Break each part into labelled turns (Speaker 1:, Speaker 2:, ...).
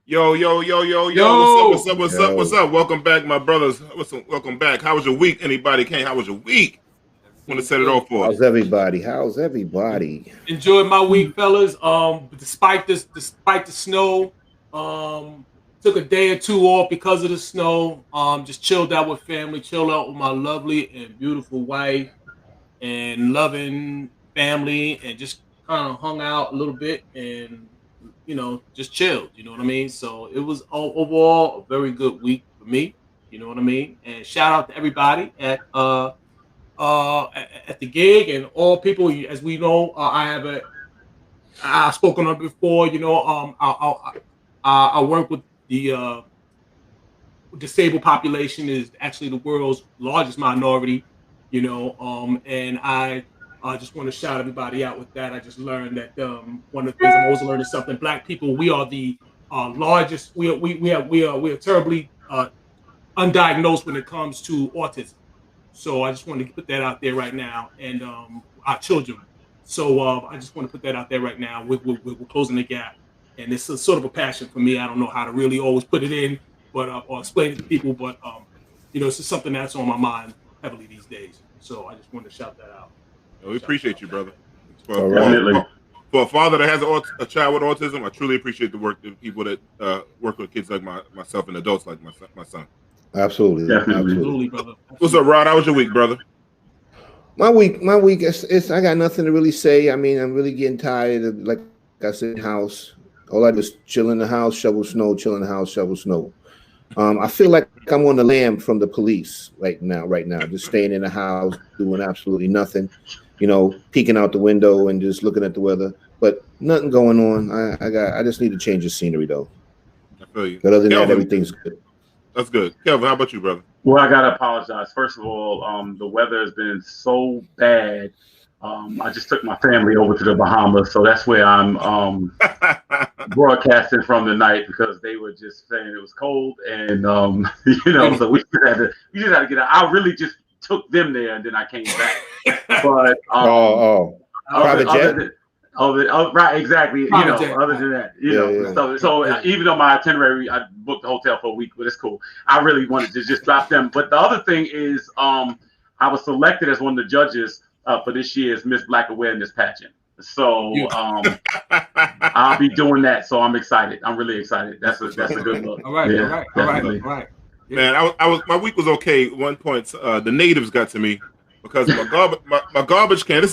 Speaker 1: Yo, yo, yo, yo, yo. What's up? Welcome back, my brothers. Welcome back. How was your week? Anybody can. How was your week? Want to set it off for us.
Speaker 2: How's everybody?
Speaker 3: Enjoyed my week, fellas. Despite the snow, took a day or two off because of the snow. Just chilled out with family, chilled out with my lovely and beautiful wife and loving family, and just kind of hung out a little bit and just chilled. You know what I mean? So it was overall a very good week for me. You know what I mean? And shout out to everybody at the gig and all people. As we know, I've spoken on before. I work with the disabled population is actually the world's largest minority. And I just want to shout everybody out with that. I just learned that one of the things I'm always learning something. Black people, we are the largest. We are terribly undiagnosed when it comes to autism. So I just wanted to put that out there right now, and our children. So I just want to put that out there right now. We're closing the gap, and it's a sort of a passion for me. I don't know how to really always put it in, but or explain it to people. But it's just something that's on my mind heavily these days. So I just wanted to shout that out.
Speaker 1: We appreciate you, brother. For a father that has a child with autism, I truly appreciate the work of people that work with kids like myself and adults like my son.
Speaker 2: Absolutely,
Speaker 3: brother.
Speaker 1: What's up, Rod? How was your week, brother?
Speaker 2: My week is I got nothing to really say. I mean, I'm really getting tired of, like I said, house. All I do is chill in the house, shovel snow, chill in the house, shovel snow. I feel like I'm on the lam from the police right now, just staying in the house, doing absolutely nothing, peeking out the window and just looking at the weather, but nothing going on. I just need to change the scenery though.
Speaker 1: I feel you.
Speaker 2: But other than that, everything's good.
Speaker 1: That's good. Kelvin, how about you, brother?
Speaker 4: Well, I gotta apologize. First of all, the weather has been so bad. I just took my family over to the Bahamas, so that's where I'm broadcasting from tonight, because they were just saying it was cold, and so we just had to get out. I really just took them there, and then I came back. But
Speaker 2: private jet.
Speaker 4: Right, exactly. Other than that, So even though my itinerary, I booked the hotel for a week, but it's cool. I really wanted to just drop them. But the other thing is, I was selected as one of the judges for this year's Miss Black Awareness pageant. So I'll be doing that. So I'm excited. I'm really excited. That's a good look.
Speaker 3: All right. Yeah.
Speaker 1: Man, my week was okay. At one point, the natives got to me because my garbage can.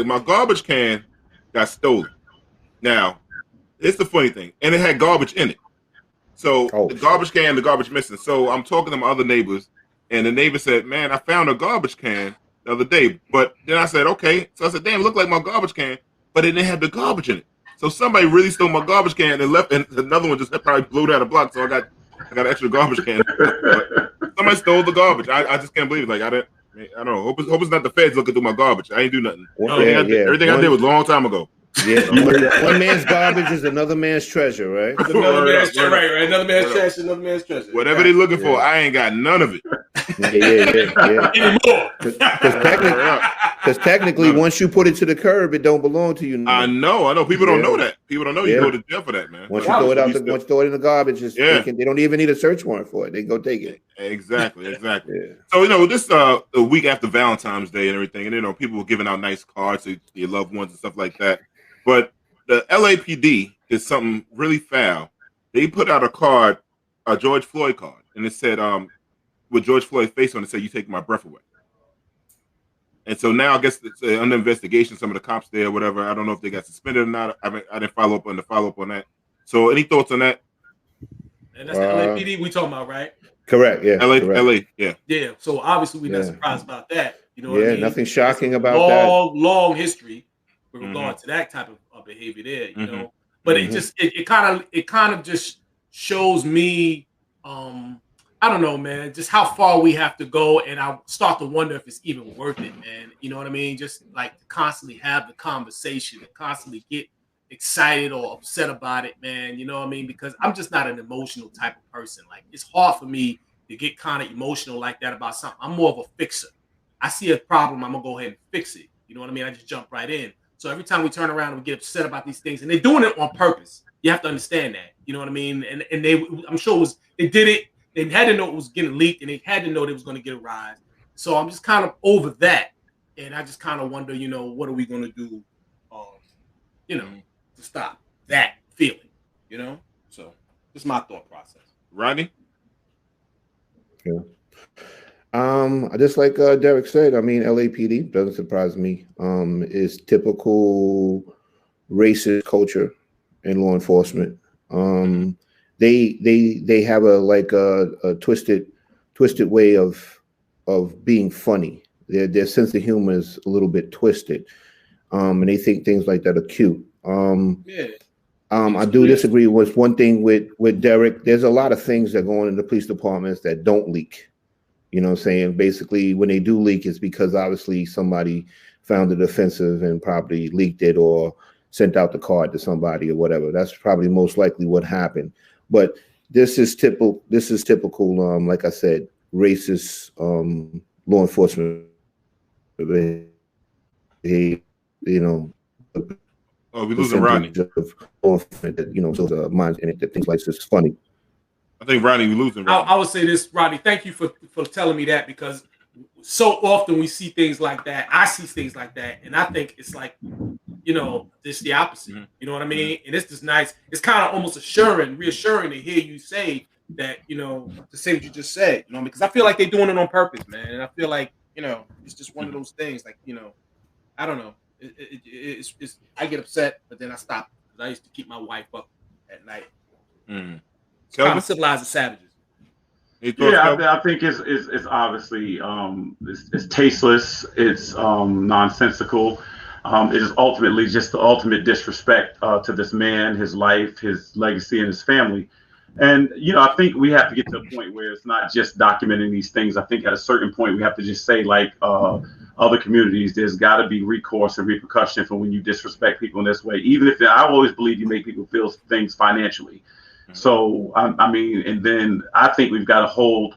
Speaker 1: My garbage can got stolen. Now, it's the funny thing, and it had garbage in it. So the garbage can, the garbage missing. So I'm talking to my other neighbors, and the neighbor said, "Man, I found a garbage can the other day." But then I said, "Okay." So I said, "Damn, it looked like my garbage can, but it didn't have the garbage in it." So somebody really stole my garbage can and left, and another one just probably blew down the block. So I got an extra garbage can. Somebody stole the garbage. I just can't believe it. Like I don't know. Hope it's not the feds looking through my garbage. I ain't do nothing. Everything I did was a long time ago.
Speaker 2: Yeah, one man's garbage is another man's treasure, right?
Speaker 3: Another man's treasure, right? Another man's trash, another man's treasure.
Speaker 1: Whatever they're looking for, I ain't got none of it.
Speaker 2: Yeah. Anymore. Because technically, once you put it to the curb, it don't belong to you.
Speaker 1: I know. People don't know that. People don't know you go to jail for that, man.
Speaker 2: Once you throw it out, once you throw it in the garbage, they don't even need a search warrant for it. They go take it.
Speaker 1: Exactly. So this a week after Valentine's Day and everything, and people were giving out nice cards to your loved ones and stuff like that. But the LAPD is something really foul. They put out a card, a George Floyd card, and it said, with George Floyd's face on it, said, "You take my breath away." And so now I guess it's under investigation. Some of the cops there, whatever. I don't know if they got suspended or not. I didn't follow up on that. So any thoughts on that?
Speaker 3: And that's the LAPD we talking about, right?
Speaker 2: Correct. Yeah.
Speaker 1: LA. Yeah.
Speaker 3: Yeah. So obviously we're not surprised about that. You know what I mean?
Speaker 2: Nothing shocking about that.
Speaker 3: Long history with regard to that type of behavior there. You know, but it kind of just shows me. I don't know, man, just how far we have to go. And I start to wonder if it's even worth it, man. You know what I mean? Just like to constantly have the conversation and constantly get excited or upset about it, man. You know what I mean? Because I'm just not an emotional type of person. Like, it's hard for me to get kind of emotional like that about something. I'm more of a fixer. I see a problem, I'm going to go ahead and fix it. You know what I mean? I just jump right in. So every time we turn around and we get upset about these things, and they're doing it on purpose. You have to understand that. You know what I mean? And they, I'm sure they did it. They had to know it was getting leaked, and they had to know they was going to get a rise. So I'm just kind of over that, and I just kind of wonder, what are we going to do, to stop that feeling, So this is my thought process.
Speaker 1: Rodney?
Speaker 2: Yeah. Just like Derek said, I mean, LAPD doesn't surprise me. Is typical racist culture in law enforcement. They have a twisted way of being funny. Their sense of humor is a little bit twisted, and they think things like that are cute. I do disagree with one thing with Derek. There's a lot of things that go on in the police departments that don't leak. You know what I'm saying? Basically, when they do leak, it's because obviously somebody found it offensive and probably leaked it or sent out the card to somebody or whatever. That's probably most likely what happened. But this is typical. Like I said, racist law enforcement. Oh,
Speaker 1: we're losing Rodney.
Speaker 2: So minds in it that things like this is funny.
Speaker 1: I think Rodney, we're losing Rodney.
Speaker 3: I would say this, Rodney. Thank you for telling me that, because so often we see things like that. I see things like that, and I think it's like, it's the opposite. Mm-hmm. You know what I mean? And it's just nice. It's kind of almost reassuring to hear you say that, to say what you just said, because I feel like they're doing it on purpose, man. And I feel like, it's just one of those things, like, I don't know. It's I get upset, but then I stop, because I used to keep my wife up at night.
Speaker 1: Mm-hmm.
Speaker 3: Kind of civilized the savages.
Speaker 4: Yeah, I think it's obviously it's tasteless. It's nonsensical. It is ultimately just the ultimate disrespect to this man, his life, his legacy, and his family. And I think we have to get to a point where it's not just documenting these things. I think at a certain point we have to just say, like other communities, there's got to be recourse and repercussion for when you disrespect people in this way. Even if I always believe you make people feel things financially. So, I mean, and then I think we've got to hold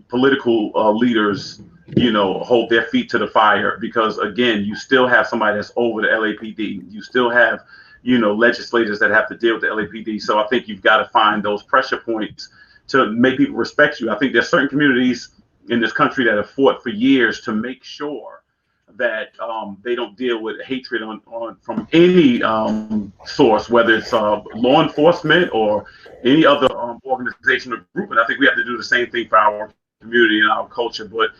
Speaker 4: political leaders, hold their feet to the fire, because, again, you still have somebody that's over the LAPD. You still have, legislators that have to deal with the LAPD. So I think you've got to find those pressure points to make people respect you. I think there's certain communities in this country that have fought for years to make sure that they don't deal with hatred from any source, whether it's law enforcement or any other organization or group. And I think we have to do the same thing for our community and our culture. But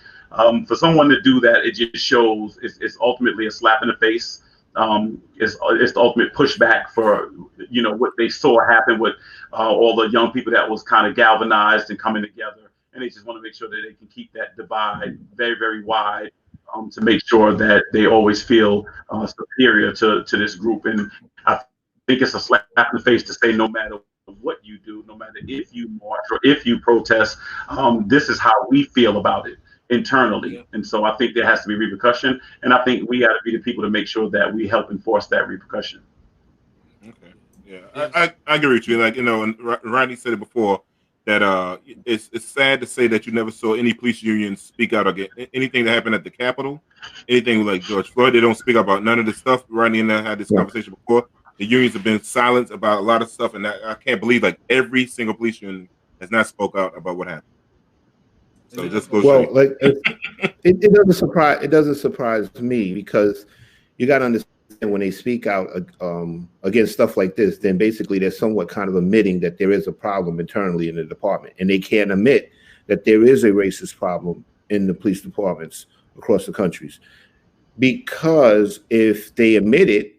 Speaker 4: for someone to do that, it just shows it's ultimately a slap in the face. It's the ultimate pushback for what they saw happen with all the young people that was kind of galvanized and coming together. And they just want to make sure that they can keep that divide very, very wide. To make sure that they always feel superior to this group. And I think it's a slap in the face to say, no matter what you do, no matter if you march or if you protest, this is how we feel about it internally. Yeah. And so I think there has to be repercussion. And I think we got to be the people to make sure that we help enforce that repercussion.
Speaker 1: Okay. Yeah, I agree with you. Like, and Rodney said it before, that it's sad to say that you never saw any police unions speak out against anything that happened at the Capitol, anything like George Floyd. They don't speak about none of this stuff. Rodney and I had this conversation before. The unions have been silent about a lot of stuff, and I can't believe like every single police union has not spoke out about what happened. So just go.
Speaker 2: Well, like it doesn't surprise. It doesn't surprise me, because you got to understand, when they speak out against stuff like this, then basically they're somewhat kind of admitting that there is a problem internally in the department, and they can't admit that there is a racist problem in the police departments across the countries. Because if they admit it,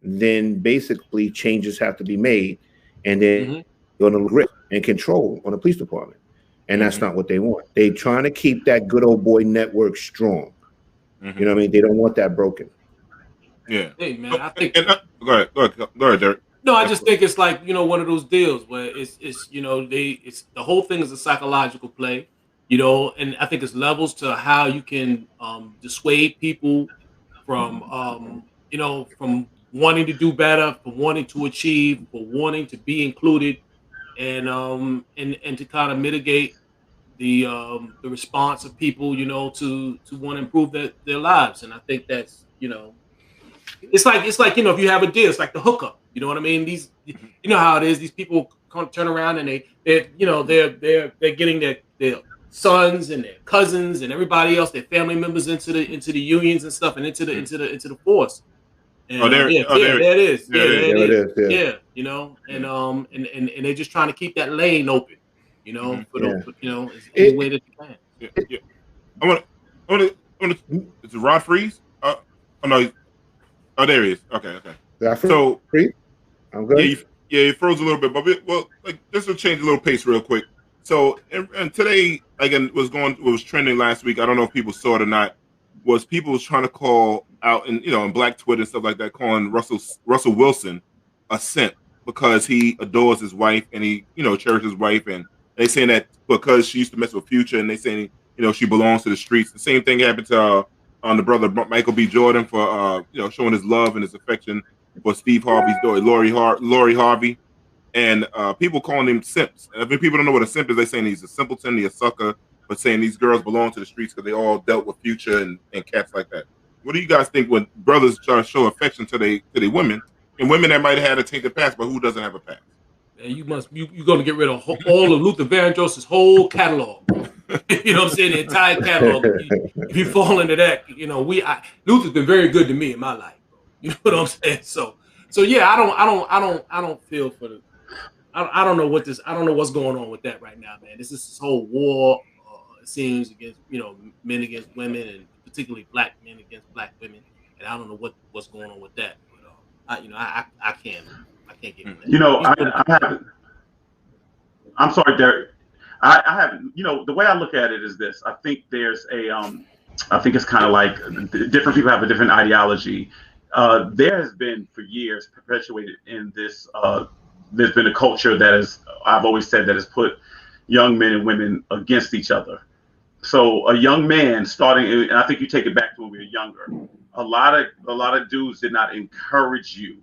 Speaker 2: then basically changes have to be made, and then going to grip and control on the police department, and that's not what they want. They're trying to keep that good old boy network strong. You know what I mean? They don't want that broken.
Speaker 1: Yeah.
Speaker 3: Hey man, I think.
Speaker 1: Go ahead, Derek.
Speaker 3: No, I just think it's like one of those deals where it's the whole thing is a psychological play, and I think it's levels to how you can dissuade people from from wanting to do better, from wanting to achieve, for wanting to be included, and to kind of mitigate the response of people to want to improve their lives. And I think that's it's like if you have a deal, it's like the hookup. You know what I mean? These, you know how it is. These people turn around and they're getting their sons and their cousins and everybody else, their family members into the unions and stuff and into the force. And, there it is. There it is. Yeah, you know, and they're just trying to keep that lane open, you know, any way that you can.
Speaker 1: Yeah. I want to. Is it Rod Freeze? Oh no. Oh, there he is. Okay. So
Speaker 2: I'm good.
Speaker 1: Yeah, he froze a little bit, but this will change a little pace real quick. So, and today, again, was trending last week. I don't know if people saw it or not. Was people was trying to call out in Black Twitter and stuff like that, calling Russell Wilson a simp because he adores his wife and he cherishes his wife, and they saying that because she used to mess with Future, and they saying she belongs to the streets. The same thing happened to the brother Michael B. Jordan for showing his love and his affection for Steve Harvey's daughter, Lori Harvey, and people calling him simps. And I mean, people don't know what a simp is. They saying he's a simpleton, he's a sucker, but saying these girls belong to the streets because they all dealt with Future and cats like that. What do you guys think when brothers try to show affection to their women, and women that might have had a tainted past, but who doesn't have a past?
Speaker 3: And you're going to get rid of all of Luther Vandross's whole catalog. You know what I'm saying? The entire catalog. If you fall into that, Luther's been very good to me in my life. Bro. You know what I'm saying? So yeah, I don't feel for the. I don't know what's going on with that right now, man. This whole war. It seems against men against women, and particularly black men against black women, and I don't know what's going on with that. But I can't get with that.
Speaker 4: I'm sorry, Derek. I have the way I look at it is this. I think there's I think it's kind of like different people have a different ideology. There has been for years perpetuated in this. There's been a culture that is, I've always said, that has put young men and women against each other. So a young man starting, and I think you take it back to when we were younger, a lot of dudes did not encourage you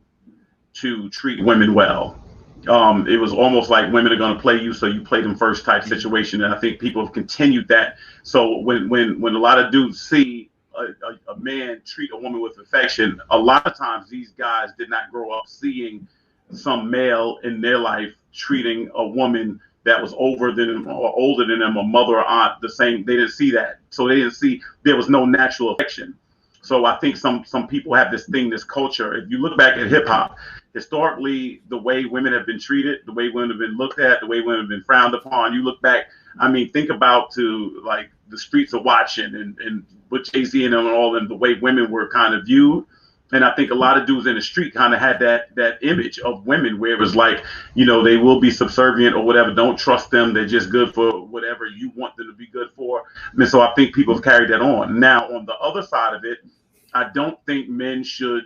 Speaker 4: to treat women well. It was almost like women are going to play you, so you play them first type situation. And I think people have continued that. So when a lot of dudes see a man treat a woman with affection, a lot of times these guys did not grow up seeing some male in their life treating a woman that was older than them or older than them, a mother or aunt, the same. They didn't see that. So they didn't see, there was no natural affection. So I think some people have this culture. If you look back at hip hop, historically, the way women have been treated, the way women have been looked at, the way women have been frowned upon, you look back, I mean, think about to like the Streets of Watching and with Jay-Z and all, and the way women were kind of viewed. And I think a lot of dudes in the street kind of had that image of women where it was like, they will be subservient or whatever. Don't trust them. They're just good for whatever you want them to be good for. And so I think people have carried that on. Now, on the other side of it, I don't think men should,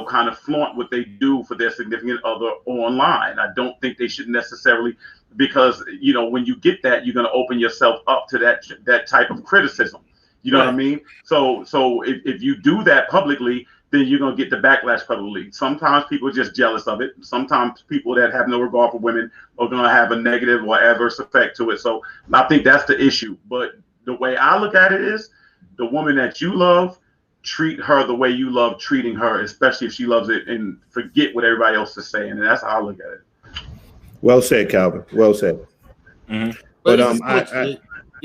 Speaker 4: kind of flaunt what they do for their significant other online. I don't think they should necessarily, because, when you get that, you're going to open yourself up to that type of criticism. You know what I mean? So if you do that publicly, then you're going to get the backlash publicly. Sometimes people are just jealous of it. Sometimes people that have no regard for women are going to have a negative or adverse effect to it. So I think that's the issue. But the way I look at it is the woman that you love, treat her the way you love treating her, especially if she loves it, and forget what everybody else is saying. And that's how I look at it.
Speaker 2: Well said, Calvin. Well said.
Speaker 3: Mm-hmm.
Speaker 2: But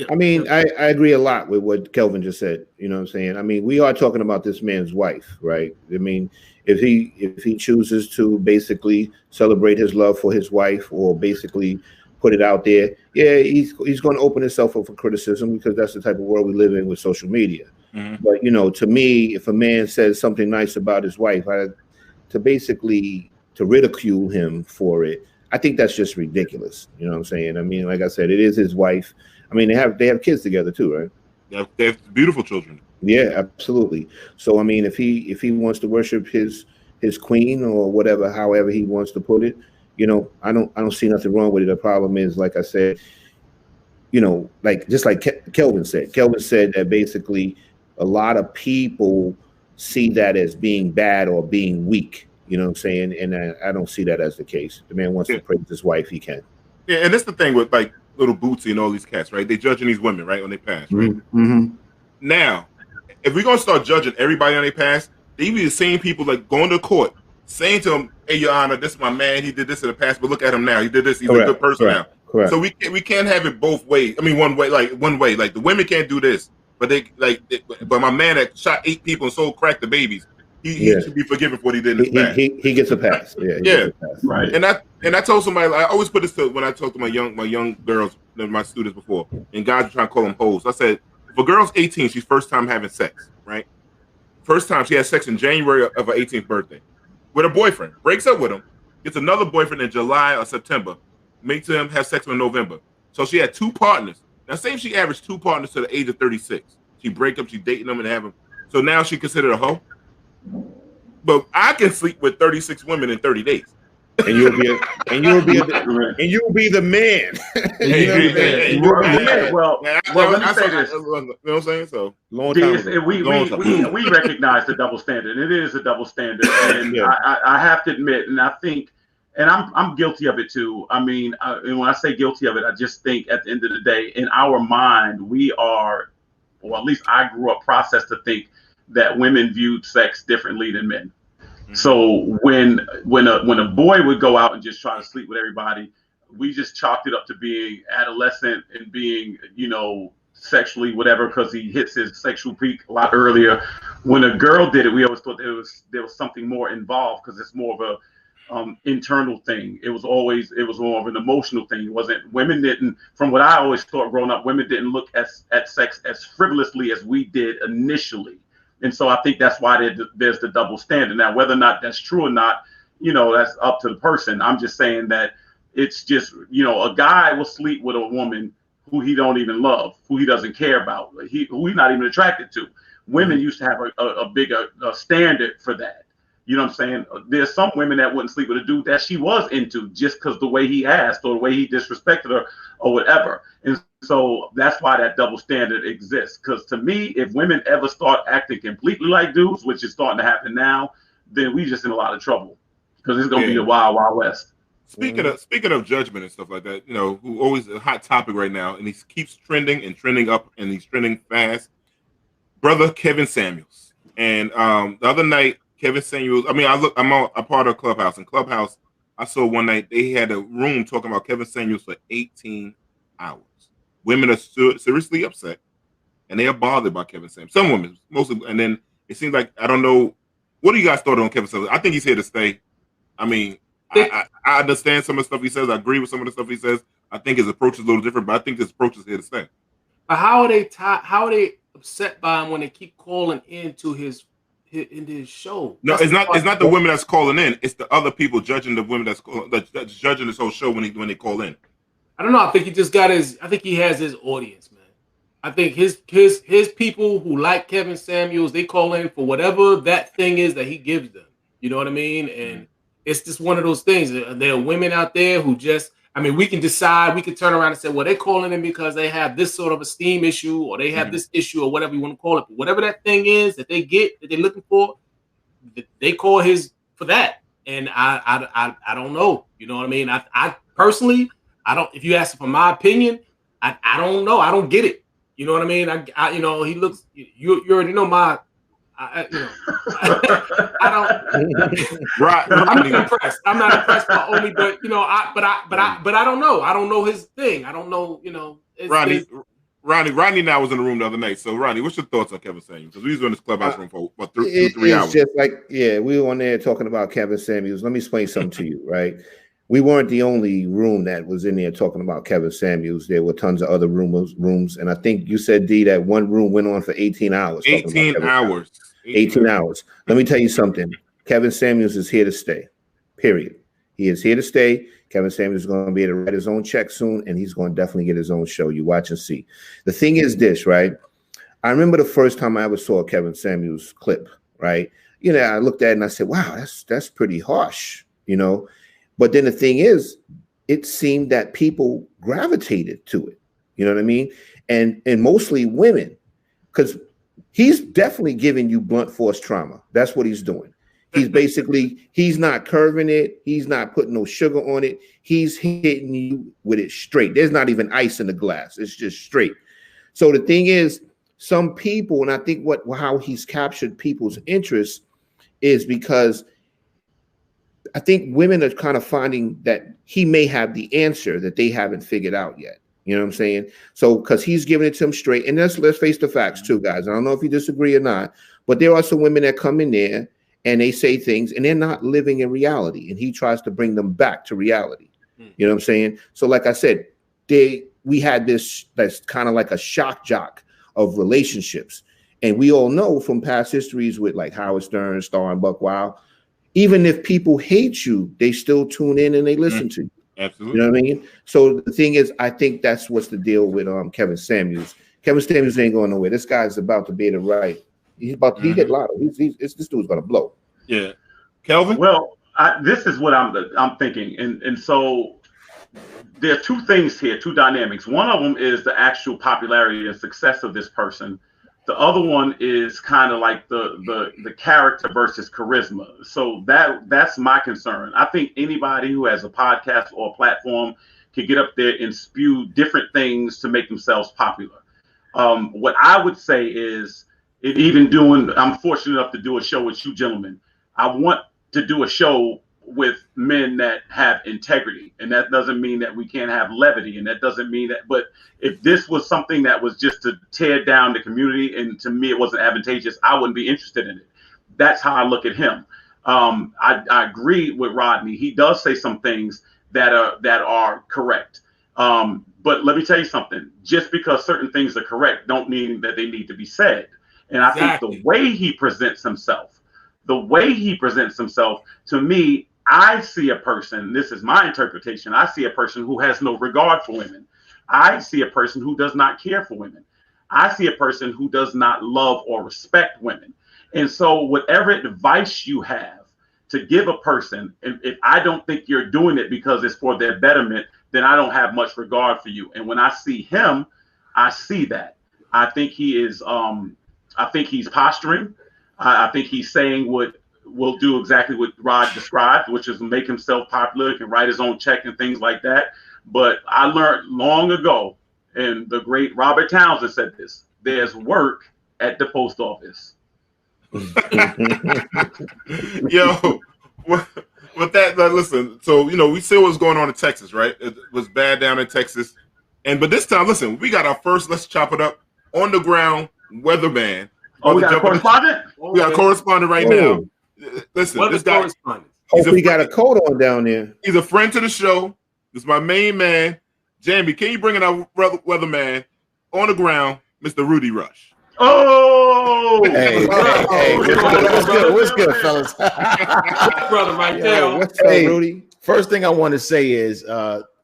Speaker 2: I mean, I agree a lot with what Kelvin just said. You know what I'm saying? I mean, we are talking about this man's wife, right? I mean, if he chooses to basically celebrate his love for his wife or basically put it out there, yeah, he's going to open himself up for criticism because that's the type of world we live in with social media. Mm-hmm. But, to me, if a man says something nice about his wife, to ridicule him for it, I think that's just ridiculous. You know what I'm saying? I mean, like I said, it is his wife. I mean, they have kids together too, right?
Speaker 1: They have beautiful children.
Speaker 2: Yeah, absolutely. So I mean, if he wants to worship his queen or whatever, however he wants to put it, I don't see nothing wrong with it. The problem is, like I said, just like Kelvin said. Kelvin said that basically a lot of people see that as being bad or being weak. You know what I'm saying? And I don't see that as the case. The man wants to praise his wife, he can.
Speaker 1: Yeah, and that's the thing with like Little Bootsy and all these cats, right? They judging these women, right, when they pass, right?
Speaker 2: Mm-hmm.
Speaker 1: Now, if we're gonna start judging everybody on their past, they be the same people like going to court, saying to him, "Hey, Your Honor, this is my man. He did this in the past, but look at him now. He did this. He's a good person now."
Speaker 2: Correct.
Speaker 1: So we can't have it both ways. I mean, one way. Like the women can't do this, but but my man that shot 8 people and sold crack to babies, he should be forgiven for what he did in his past.
Speaker 2: He gets a pass. Yeah.
Speaker 1: Gets a pass. Right. And I told somebody, I always put this to when I talk to my young girls, my students before, and guys are trying to call them hoes. I said, if a girl's 18, she's first time having sex, right? First time she has sex in January of her 18th birthday with a boyfriend, breaks up with him, gets another boyfriend in July or September, makes him have sex in November. So she had 2 partners. Now, say if she averaged 2 partners to the age of 36, she break up, she dating them and have them. So now she considered a hoe. But I can sleep with 36 women in 30 days.
Speaker 2: And you'll be the man.
Speaker 4: Well, let me say this.
Speaker 1: You know what I'm saying? So
Speaker 4: long time. We recognize the double standard. It is a double standard, and I have to admit, and I think, and I'm guilty of it too. I mean, and when I say guilty of it, I just think at the end of the day, in our mind, we are, or at least I grew up processed to think that women viewed sex differently than men. So when a boy would go out and just try to sleep with everybody, we just chalked it up to being adolescent and being, sexually whatever, because he hits his sexual peak a lot earlier. When a girl did it, we always thought there was something more involved because it's more of a internal thing. It was more of an emotional thing. It wasn't, women didn't, from what I always thought growing up, women didn't look at sex as frivolously as we did initially. And so I think that's why there's the double standard. Now, whether or not that's true or not, that's up to the person. I'm just saying that it's just, a guy will sleep with a woman who he don't even love, who he doesn't care about, who he's not even attracted to. Women used to have a bigger standard for that. You know what I'm saying? There's some women that wouldn't sleep with a dude that she was into just because the way he asked or the way he disrespected her or whatever. And so that's why that double standard exists. Because to me, if women ever start acting completely like dudes, which is starting to happen now, then we just in a lot of trouble because it's going to be a wild, wild west.
Speaker 1: Speaking of judgment and stuff like that, who always a hot topic right now, and he keeps trending and trending up, and he's trending fast. Brother Kevin Samuels, and the other night, Kevin Samuels. I mean, I'm a part of Clubhouse, and Clubhouse, I saw one night they had a room talking about Kevin Samuels for 18 hours. Women are seriously upset, and they are bothered by Kevin Samuels. Some women, mostly, and then it seems like I don't know. What do you guys thought on Kevin Samuels? I think he's here to stay. I mean, I understand some of the stuff he says. I agree with some of the stuff he says. I think his approach is a little different, but I think his approach is here to stay.
Speaker 3: But how are they upset by him when they keep calling into his show?
Speaker 1: No, it's not the women that's calling in. It's the other people judging the women that's judging this whole show when they call in.
Speaker 3: I don't know. I think he just got I think he has his audience, man. I think his people who like Kevin Samuels, they call in for whatever that thing is that he gives them. You know what I mean? And it's just one of those things. There are women out there who just, we can decide, we can turn around and say, well, they're calling in because they have this sort of esteem issue or they have this issue or whatever you want to call it. But whatever that thing is that they get, that they're looking for, they call his for that. And I don't know. You know what I mean? I personally, I don't, if you ask for my opinion, I don't know. I don't get it. You know what I mean? I he looks, you already know my, I don't. Right. I'm not impressed. I'm not impressed by Omi, but I don't know. I don't know his thing. I don't know.
Speaker 1: Rodney and I was in the room the other night. So Rodney, what's your thoughts on Kevin Samuels? Because we was in this clubhouse room for what, 3 hours.
Speaker 2: Just like we were on there talking about Kevin Samuels. Let me explain something to you, right? We weren't the only room that was in there talking about Kevin Samuels. There were tons of other rooms, and I think you said, D, that one room went on for 18 hours.
Speaker 1: 18 hours.
Speaker 2: 18 hours. Let me tell you something. Kevin Samuels is here to stay, period. He is here to stay. Kevin Samuels is going to be able to write his own check soon, and he's going to definitely get his own show. You watch and see. The thing is this, right? I remember the first time I ever saw a Kevin Samuels clip, right? I looked at it and I said, wow, that's pretty harsh, But then the thing is, it seemed that people gravitated to it. You know what I mean? And mostly women, because he's definitely giving you blunt force trauma. That's what he's doing. He's not curving it. He's not putting no sugar on it. He's hitting you with it straight. There's not even ice in the glass. It's just straight. So the thing is, some people, and I think how he's captured people's interest is because I think women are kind of finding that he may have the answer that they haven't figured out yet. You know what I'm saying? So because he's giving it to them straight, and let's face the facts too, guys. I don't know if you disagree or not, but there are some women that come in there and they say things and they're not living in reality, and he tries to bring them back to reality. You know what I'm saying? So like I said, we had this that's kind of like a shock jock of relationships, and we all know from past histories with like Howard Stern, Starr, and Buck Wild, even if people hate you, they still tune in and they listen to you.
Speaker 1: Absolutely.
Speaker 2: You know what I mean? So the thing is, I think that's what's the deal with Kevin Samuels. Kevin Samuels ain't going nowhere. This guy's about to be the right. He's about to he hit lotto. This dude's gonna blow.
Speaker 1: Yeah. Kelvin?
Speaker 4: Well, this is what I'm thinking. And so there are two things here, two dynamics. One of them is the actual popularity and success of this person. The other one is kind of like the character versus charisma. So that's my concern. I think anybody who has a podcast or a platform can get up there and spew different things to make themselves popular. What I would say is, I'm fortunate enough to do a show with you gentlemen. I want to do a show with men that have integrity, and that doesn't mean that we can't have levity, and that doesn't mean that, but if this was something that was just to tear down the community and to me it wasn't advantageous, I wouldn't be interested in it. That's how I look at him. I agree with Rodney. He does say some things that are correct, but let me tell you something. Just because certain things are correct don't mean that they need to be said. And I think the way he presents himself, to me, I see a person, this is my interpretation, I see a person who has no regard for women. I see a person who does not care for women. I see a person who does not love or respect women. And so whatever advice you have to give a person, if I don't think you're doing it because it's for their betterment, then I don't have much regard for you. And when I see him, I see that. I think he is, I think he's posturing. I think he's saying what will do exactly what Rod described, which is make himself popular, can write his own check and things like that. But I learned long ago, and the great Robert Townsend said this, there's work at the post office.
Speaker 1: Yo, with that, listen, so, we see what's going on in Texas, right? It was bad down in Texas. But this time, listen, we got our first, let's chop it up, on the ground weatherman.
Speaker 4: Oh, we got a correspondent?
Speaker 1: We got a correspondent right now. Listen, this guy,
Speaker 2: he got a coat on down there.
Speaker 1: He's a friend to the show. This is my main man. Jamie, can you bring in our weatherman on the ground, Mr. Rudy Rush?
Speaker 4: Oh!
Speaker 5: Hey, what's good, fellas?
Speaker 3: Brother right there.
Speaker 2: What's up, Rudy?
Speaker 5: First thing I want to say is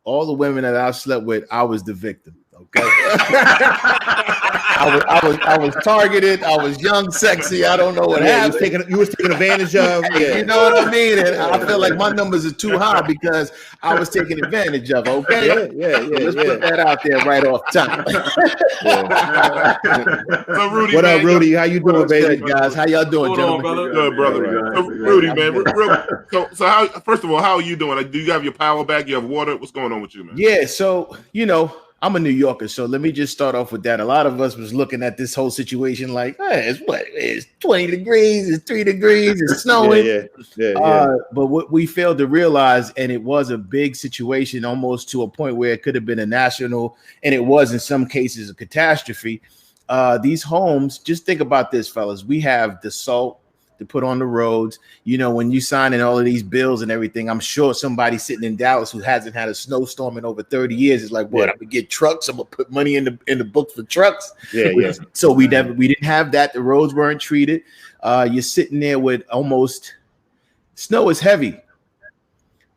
Speaker 5: all the women that I've slept with, I was the victim. Okay. I was targeted. I was young, sexy. I don't know what happened.
Speaker 2: You was taken advantage of.
Speaker 5: Yeah. You know what I mean? And I feel like my numbers are too high because I was taken advantage of. Okay. Let's put that out there right off top.
Speaker 1: So Rudy,
Speaker 2: what up, Rudy? How you doing, baby?
Speaker 5: Guys, how y'all doing, gentlemen?
Speaker 3: Brother?
Speaker 1: Good, brother. So, Rudy, man. So how? First of all, how are you doing? Do you have your power back? You have water? What's going on with you, man?
Speaker 5: Yeah. So I'm a New Yorker, so let me just start off with that. A lot of us was looking at this whole situation like, hey, it's 20 degrees, it's 3 degrees, it's snowing. But what we failed to realize, and it was a big situation almost to a point where it could have been a national, and it was in some cases a catastrophe. These homes, just think about this, fellas. We have the salt to put on the roads. When you sign in all of these bills and everything, I'm sure somebody sitting in Dallas who hasn't had a snowstorm in over 30 years is like, what? I'm gonna get trucks. I'm gonna put money in the books for trucks. So we didn't have that. The roads weren't treated. You're sitting there with almost snow is heavy.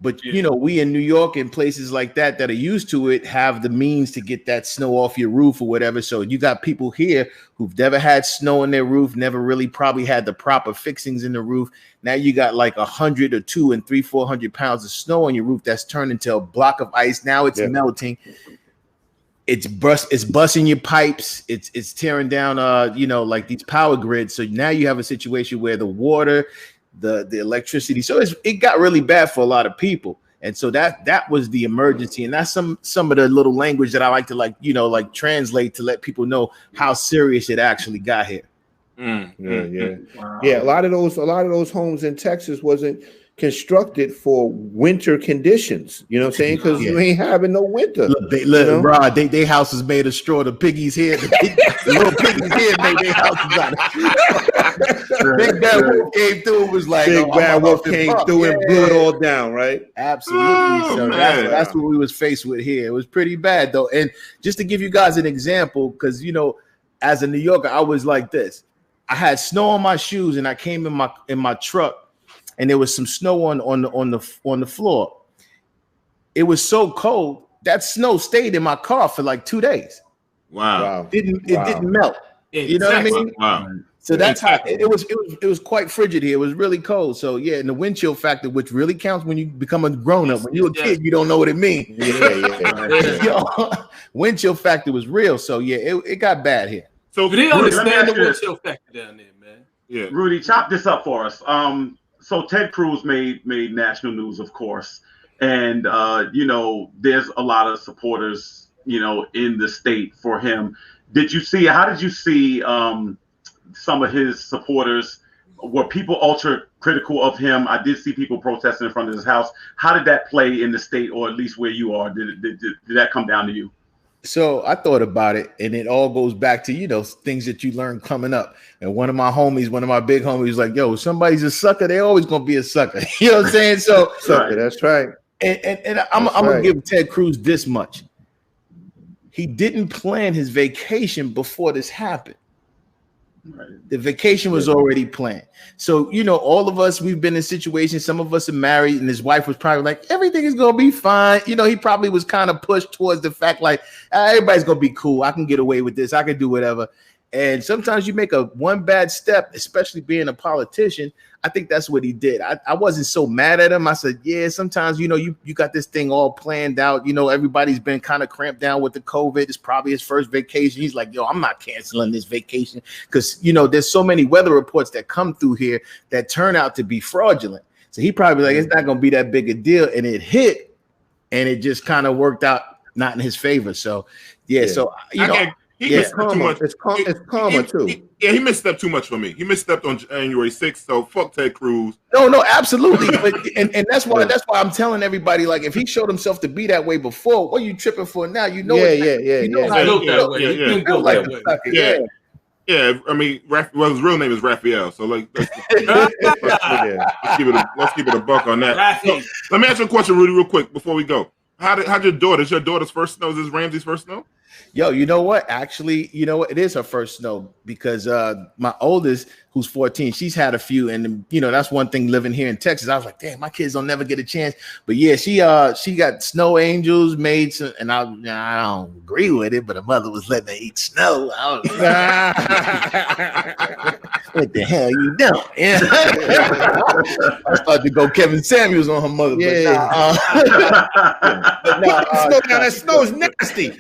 Speaker 5: But, we in New York and places like that are used to it have the means to get that snow off your roof or whatever. So you got people here who've never had snow on their roof, never really probably had the proper fixings in the roof. Now you got like 100 or 200 and 300-400 pounds of snow on your roof that's turned into a block of ice. Now it's melting. It's busting your pipes. It's tearing down, like these power grids. So now you have a situation where the water, the electricity. So it got really bad for a lot of people. And so that was the emergency. And that's some of the little language that I like to translate to let people know how serious it actually got here.
Speaker 2: Wow. Yeah. A lot of those homes in Texas wasn't constructed for winter conditions. You know what I'm saying? Because you ain't having no winter.
Speaker 5: Look, Rod, they houses made of straw. The piggies here, the little piggies here made their houses out of. Big Bad Wolf came through and was like,
Speaker 2: Big Bad Wolf came through and blew it all down, right?
Speaker 5: Absolutely. So that's what we was faced with here. It was pretty bad though. And just to give you guys an example, because as a New Yorker, I was like this. I had snow on my shoes, and I came in my truck. And there was some snow on the floor. It was so cold that snow stayed in my car for like 2 days.
Speaker 1: Wow!
Speaker 5: It didn't melt. You know what I mean?
Speaker 1: Wow!
Speaker 5: So that's how it was quite frigid here. It was really cold. So yeah, and the wind chill factor, which really counts when you become a grown up. When you're a kid, you don't know what it means. Wind chill factor was real. So yeah, it got bad here.
Speaker 3: So they understand the wind chill factor down there, man.
Speaker 4: Yeah, Rudy, chop this up for us. So Ted Cruz made national news, of course, and there's a lot of supporters, in the state for him. How did you see some of his supporters? Were people ultra critical of him? I did see people protesting in front of his house. How did that play in the state, or at least where you are? Did that come down to you?
Speaker 5: So I thought about it, and it all goes back to, things that you learn coming up. And one of my big homies was like, yo, somebody's a sucker. They always going to be a sucker. You know what I'm saying? So
Speaker 2: sucker, that's right.
Speaker 5: And I'm going to give Ted Cruz this much. He didn't plan his vacation before this happened. Right. The vacation was already planned. So, all of us, we've been in situations. Some of us are married, and his wife was probably like, everything is going to be fine. He probably was kind of pushed towards the fact like, everybody's going to be cool. I can get away with this. I can do whatever. And sometimes you make one bad step, especially being a politician. I think that's what he did. I wasn't so mad at him. I said, yeah, sometimes, you got this thing all planned out. Everybody's been kind of cramped down with the COVID. It's probably his first vacation. He's like, yo, I'm not canceling this vacation because, there's so many weather reports that come through here that turn out to be fraudulent. So he probably like, it's not going to be that big a deal. And it hit, and it just kind of worked out not in his favor. So, yeah. So,
Speaker 1: he misstepped too much.
Speaker 2: It's karma too.
Speaker 1: He misstepped too much for me. He misstepped on January 6th. So fuck Ted Cruz.
Speaker 5: No, absolutely. But and that's why I'm telling everybody, like, if he showed himself to be that way before, what are you tripping for now?
Speaker 2: Yeah.
Speaker 1: Yeah, I mean, his real name is Raphael. So let's keep it a buck on that. So, let me ask you a question, Rudy, real quick before we go. How'd your daughter? Is your daughter's first snow? Is this Ramsey's first snow?
Speaker 5: Yo, you know what? Actually, it is her first snow because my oldest, who's 14, she's had a few, and that's one thing living here in Texas. I was like, damn, my kids don't never get a chance. But yeah, she got snow angels made some, and I don't agree with it, but her mother was letting her eat snow. I was like, what the hell you doing? Yeah. I started to go Kevin Samuels on her mother.
Speaker 2: Yeah. That snow's nasty.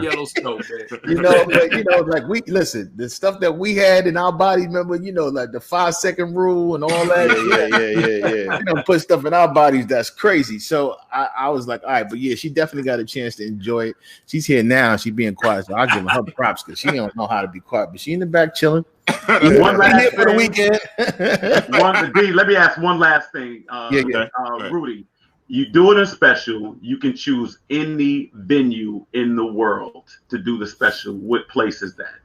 Speaker 3: Yellow snow, man.
Speaker 5: Like we listen, the stuff that we had in our body, remember, like the 5-second rule and all that.
Speaker 2: Yeah.
Speaker 5: Put stuff in our bodies that's crazy. So I was like, all right, but yeah, she definitely got a chance to enjoy it. She's here now. She's being quiet, so I'll give her props because she don't know how to be quiet, but she in the back chilling.
Speaker 4: One last
Speaker 5: thing for the weekend.
Speaker 4: Let me ask one last thing. Rudy. You do it in special. You can choose any venue in the world to do the special. What place is that?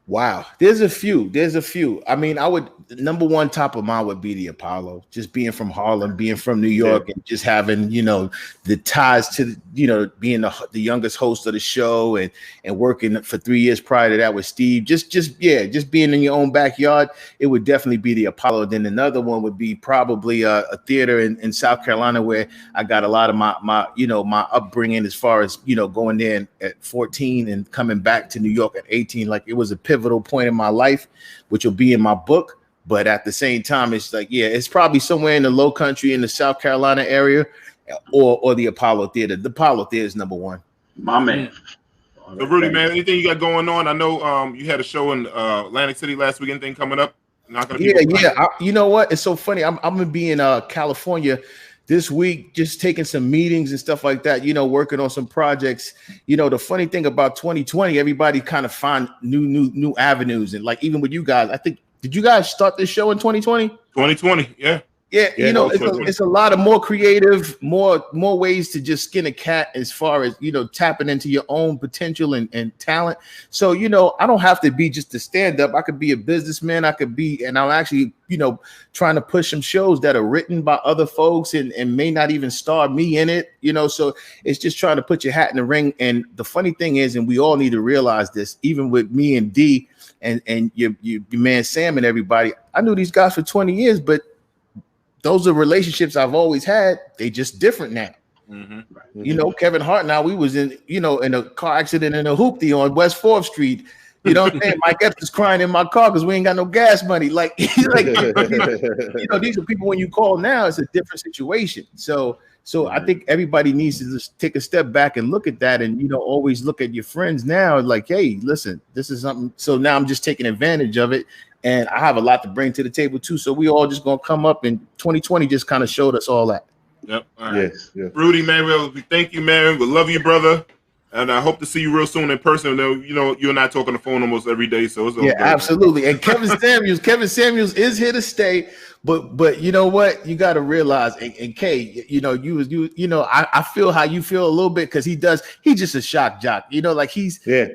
Speaker 5: Wow. There's a few. I mean, number one top of mind would be the Apollo. Just being from Harlem, being from New York, and just having, the ties to, being the youngest host of the show and working for 3 years prior to that with Steve. Just being in your own backyard, it would definitely be the Apollo. Then another one would be probably a theater in South Carolina where I got a lot of my upbringing as far as, going there at 14 and coming back to New York at 18. Like, it was a pivotal point in my life, which will be in my book. But at the same time, it's like, it's probably somewhere in the Low Country in the South Carolina area or the Apollo Theater. The Apollo Theater is number one.
Speaker 4: My man.
Speaker 1: So Rudy, man, anything you got going on? I know you had a show in Atlantic City last week. Anything coming up?
Speaker 5: You know what? It's so funny. I'm gonna be in California this week, just taking some meetings and stuff like that, working on some projects. The funny thing about 2020, everybody kind of find new avenues. And like, even with you guys, I think, did you guys start this show in 2020?
Speaker 1: 2020, yeah.
Speaker 5: Yeah, it's a lot of more creative, more ways to just skin a cat as far as, tapping into your own potential and talent. So, I don't have to be just a stand-up. I could be a businessman. And I'm actually, trying to push some shows that are written by other folks and may not even star me in it, so it's just trying to put your hat in the ring. And the funny thing is, and we all need to realize this, even with me and D and your man Sam and everybody, I knew these guys for 20 years, but those are relationships I've always had. They just different now. Mm-hmm. Kevin Hart and I, we was in a car accident in a hoopty on West 4th Street. You know what I'm saying? Mike Epps is crying in my car because we ain't got no gas money. Like, these are people when you call now, it's a different situation. So I think everybody needs to just take a step back and look at that and, always look at your friends now like, hey, listen, this is something. So now I'm just taking advantage of it. And I have a lot to bring to the table too. So we all just gonna come up, and 2020 just kind of showed us all that.
Speaker 1: Yep. All right. Yes. Rudy, man, we thank you, man. We love you, brother. And I hope to see you real soon in person. You and I talk on the phone almost every day. So it's all good.
Speaker 5: Absolutely. And Kevin Samuels is here to stay. But you know what? You got to realize, and Kay, I feel how you feel a little bit because he's just a shock jock. Like he's and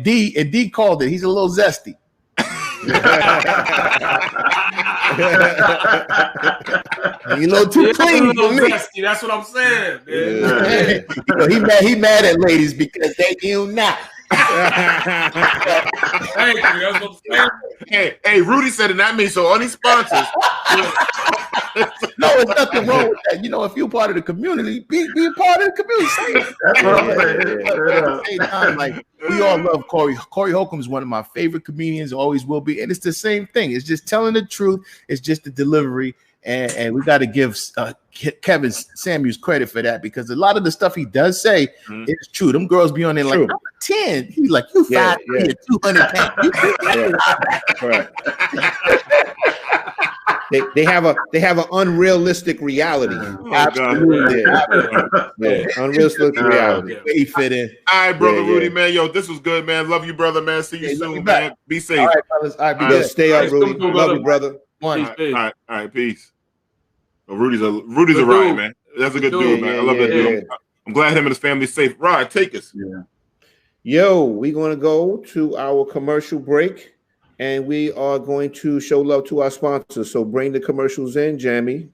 Speaker 5: D called it. He's a little zesty. You know, too clean for me.
Speaker 3: That's what I'm saying.
Speaker 5: He mad at ladies because they do not.
Speaker 3: Thank you. That's what I'm saying.
Speaker 1: Hey, Rudy said it, not me. So all these sponsors.
Speaker 5: No, there's nothing wrong with that. If you're part of the community, be a part of the community. That's what I'm saying. At the same time, like, we all love Corey. Corey Holcomb is one of my favorite comedians, always will be. And it's the same thing. It's just telling the truth. It's just the delivery. And we got to give Kevin Samuels credit for that because a lot of the stuff he does say is true. Them girls be on there like, I'm a 10. He's like, you 5'3" and 200 pounds.
Speaker 2: They have an unrealistic reality.
Speaker 5: Absolutely.
Speaker 2: Unrealistic reality.
Speaker 5: He fit in.
Speaker 1: All right, brother Rudy, man. Yo, this was good, man. Love you, brother, man. See you soon, man. Be safe.
Speaker 5: All right, fellas. All right, be good.
Speaker 2: Stay up, Rudy. Love you, brother.
Speaker 1: All right, peace. Well, Rudy's a ride, man. That's a good dude, man. I love that dude. I'm glad him and his family safe. Rod, take us.
Speaker 2: Yeah. Yo, we're going to go to our commercial break, and we are going to show love to our sponsors. So bring the commercials in, Jamie.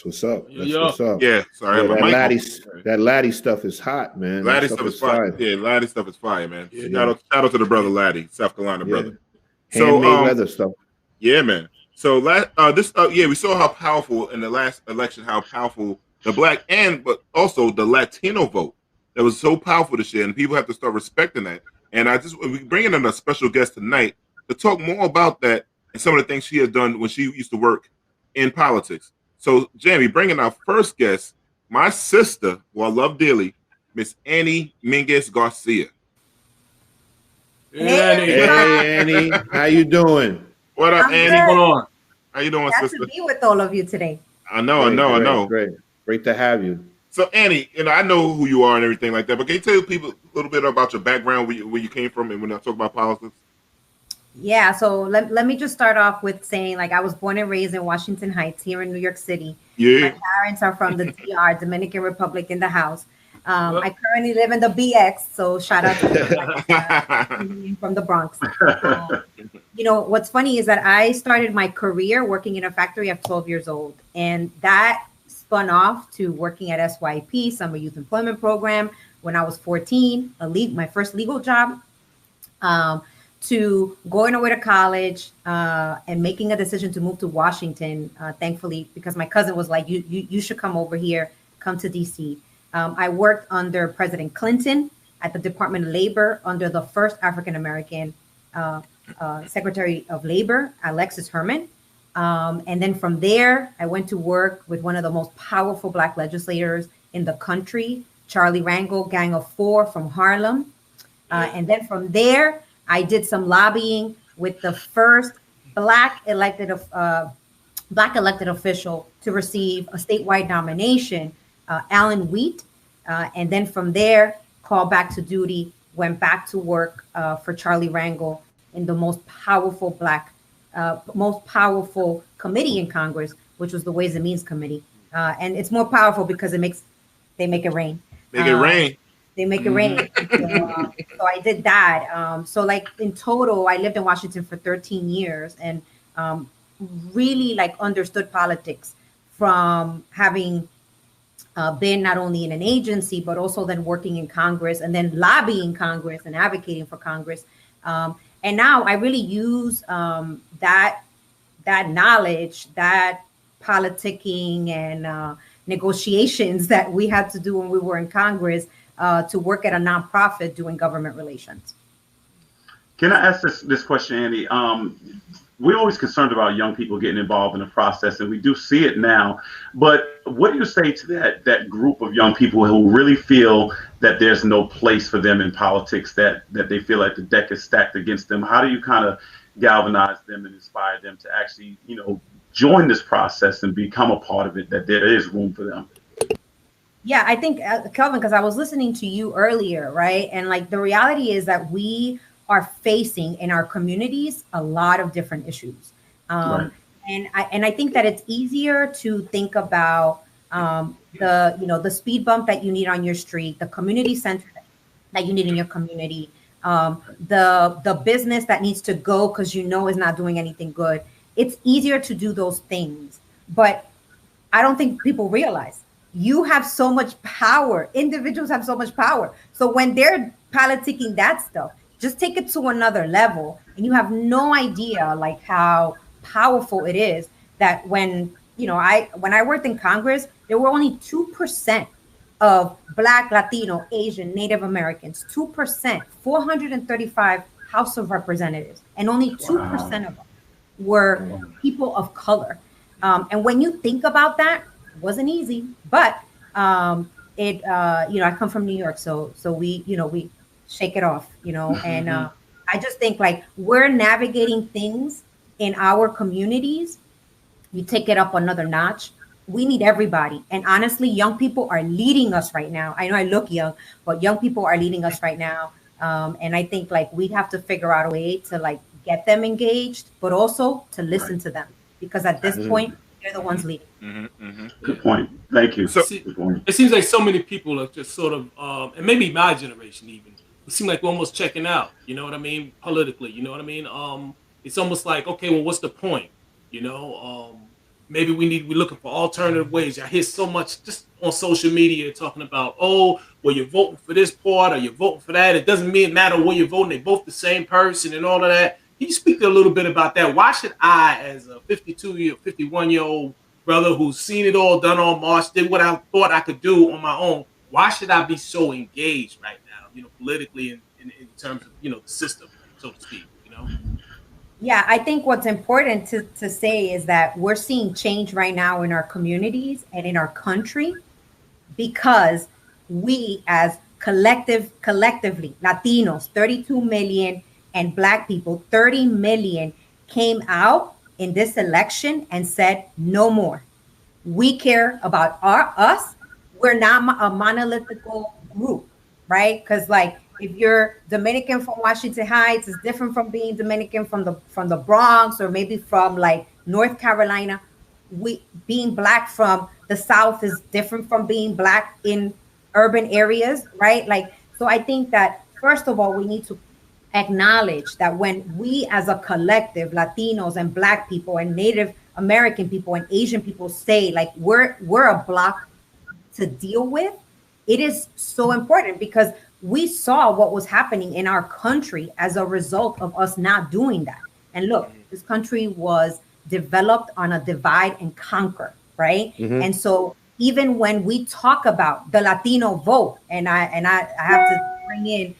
Speaker 2: That's what's up. That's
Speaker 3: what's
Speaker 2: up.
Speaker 1: Yeah, sorry.
Speaker 2: That Laddie stuff is hot, man.
Speaker 1: Laddie stuff is fire. Yeah, Laddie stuff is fire, man. Shout out to the brother Laddie, South Carolina brother.
Speaker 2: Handmade leather stuff.
Speaker 1: Yeah, man. So we saw how powerful in the last election, how powerful the black but also the Latino vote that was so powerful this year, and people have to start respecting that. And we bringing in a special guest tonight to talk more about that and some of the things she has done when she used to work in politics. So, Jamie, bringing our first guest, my sister, who I love dearly, Miss Annie Mingus Garcia.
Speaker 2: Hey, Annie, how you doing?
Speaker 1: What up, Annie? What's going on? How you doing,
Speaker 6: Glad
Speaker 1: sister?
Speaker 6: to be with all of you today.
Speaker 1: I know.
Speaker 2: Great to have you.
Speaker 1: So, Annie, I know who you are and everything like that, but can you tell people a little bit about your background, where you came from, and when I talk about politics?
Speaker 6: Yeah, so let me just start off with saying, I was born and raised in Washington Heights here in New York City.
Speaker 1: Yeah.
Speaker 6: My parents are from the DR, Dominican Republic, in the house. I currently live in the BX, so shout out to from the Bronx. What's funny is that I started my career working in a factory at 12 years old, and that spun off to working at SYP, Summer Youth Employment Program, when I was 14, my first legal job, to going away to college and making a decision to move to Washington, thankfully, because my cousin was like, you should come over here, come to DC. I worked under President Clinton at the Department of Labor under the first African-American Secretary of Labor, Alexis Herman. And then from there, I went to work with one of the most powerful Black legislators in the country, Charlie Rangel, Gang of Four from Harlem. And then from there, I did some lobbying with the first Black elected official to receive a statewide nomination, Alan Wheat. And then from there, called back to duty, went back to work for Charlie Rangel in the most powerful committee in Congress, which was the Ways and Means Committee. And it's more powerful because they make it rain. They make it rain. So I did that. So in total, I lived in Washington for 13 years and really understood politics from having been not only in an agency, but also then working in Congress and then lobbying Congress and advocating for Congress. And now I really use that knowledge, that politicking and negotiations that we had to do when we were in Congress to work at a nonprofit doing government relations.
Speaker 4: Can I ask this question, Andy? We're always concerned about young people getting involved in the process, and we do see it now. But what do you say to that group of young people who really feel that there's no place for them in politics, that they feel like the deck is stacked against them? How do you kind of galvanize them and inspire them to actually, join this process and become a part of it, that there is room for them?
Speaker 6: Yeah, I think, Kelvin, because I was listening to you earlier, right? And the reality is that we are facing in our communities a lot of different issues. Right. And I think that it's easier to think about the speed bump that you need on your street, the community center that you need in your community, the business that needs to go because is not doing anything good. It's easier to do those things, but I don't think people realize you have so much power. Individuals have so much power. So when they're politicking that stuff, just take it to another level, and you have no idea how powerful it is that when I worked in Congress, there were only 2% of Black, Latino, Asian, Native Americans, 2%, 435 House of Representatives, and only 2% of them were people of color. And when you think about that, it wasn't easy, but I come from New York, so we shake it off, and I just think we're navigating things in our communities. You take it up another notch. We need everybody. And honestly, young people are leading us right now. I know I look young, but young people are leading us right now. And I think we have to figure out a way to get them engaged, but also to listen to them, because at this point, they're the ones leading.
Speaker 4: Good point. Thank you.
Speaker 3: So, it seems like so many people are just sort of, and maybe my generation even, it seems like we're almost checking out, you know what I mean? Politically, you know what I mean? It's almost like, okay, well, what's the point? maybe we're looking for alternative ways. I hear so much just on social media talking about, oh, well, you're voting for this part or you're voting for that. It doesn't matter where you're voting. They both the same person and all of that. Can you speak a little bit about that? Why should I, as a 51-year-old brother who's seen it all, done all march, did what I thought I could do on my own, why should I be so engaged right now, politically in terms of, the system, so to speak,
Speaker 6: Yeah, I think what's important to say is that we're seeing change right now in our communities and in our country because we as collectively, Latinos, 32 million, and Black people, 30 million, came out in this election and said, no more. We care about us. We're not a monolithic group, right? Because like, if you're Dominican from Washington Heights, it's different from being Dominican from the Bronx or maybe from like North Carolina. Being Black from the South is different from being Black in urban areas, right? Like, so I think that first of all, we need to acknowledge that when we as a collective, Latinos and Black people and Native American people and Asian people say like we're a block to deal with, it is so important because we saw what was happening in our country as a result of us not doing that. And look, this country was developed on a divide and conquer, right? Mm-hmm. And so even when we talk about the Latino vote, and I have to bring in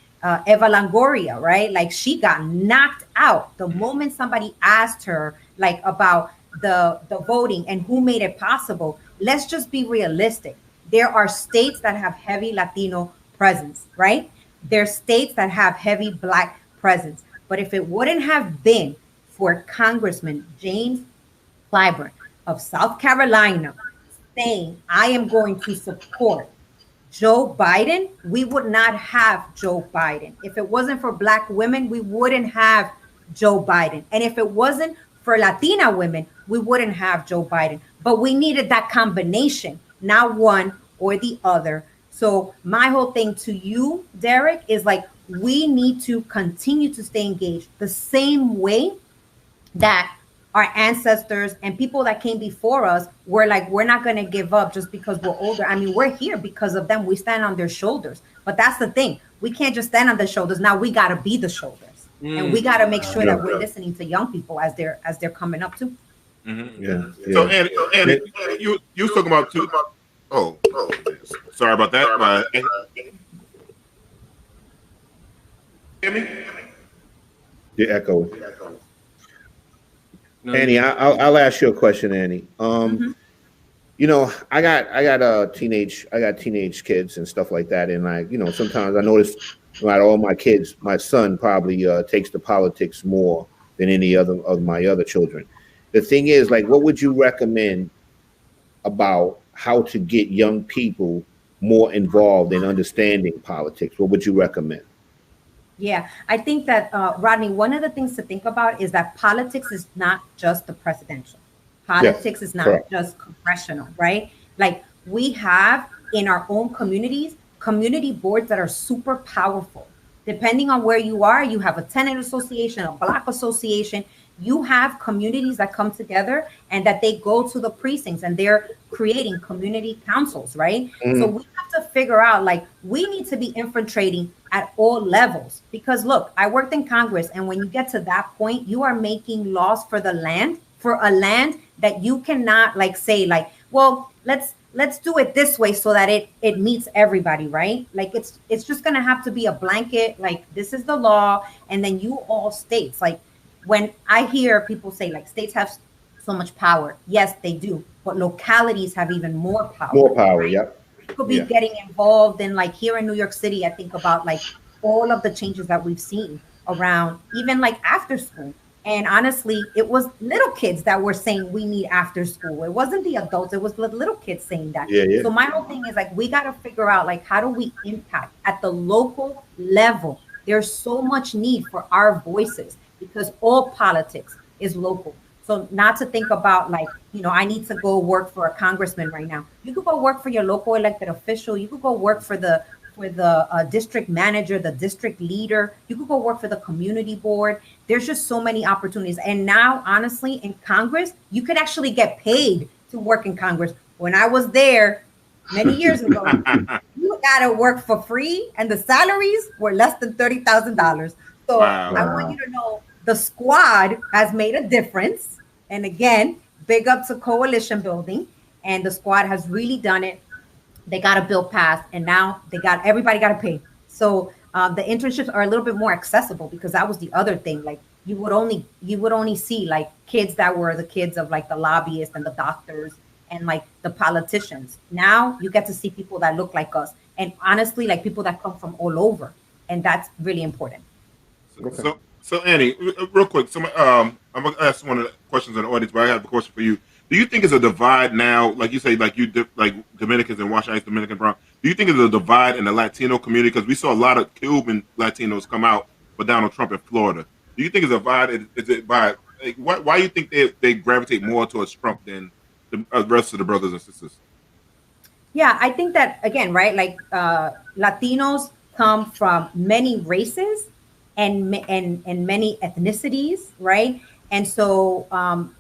Speaker 6: Eva Longoria, right? Like she got knocked out the moment somebody asked her like about the voting and who made it possible. Let's just be realistic. There are states that have heavy Latino presence, right? There's states that have heavy Black presence. But if it wouldn't have been for Congressman James Clyburn of South Carolina saying, I am going to support Joe Biden, we would not have Joe Biden. If it wasn't for Black women, we wouldn't have Joe Biden. And if it wasn't for Latina women, we wouldn't have Joe Biden. But we needed that combination, not one or the other. So my whole thing to you, Derek, is like, we need to continue to stay engaged the same way that our ancestors and people that came before us were like, we're not going to give up just because we're older. I mean, we're here because of them. We stand on their shoulders. But that's the thing. We can't just stand on their shoulders. Now we got to be the shoulders. And we got to make sure that we're listening to young people as they're coming up too.
Speaker 1: Mm-hmm. Yeah. So, Andy, you was talking about too. Oh, sorry about that. Hear me?
Speaker 2: You're echoing. No, Annie, I'll ask you a question, Annie. You know, I got teenage kids and stuff like that, and sometimes I notice not all my kids, my son probably takes to politics more than any other of my other children. The thing is, like, what would you recommend about how to get young people more involved in understanding politics? What would you recommend?
Speaker 6: Yeah, I think that, Rodney, one of the things to think about is that politics is not just the presidential. Politics is not just congressional, right? Like, we have in our own communities, community boards that are super powerful. Depending on where you are, you have a tenant association, a block association. You have communities that come together and that they go to the precincts and they're creating community councils, right? Mm-hmm. So we have to figure out, like, we need to be infiltrating at all levels. Because look, I worked in Congress, and when you get to that point, you are making laws for the land, for a land that you cannot like say like, well, let's do it this way so that it meets everybody, right? Like it's just gonna have to be a blanket, like this is the law, and then you all states. Like when I hear people say like states have so much power, yes, they do, but localities have even more power.
Speaker 2: More power,
Speaker 6: right?
Speaker 2: Yep.
Speaker 6: You could be getting involved in, like, here in New York City, I think about like all of the changes that we've seen around even like after school. And honestly, it was little kids that were saying we need after school. It wasn't the adults, it was the little kids saying that. So my whole thing is like, we got to figure out like, how do we impact at the local level? There's so much need for our voices because all politics is local. So not to think about like, I need to go work for a congressman right now. You could go work for your local elected official. You could go work for the for the district manager, the district leader. You could go work for the community board. There's just so many opportunities. And now, honestly, in Congress, you could actually get paid to work in Congress. When I was there many years ago, you got to work for free, and the salaries were less than $30,000. So
Speaker 1: wow.
Speaker 6: I want you to know the squad has made a difference. And again, big up to coalition building, and the squad has really done it. They got a bill passed, and now everybody got to pay. So the internships are a little bit more accessible, because that was the other thing. Like you would only see like kids that were the kids of like the lobbyists and the doctors and like the politicians. Now you get to see people that look like us, and honestly, like people that come from all over, and that's really important.
Speaker 1: So Annie, real quick. So I'm gonna ask one of the questions in the audience, but I have a question for you. Do you think it's a divide now, like you say, like Dominicans in Washington, Dominican Brown? Do you think it's a divide in the Latino community? Because we saw a lot of Cuban Latinos come out for Donald Trump in Florida. Do you think it's a divide? Is it by like, why do you think they gravitate more towards Trump than the rest of the brothers and sisters?
Speaker 6: Yeah, I think that again, right? Like Latinos come from many races and many ethnicities, right? And so,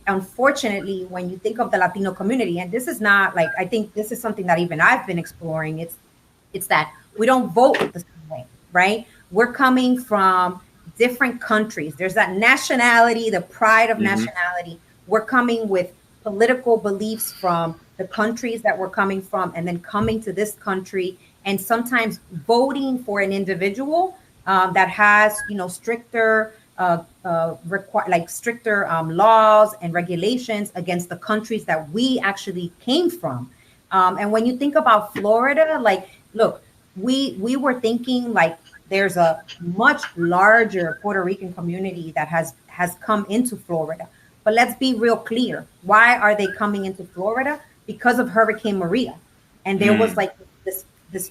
Speaker 6: unfortunately, when you think of the Latino community, and this is not like, I think this is something that even I've been exploring, it's that we don't vote the same way, right? We're coming from different countries. There's that nationality, the pride of nationality. We're coming with political beliefs from the countries that we're coming from, and then coming to this country, and sometimes voting for an individual that has, stricter stricter laws and regulations against the countries that we actually came from. And when you think about Florida, like, look, we were thinking like there's a much larger Puerto Rican community that has come into Florida. But let's be real clear. Why are they coming into Florida? Because of Hurricane Maria. And there was like this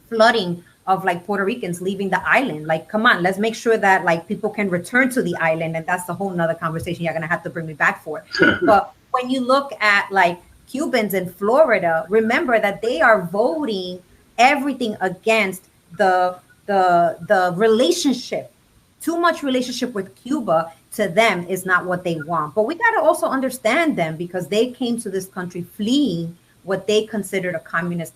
Speaker 6: flooding of like Puerto Ricans leaving the island. Like, come on, let's make sure that like people can return to the island. And that's a whole nother conversation you're gonna have to bring me back for. But when you look at like Cubans in Florida, remember that they are voting everything against the relationship. Too much relationship with Cuba to them is not what they want. But we gotta also understand them, because they came to this country fleeing what they considered a communist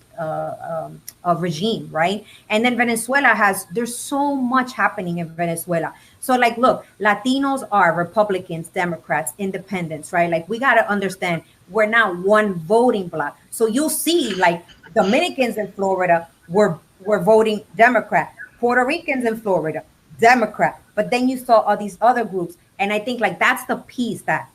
Speaker 6: regime, right? And then Venezuela there's so much happening in Venezuela. So like, look, Latinos are Republicans, Democrats, independents, right? Like we got to understand we're now one voting block. So you'll see like Dominicans in Florida were voting Democrat, Puerto Ricans in Florida, Democrat. But then you saw all these other groups. And I think like that's the piece that,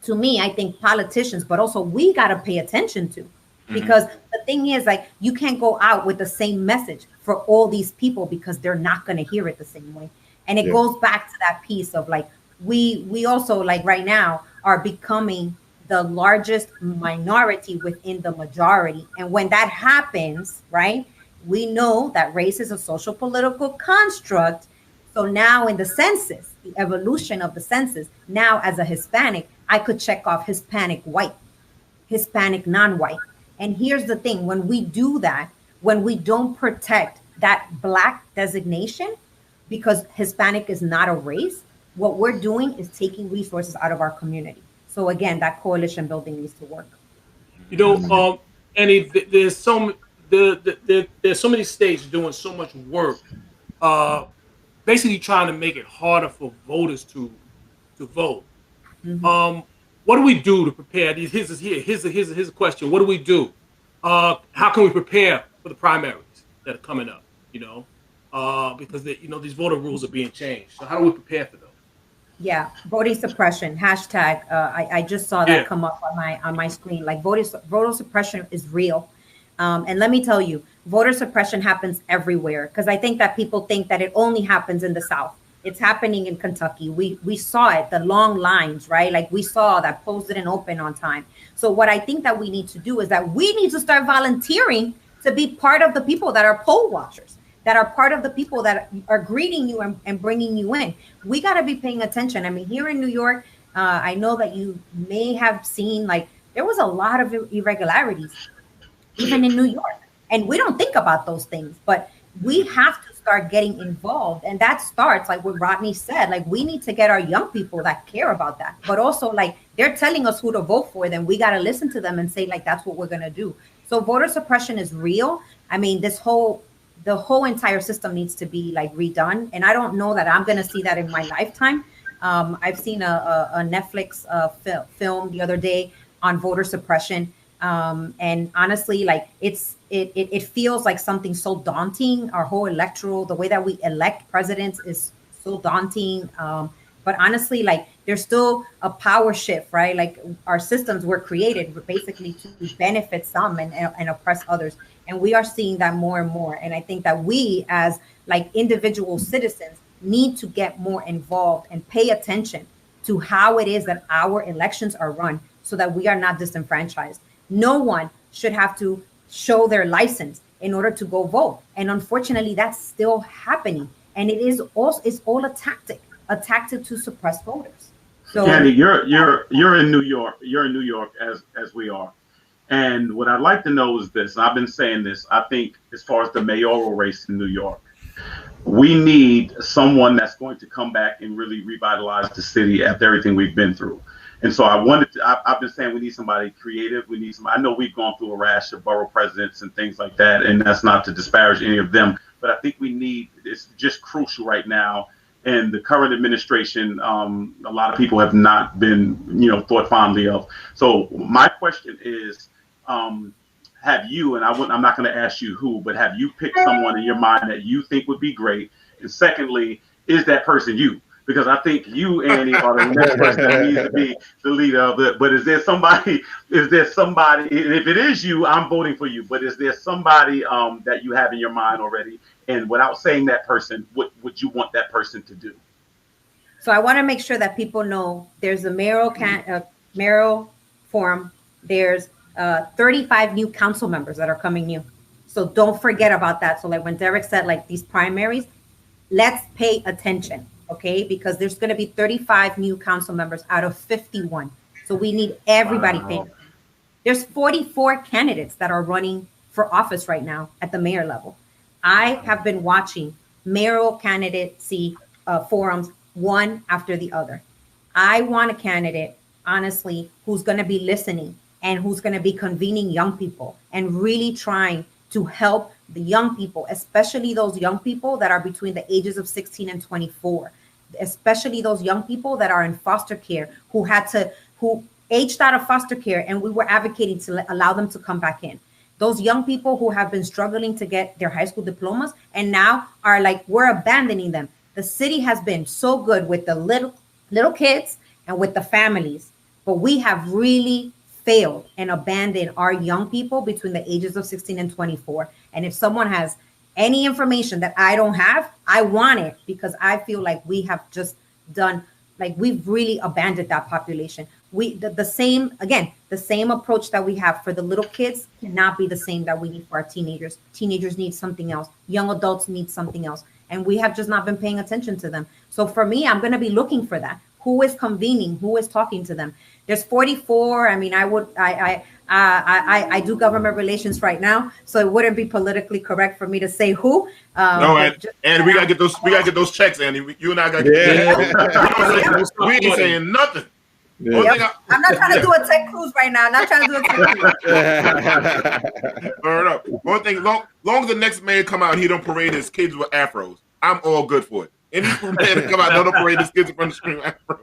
Speaker 6: to me, I think politicians, but also we got to pay attention to. Because the thing is, like, you can't go out with the same message for all these people, because they're not going to hear it the same way. And it goes back to that piece of like, we also like right now are becoming the largest minority within the majority. And when that happens, right, we know that race is a social political construct. So now in the census, the evolution of the census, now as a Hispanic, I could check off Hispanic white, Hispanic non-white. And here's the thing, when we do that, when we don't protect that Black designation, because Hispanic is not a race, what we're doing is taking resources out of our community. So again, that coalition building needs to work.
Speaker 3: And there's so many states doing so much work, basically trying to make it harder for voters to vote. What do we do to prepare? Here's a question. What do we do? How can we prepare for the primaries that are coming up? Because these voter rules are being changed. So how do we prepare for those?
Speaker 6: Yeah, voting suppression hashtag. I just saw that come up on my screen. Like voter suppression is real, and let me tell you, voter suppression happens everywhere. Because I think that people think that it only happens in the South. It's happening in Kentucky. We saw it, the long lines, right? Like we saw that polls didn't open on time. So what I think that we need to do is that we need to start volunteering to be part of the people that are poll watchers, that are part of the people that are greeting you and bringing you in. We got to be paying attention. I mean, here in New York, I know that you may have seen like there was a lot of irregularities, even in New York. And we don't think about those things. But we have to start getting involved. And that starts, like what Rodney said, like we need to get our young people that care about that. But also, like, they're telling us who to vote for, then we got to listen to them and say, like, that's what we're going to do. So voter suppression is real. I mean, the whole entire system needs to be like redone. And I don't know that I'm going to see that in my lifetime. I've seen a Netflix film the other day on voter suppression. And honestly, like it feels like something so daunting. Our whole electoral, the way that we elect presidents is so daunting. But honestly, like there's still a power shift, right? Like our systems were created basically to benefit some and oppress others. And we are seeing that more and more. And I think that we as like individual citizens need to get more involved and pay attention to how it is that our elections are run so that we are not disenfranchised. No one should have to show their license in order to go vote. And unfortunately, that's still happening. And it is also, it's all a tactic to suppress voters. So
Speaker 4: Candy, you're in New York. You're in New York as we are. And what I'd like to know is this, and I've been saying this, I think as far as the mayoral race in New York, we need someone that's going to come back and really revitalize the city after everything we've been through. And so I've been saying we need somebody creative. We need I know we've gone through a rash of borough presidents and things like that, and that's not to disparage any of them, but I think it's just crucial right now. And the current administration, a lot of people have not been, thought fondly of. So my question is, have you, and I'm not going to ask you who, but have you picked someone in your mind that you think would be great? And secondly, is that person you? Because I think you, Annie, are the next person that needs to be the leader of it. But is there somebody, and if it is you, I'm voting for you, but is there somebody that you have in your mind already? And without saying that person, what would you want that person to do?
Speaker 6: So I want to make sure that people know there's a mayoral forum. There's 35 new council members that are coming new. So don't forget about that. So like when Derek said, like these primaries, let's pay attention, okay? Because there's going to be 35 new council members out of 51. So we need everybody paying attention. There's 44 candidates that are running for office right now at the mayor level. I have been watching mayoral candidacy forums one after the other. I want a candidate, honestly, who's going to be listening and who's going to be convening young people and really trying to help the young people, especially those young people that are between the ages of 16 and 24, especially those young people that are in foster care, who aged out of foster care, and we were advocating to allow them to come back in. Those young people who have been struggling to get their high school diplomas and now are like, we're abandoning them. The city has been so good with the little kids and with the families, but we have really failed and abandoned our young people between the ages of 16 and 24. And if someone has any information that I don't have, I want it, because I feel like we have just done, like we've really abandoned that population. The same approach that we have for the little kids cannot be the same that we need for our teenagers. Teenagers need something else. Young adults need something else. And we have just not been paying attention to them. So for me, I'm going to be looking for that. Who is convening? Who is talking to them? There's 44. I mean, I do government relations right now, so it wouldn't be politically correct for me to say who.
Speaker 1: No, and we gotta get those checks, Andy. You and I gotta get we ain't saying nothing.
Speaker 6: Yeah. Yep. I'm not trying to do a tech cruise right now. I'm not trying to do a tech cruise.
Speaker 1: Fair enough. One thing, long as the next man come out, he don't parade his kids with afros, I'm all good for it. Any man to come out, don't parade his kids in front of the screen with afro.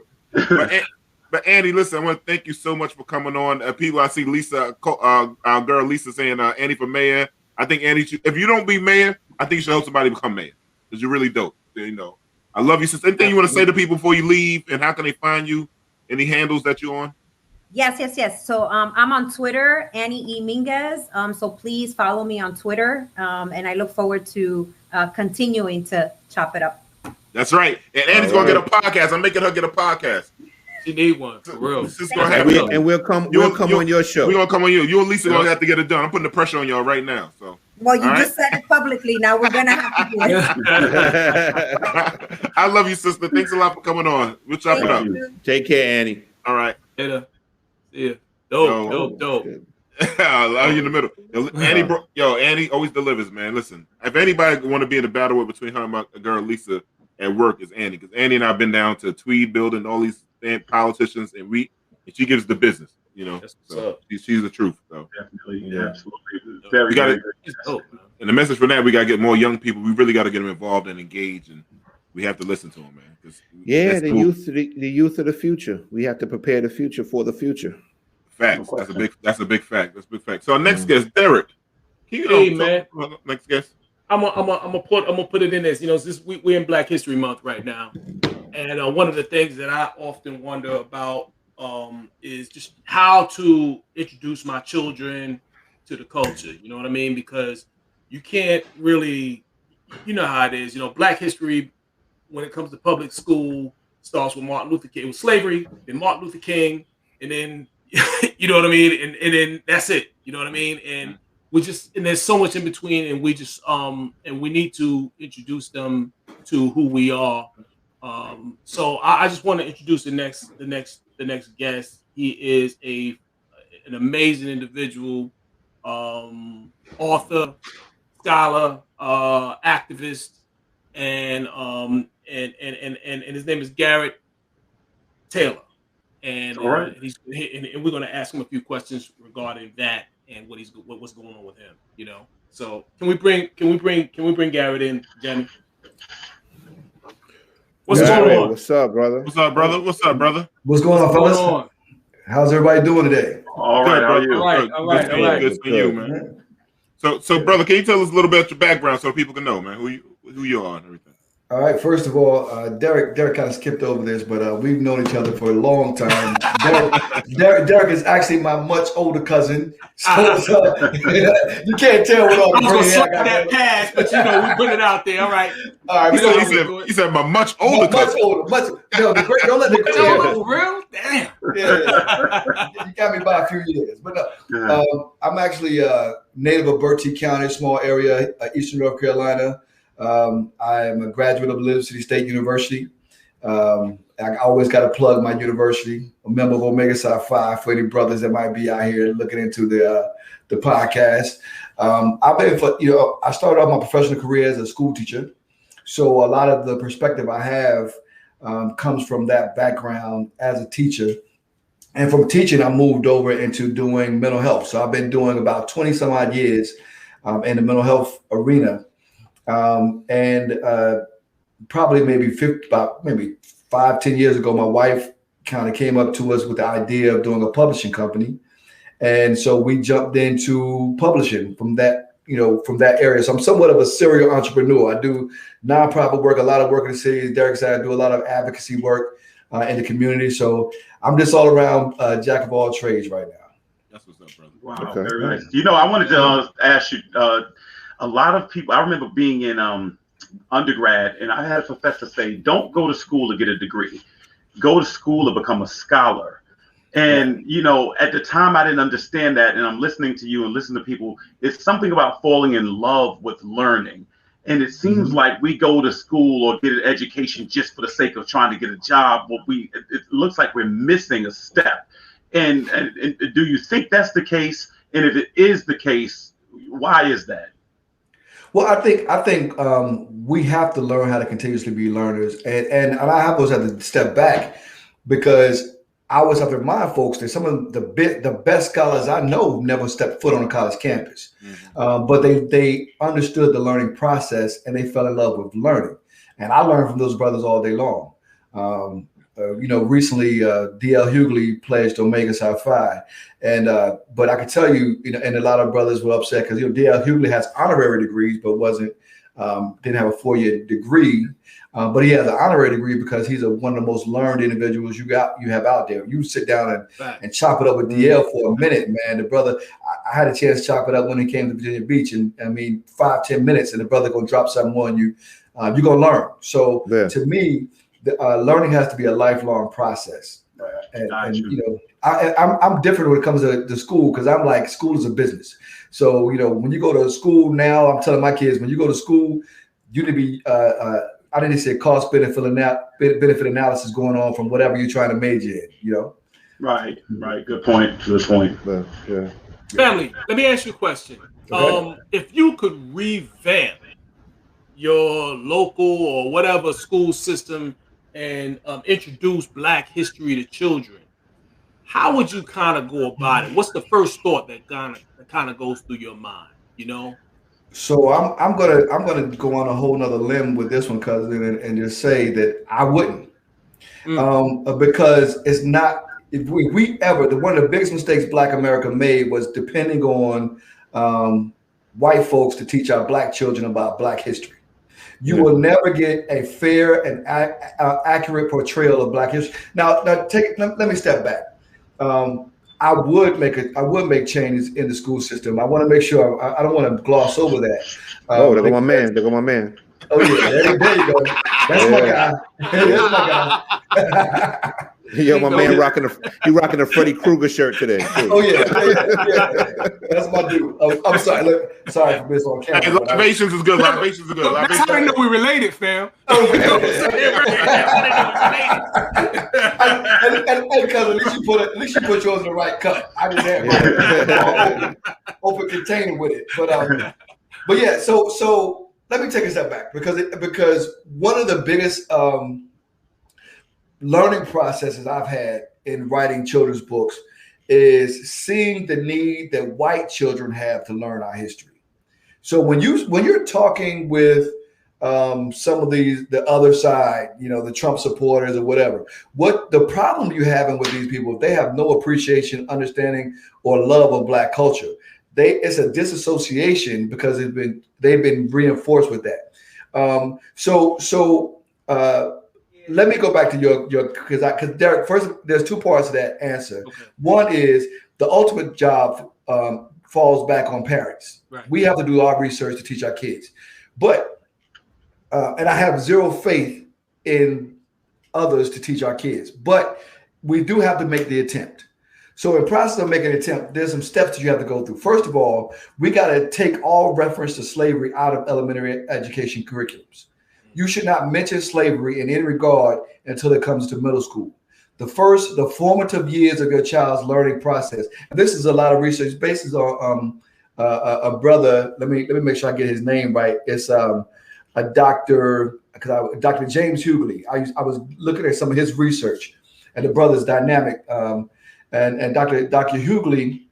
Speaker 1: But Andy, listen, I want to thank you so much for coming on. People, I see Lisa, our girl Lisa, saying Andy for mayor. I think Andy, if you don't be mayor, I think you should help somebody become mayor, because you're really dope. I love you. Sister. Anything you want to say to people before you leave, and how can they find you? Any handles that you're on?
Speaker 6: Yes. So I'm on Twitter, Annie E. Minguez. So please follow me on Twitter. And I look forward to continuing to chop it up.
Speaker 1: That's right. And Annie's going to get a podcast. I'm making her get a podcast.
Speaker 3: She need one, for real.
Speaker 2: And we'll come on your show.
Speaker 1: We're going to come on you. You and Lisa going to have to get it done. I'm putting the pressure on y'all right now. So.
Speaker 6: Well, you just said it publicly. Now we're going to have to do
Speaker 1: it. I love you, sister. Thanks a lot for coming on. We'll chop it up.
Speaker 2: Take care, Annie.
Speaker 1: All right.
Speaker 3: Later. See ya. Dope.
Speaker 1: Allow you in the middle. Annie always delivers, man. Listen, if anybody want to be in a battle with between her and my girl Lisa at work, is Annie, because Annie and I've been down to Tweed building, all these politicians, and she gives the business. So she's the truth. So
Speaker 4: definitely, absolutely, very good.
Speaker 1: And the message for that, we gotta get more young people. We really gotta get them involved and engaged, and we have to listen to them, man.
Speaker 2: The youth of the future. We have to prepare the future for the future.
Speaker 1: Facts. That's a big fact. That's a big fact. So our next guest, Derek.
Speaker 3: Man.
Speaker 1: Next guest.
Speaker 3: I'm gonna put it in this. Since we're in Black History Month right now, and one of the things that I often wonder about is just how to introduce my children to the culture. You know what I mean? Because you can't really, you know how it is. Black history, when it comes to public school, starts with Martin Luther King. It was slavery, then Martin Luther King, and then you know what I mean, and then that's it. You know what I mean, and there's so much in between, and we just and we need to introduce them to who we are. So I just want to introduce the next guest. He is an amazing individual, author, scholar, activist, and his name is Garrett Taylor. And and we're going to ask him a few questions regarding that and what's going on with him. So can we bring Garrett in, Jenny? What's going on?
Speaker 2: What's up, brother?
Speaker 1: What's up, brother?
Speaker 7: What's going on, fellas? How's everybody doing today?
Speaker 4: All right, how are you?
Speaker 3: All right.
Speaker 1: Good for you, man. So, brother, can you tell us a little bit about your background so people can know, man, who you are and everything?
Speaker 7: All right. First of all, Derek kind of skipped over this, but we've known each other for a long time. Derek is actually my much older cousin. So you can't tell what all
Speaker 3: I was going to slap that pass, but we put it out there. All right.
Speaker 1: He said my much older cousin.
Speaker 7: Don't let the
Speaker 3: for real? Damn.
Speaker 7: Yeah. You got me by a few years. But no, I'm actually native of Bertie County, small area, Eastern North Carolina. I am a graduate of Little City State University. I always got to plug my university. A member of Omega Psi Phi for any brothers that might be out here looking into the podcast. I've been I started off my professional career as a school teacher, so a lot of the perspective I have comes from that background as a teacher. And from teaching, I moved over into doing mental health. So I've been doing about 20 some odd years in the mental health arena. Probably maybe 5-10 years ago, my wife kind of came up to us with the idea of doing a publishing company. And so we jumped into publishing from that area. So I'm somewhat of a serial entrepreneur. I do nonprofit work, a lot of work in the city. As Derek said, I do a lot of advocacy work in the community. So I'm just all around jack of all trades right now.
Speaker 1: That's what's up, brother.
Speaker 4: Wow, okay. Very nice. I wanted to ask you, a lot of people, I remember being in undergrad, and I had a professor say, don't go to school to get a degree. Go to school to become a scholar. And, at the time I didn't understand that. And I'm listening to you and listening to people. It's something about falling in love with learning. And it seems like we go to school or get an education just for the sake of trying to get a job. It looks like we're missing a step. And do you think that's the case? And if it is the case, why is that?
Speaker 7: Well, I think we have to learn how to continuously be learners, and I always have to step back because I always have to remind folks that some of the best scholars I know never stepped foot on a college campus, but they understood the learning process and they fell in love with learning, and I learned from those brothers all day long. Recently D.L. Hughley pledged Omega Psi Phi, but I can tell you, and a lot of brothers were upset because D.L. Hughley has honorary degrees, but didn't have a 4-year degree, but he has an honorary degree because he's one of the most learned individuals you have out there. You sit down and chop it up with DL for a minute, man. The brother, I had a chance to chop it up when he came to Virginia Beach, and 5-10 minutes, and the brother gonna drop something on you. You're gonna learn. So to me, learning has to be a lifelong process, I'm different when it comes to school because I'm like, school is a business. So when you go to school now, I'm telling my kids, when you go to school, you need to be I didn't say cost benefit analysis going on from whatever you're trying to major in.
Speaker 4: Right. Good point.
Speaker 2: Yeah.
Speaker 3: Family, let me ask you a question.
Speaker 7: Okay.
Speaker 3: If you could revamp your local or whatever school system and introduce Black history to children, how would you kind of go about it? What's the first thought that kind of goes through your mind? You know.
Speaker 7: So I'm gonna go on a whole nother limb with this one, cousin, and just say that I wouldn't, because it's not. If we ever, one of the biggest mistakes Black America made was depending on white folks to teach our Black children about Black history. You will never get a fair and accurate portrayal of Black history. Now let me step back. I would make changes in the school system. I want to make sure I don't want to gloss over that.
Speaker 2: There go my man. There go my man.
Speaker 7: Oh yeah, there you go. That's my guy. That's my guy.
Speaker 2: Yo, my man rocking the Freddy Krueger shirt today. Too.
Speaker 7: Oh yeah. That's my dude. I'm sorry. Sorry for this on camera.
Speaker 1: Libations is good. Libations is good.
Speaker 3: That's how they know we related, fam.
Speaker 7: And cousin, at least you put yours in the right cut. I just had open container with it. But yeah. So let me take a step back because one of the biggest learning processes I've had in writing children's books is seeing the need that white children have to learn our history. So when you're talking with some of the other side, the Trump supporters or whatever, what the problem you're having with these people, if they have no appreciation, understanding, or love of Black culture, it's a disassociation because they've been reinforced with that. Let me go back to your because Derek, first there's two parts to that answer. Okay. One is the ultimate job falls back on parents. Right. We have to do our research to teach our kids, but and I have zero faith in others to teach our kids, but we do have to make the attempt. So in process of making an attempt, there's some steps that you have to go through. First of all, we got to take all reference to slavery out of elementary education curriculums. You should not mention slavery in any regard until it comes to middle school. The formative years of your child's learning process. And this is a lot of research based on a brother. Let me make sure I get his name right. It's a Dr. James Hughley. I was looking at some of his research, and the brother's dynamic. And Dr. Hughley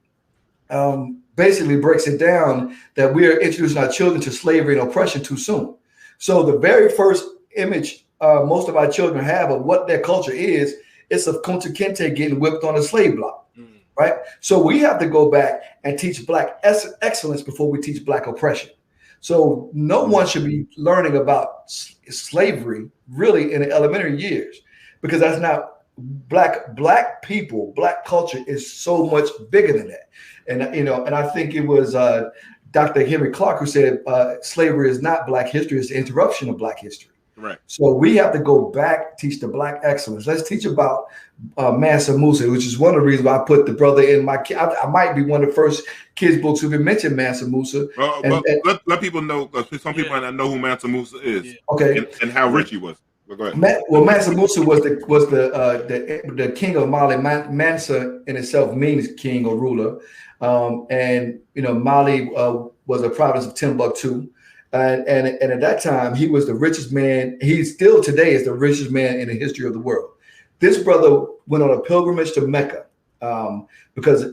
Speaker 7: basically breaks it down that we are introducing our children to slavery and oppression too soon. So the very first image most of our children have of what their culture is of Kunta Kinte getting whipped on a slave block, right? So we have to go back and teach Black excellence before we teach Black oppression. So no one should be learning about slavery really in the elementary years, because that's not Black people. Black culture is so much bigger than that. And and I think it was Dr. Henry Clark who said slavery is not Black history, it's the interruption of Black history. Right. So we have to go back, teach the Black excellence. Let's teach about Mansa Musa, which is one of the reasons why I put the brother in my I might be one of the first kids' books who even mentioned Mansa Musa.
Speaker 1: Let people know, some people might not know who Mansa Musa is.
Speaker 7: Yeah. Okay.
Speaker 1: And how rich he was. Go ahead.
Speaker 7: Mansa Musa was the king of Mali. Mansa in itself means king or ruler. And Mali was a province of Timbuktu. And at that time, he was the richest man. He still today is the richest man in the history of the world. This brother went on a pilgrimage to Mecca because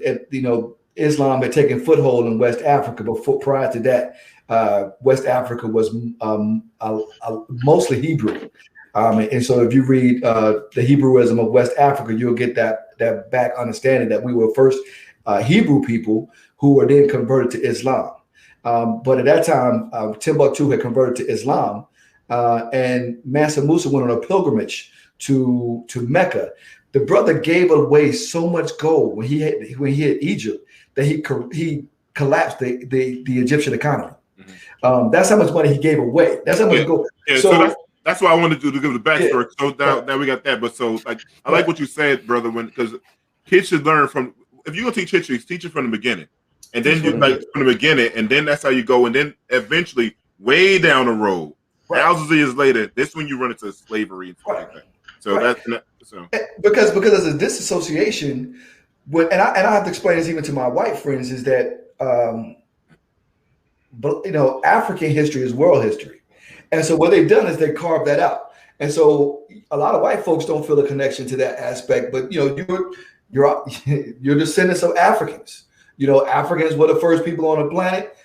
Speaker 7: Islam had taken foothold in West Africa. But prior to that, West Africa was mostly Hebrew. And so if you read the Hebrewism of West Africa, you'll get that back understanding that we were first Hebrew people who were then converted to Islam. But at that time, Timbuktu had converted to Islam, and Mansa Musa went on a pilgrimage to Mecca. The brother gave away so much gold when he hit Egypt that he collapsed the Egyptian economy. Mm-hmm. That's how much money he gave away. That's how much gold.
Speaker 1: Yeah, so that's why I wanted to give the backstory. Yeah, so now we got that. But so I like what you said, brother, because kids should learn from. If you're gonna teach history, teach it from the beginning. And then you from the beginning, and then that's how you go. And then eventually, way down the road, thousands of years later, this when you run into slavery and stuff like that. So that's so
Speaker 7: because there's a disassociation and I have to explain this even to my white friends, is that but African history is world history, and so what they've done is they carved that out, and so a lot of white folks don't feel a connection to that aspect. But you're descendants of Africans. Africans were the first people on the planet.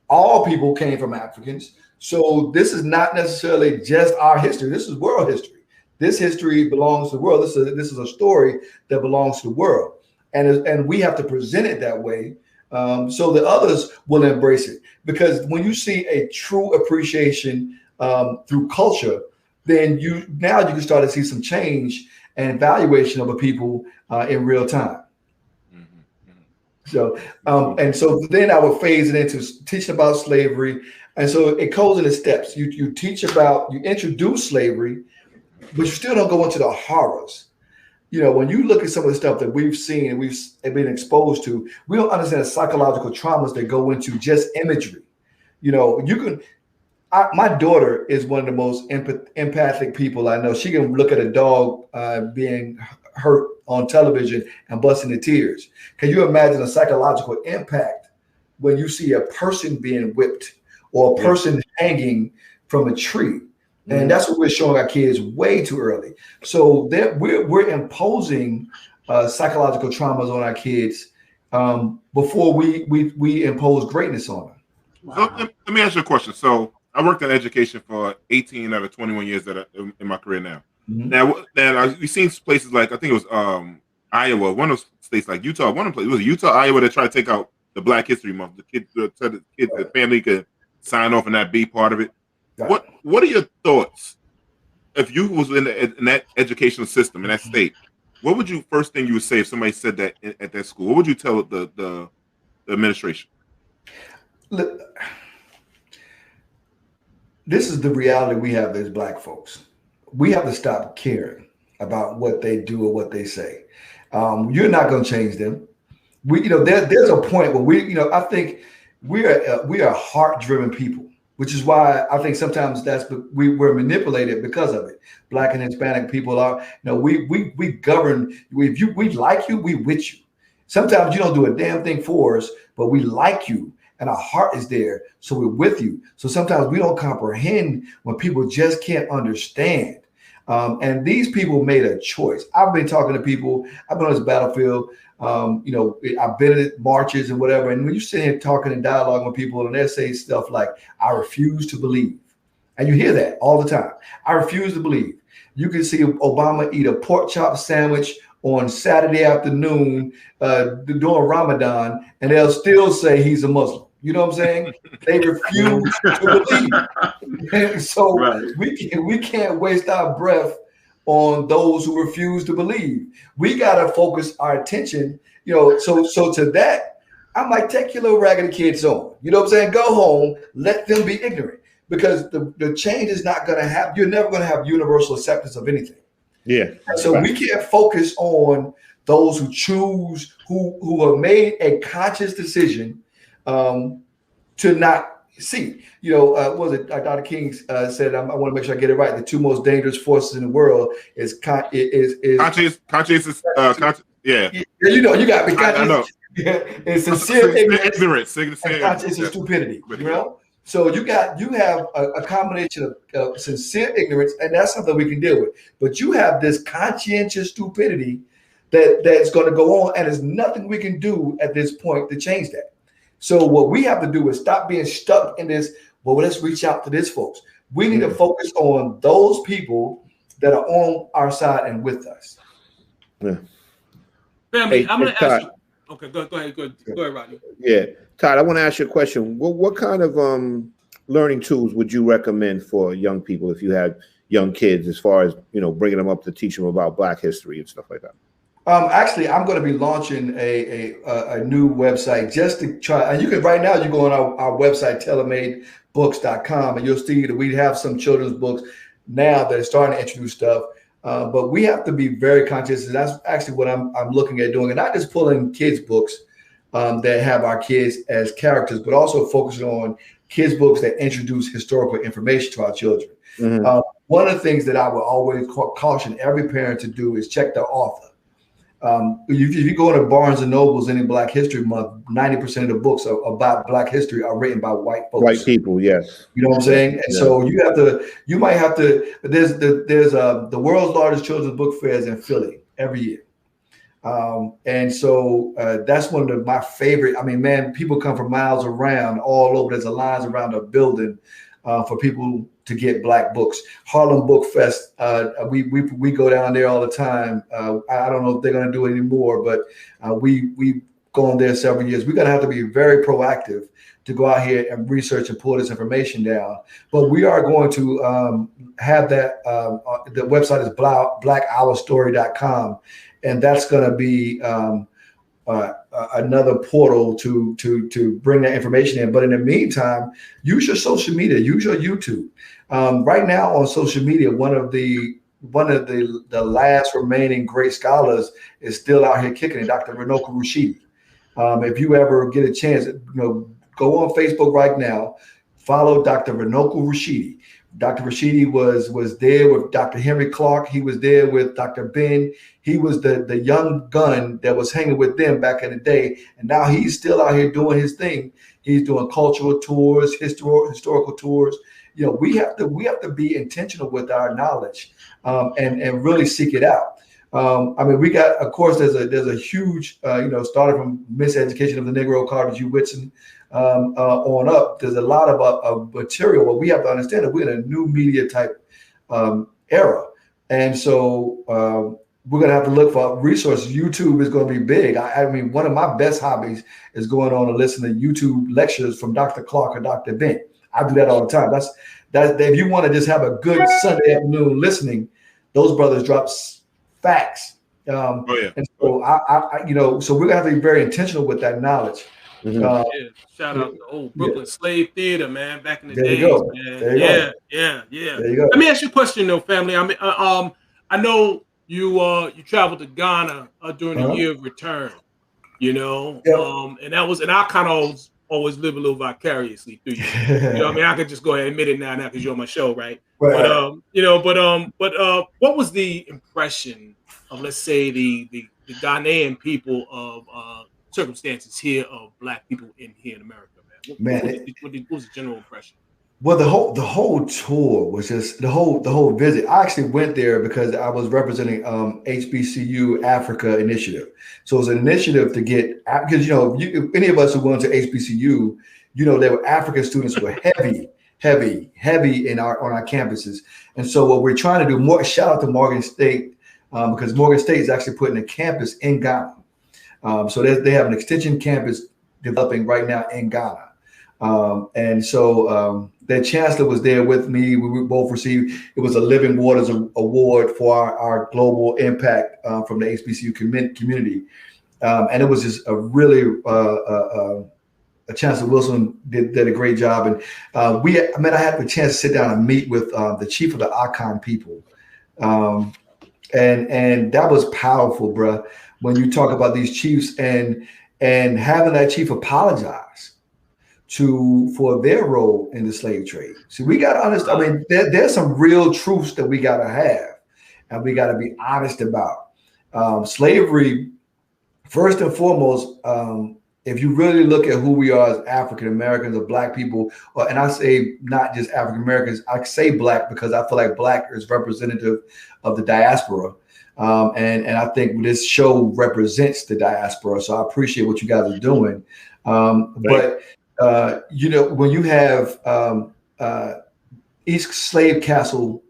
Speaker 7: All people came from Africans. So this is not necessarily just our history. This is world history. This history belongs to the world. This is a story that belongs to the world, and we have to present it that way. So that others will embrace it. Because when you see a true appreciation through culture, then you can start to see some change and evaluation of a people in real time. So and so then I would phase it into teaching about slavery. And so it goes into steps. You introduce slavery, but you still don't go into the horrors. When you look at some of the stuff that we've seen and we've been exposed to, we don't understand the psychological traumas that go into just imagery. My daughter is one of the most empathic people I know. She can look at a dog being hurt on television and bust into tears. Can you imagine a psychological impact when you see a person being whipped or a person hanging from a tree? And that's what we're showing our kids way too early. So we're imposing psychological traumas on our kids before we impose greatness on them.
Speaker 1: Wow. So let me ask you a question. So I worked in education for 18 out of 21 years in my career now. Mm-hmm. Now we've seen places like, I think it was Iowa, one of those states like Utah. One of the places, it was Utah, Iowa, that tried to take out the Black History Month. The family could sign off and not be part of it. What are your thoughts if you was in that educational system in that state? What would first thing you would say if somebody said that at that school? What would you tell the administration?
Speaker 7: Look, this is the reality we have as Black folks. We have to stop caring about what they do or what they say. You're not going to change them. There's a point where I think we are heart-driven people, which is why I think sometimes we're manipulated because of it. Black and Hispanic people are, we govern. If we like you, we with you. Sometimes you don't do a damn thing for us, but we like you and our heart is there, so we're with you. So sometimes we don't comprehend when people just can't understand. And these people made a choice. I've been talking to people. I've been on this battlefield. I've been at marches and whatever. And when you sit here talking and dialogue with people and they say stuff like, I refuse to believe. And you hear that all the time. I refuse to believe. You can see Obama eat a pork chop sandwich on Saturday afternoon during Ramadan, and they'll still say he's a Muslim. You know what I'm saying? They refuse to believe. And so we can't waste our breath on those who refuse to believe. We got to focus our attention, so to that, I'm like, take your little raggedy kids on. You know what I'm saying? Go home, let them be ignorant, because the change is not going to happen. You're never going to have universal acceptance of anything.
Speaker 2: Yeah.
Speaker 7: So we can't focus on those who choose, who have made a conscious decision to not see. What was it? Dr. King said, I want to make sure I get it right. The two most dangerous forces in the world is
Speaker 1: conscious. Yeah.
Speaker 7: You got me.
Speaker 1: I know.
Speaker 7: It's sincere ignorance.
Speaker 1: Conscious
Speaker 7: is stupidity. So you have a combination of sincere ignorance, and that's something we can deal with. But you have this conscientious stupidity that's going to go on, and there's nothing we can do at this point to change that. So what we have to do is stop being stuck in this. Well, let's reach out to this folks. We need to focus on those people that are on our side and with us.
Speaker 2: Yeah.
Speaker 3: Family, I'm going to ask you. Okay, go ahead, Rodney.
Speaker 2: Yeah, Todd, I want to ask you a question. What kind of learning tools would you recommend for young people if you had young kids, as far as bringing them up to teach them about Black history and stuff like that?
Speaker 7: Actually, I'm going to be launching a new website just to try. And you can right now. You go on our website, TaylorMadeBooks.com, and you'll see that we have some children's books now that are starting to introduce stuff. But we have to be very conscious, and that's actually what I'm looking at doing, and not just pulling kids' books that have our kids as characters, but also focusing on kids' books that introduce historical information to our children. Mm-hmm. One of the things that I would always caution every parent to do is check the author. If you go into Barnes and Nobles any Black History Month, 90% of the books about Black history are written by white folks.
Speaker 2: White people, yes.
Speaker 7: You know what I'm saying? And so you might have to. There's the world's largest children's book fairs in Philly every year. And so that's one of my favorite. I mean, man, people come from miles around all over. There's a lines around the building for people to get Black books. Harlem Book Fest, we go down there all the time. I don't know if they're going to do it anymore, but we've gone there several years. We're going to have to be very proactive to go out here and research and pull this information down. But we are going to have that. The website is blackourstory.com. And that's going to be another portal to bring that information in. But in the meantime, use your social media, use your YouTube. Right now on social media, one of the last remaining great scholars is still out here kicking it, Dr. Renoka Rushidi. If you ever get a chance, go on Facebook right now, follow Dr. Renoka Rushidi. Dr. Rushidi was there with Dr. Henry Clark. He was there with Dr. Ben. He was the young gun that was hanging with them back in the day. And now he's still out here doing his thing. He's doing cultural tours, historical tours. We have to be intentional with our knowledge and really seek it out. I mean, we got, of course, there's a huge, starting from Miseducation of the Negro, Carter G. Whitson, on up. There's a lot of material, but we have to understand that we're in a new media type era. And so we're going to have to look for resources. YouTube is going to be big. I mean, one of my best hobbies is going on and listening to YouTube lectures from Dr. Clark or Dr. Ben. I do that all the time. That's if you want to just have a good Sunday afternoon listening, those brothers drop facts. And so so we're gonna have to be very intentional with that knowledge.
Speaker 3: Shout out to old Brooklyn Slave Theater, man, back in the
Speaker 7: there
Speaker 3: days.
Speaker 7: You go.
Speaker 3: Man.
Speaker 7: There you go.
Speaker 3: Yeah.
Speaker 7: There you go.
Speaker 3: Let me ask you a question, though, family. I mean, I know you traveled to Ghana during the year of return. And I kind of always live a little vicariously through you. I mean, I could just go ahead and admit it now because you're on my show, right? But what was the impression of, let's say, the Ghanaian people of circumstances here of Black people here in America, man? What was the general impression?
Speaker 7: Well, the whole tour was just the whole visit. I actually went there because I was representing HBCU Africa Initiative. So it was an initiative to get, because if any of us who went to HBCU, there were African students who were heavy on our campuses. And so what we're trying to do, shout out to Morgan State, because Morgan State is actually putting a campus in Ghana. So they have an extension campus developing right now in Ghana. And so the chancellor was there with me. We both received, it was a Living Waters Award for our global impact from the HBCU community. And it was just a really, Chancellor Wilson did a great job. And I had the chance to sit down and meet with the chief of the Akan people. And that was powerful, bruh, when you talk about these chiefs and having that chief apologize for their role in the slave trade. See, we got to understand, I mean, there's some real truths that we got to have and we got to be honest about. Slavery, first and foremost, if you really look at who we are as African Americans or Black people, and I say not just African Americans, I say Black because I feel like Black is representative of the diaspora. And I think this show represents the diaspora. So I appreciate what you guys are doing. But when you have East Slave Castle,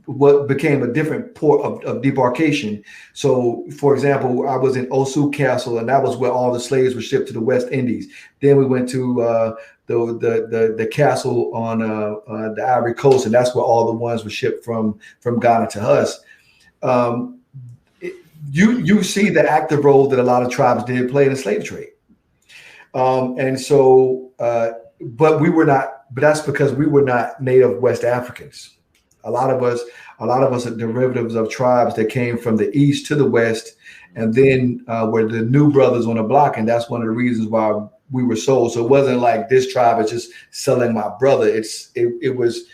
Speaker 7: what became a different port of debarkation. So, for example, I was in Osu Castle, and that was where all the slaves were shipped to the West Indies. Then we went to the castle on the Ivory Coast, and that's where all the ones were shipped from Ghana to us. You see the active role that a lot of tribes did play in the slave trade. And so, but we were not, but that's because we were not native West Africans. A lot of us are derivatives of tribes that came from the East to the West, and then were the new brothers on the block. And that's one of the reasons why we were sold. So it wasn't like this tribe is just selling my brother. It was,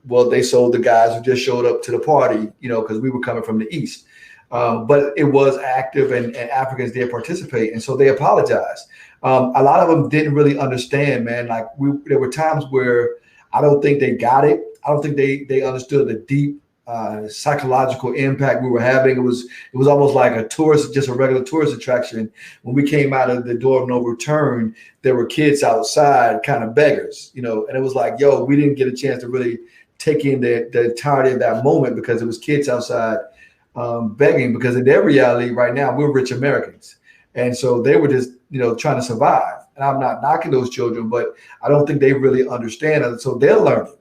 Speaker 7: well, they sold the guys who just showed up to the party, because we were coming from the East. but it was active, and Africans did participate, and so they apologized. A lot of them didn't really understand, man. Like there were times where I don't think they got it. I don't think they understood the deep psychological impact we were having. It was almost like just a regular tourist attraction. When we came out of the door of no return, there were kids outside, kind of beggars, and it was like, yo, we didn't get a chance to really take in the entirety of that moment because it was kids outside begging, because in their reality right now, we're rich Americans. And so they were just, trying to survive. And I'm not knocking those children, but I don't think they really understand it. So they're learning.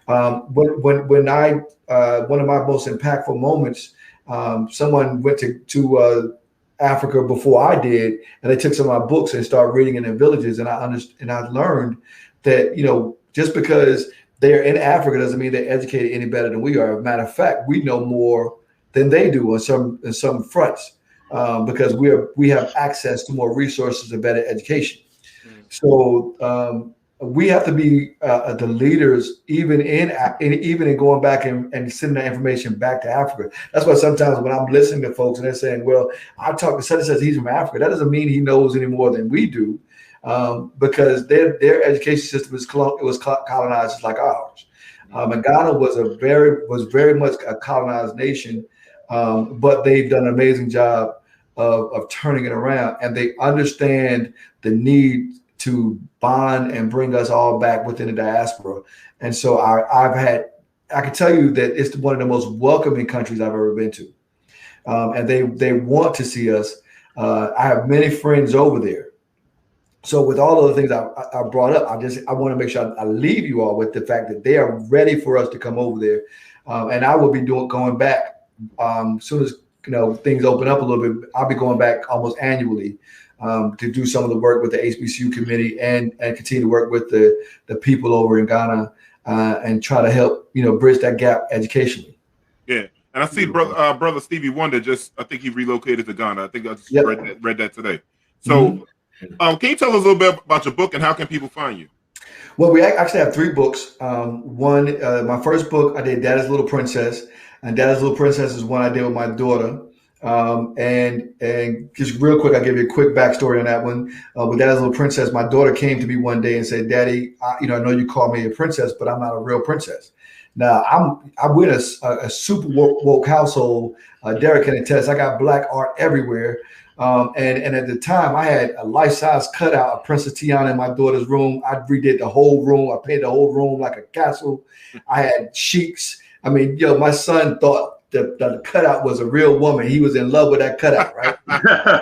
Speaker 7: When I one of my most impactful moments, someone went to Africa before I did, and they took some of my books and started reading in their villages. And I learned that, just because they're in Africa doesn't mean they're educated any better than we are. As a matter of fact, we know more than they do on some fronts, because we have access to more resources and better education. So we have to be the leaders, even in going back and sending that information back to Africa. That's why sometimes when I'm listening to folks and they're saying, "Well, I talk to such and such, he's from Africa," that doesn't mean he knows any more than we do, because their education system was colonized just like ours. And Ghana was very much a colonized nation, but they've done an amazing job of turning it around, and they understand the need to bond and bring us all back within the diaspora. And so I can tell you that it's one of the most welcoming countries I've ever been to. And they want to see us. I have many friends over there. So with all of the things I brought up, I want to make sure I leave you all with the fact that they are ready for us to come over there. And I will be going back as soon as things open up a little bit. I'll be going back almost annually to do some of the work with the HBCU committee and continue to work with the people over in Ghana and try to help bridge that gap educationally.
Speaker 1: Yeah, and I see brother Stevie Wonder I think he relocated to Ghana. I think I just read that today. So, can you tell us a little bit about your book and how can people find you?
Speaker 7: Well, we actually have 3 books. One, my first book, I did Daddy's Little Princess, and Daddy's Little Princess is one I did with my daughter. And just real quick, I'll give you a quick backstory on that one. With Daddy's Little Princess, my daughter came to me one day and said, "Daddy, I know you call me a princess, but I'm not a real princess." Now, I'm with a super woke household. Derek can attest. I got Black art everywhere. And at the time, I had a life-size cutout of Princess Tiana in my daughter's room. I redid the whole room. I painted the whole room like a castle. I had sheiks. I mean, my son thought the cutout was a real woman. He was in love with that cutout, right?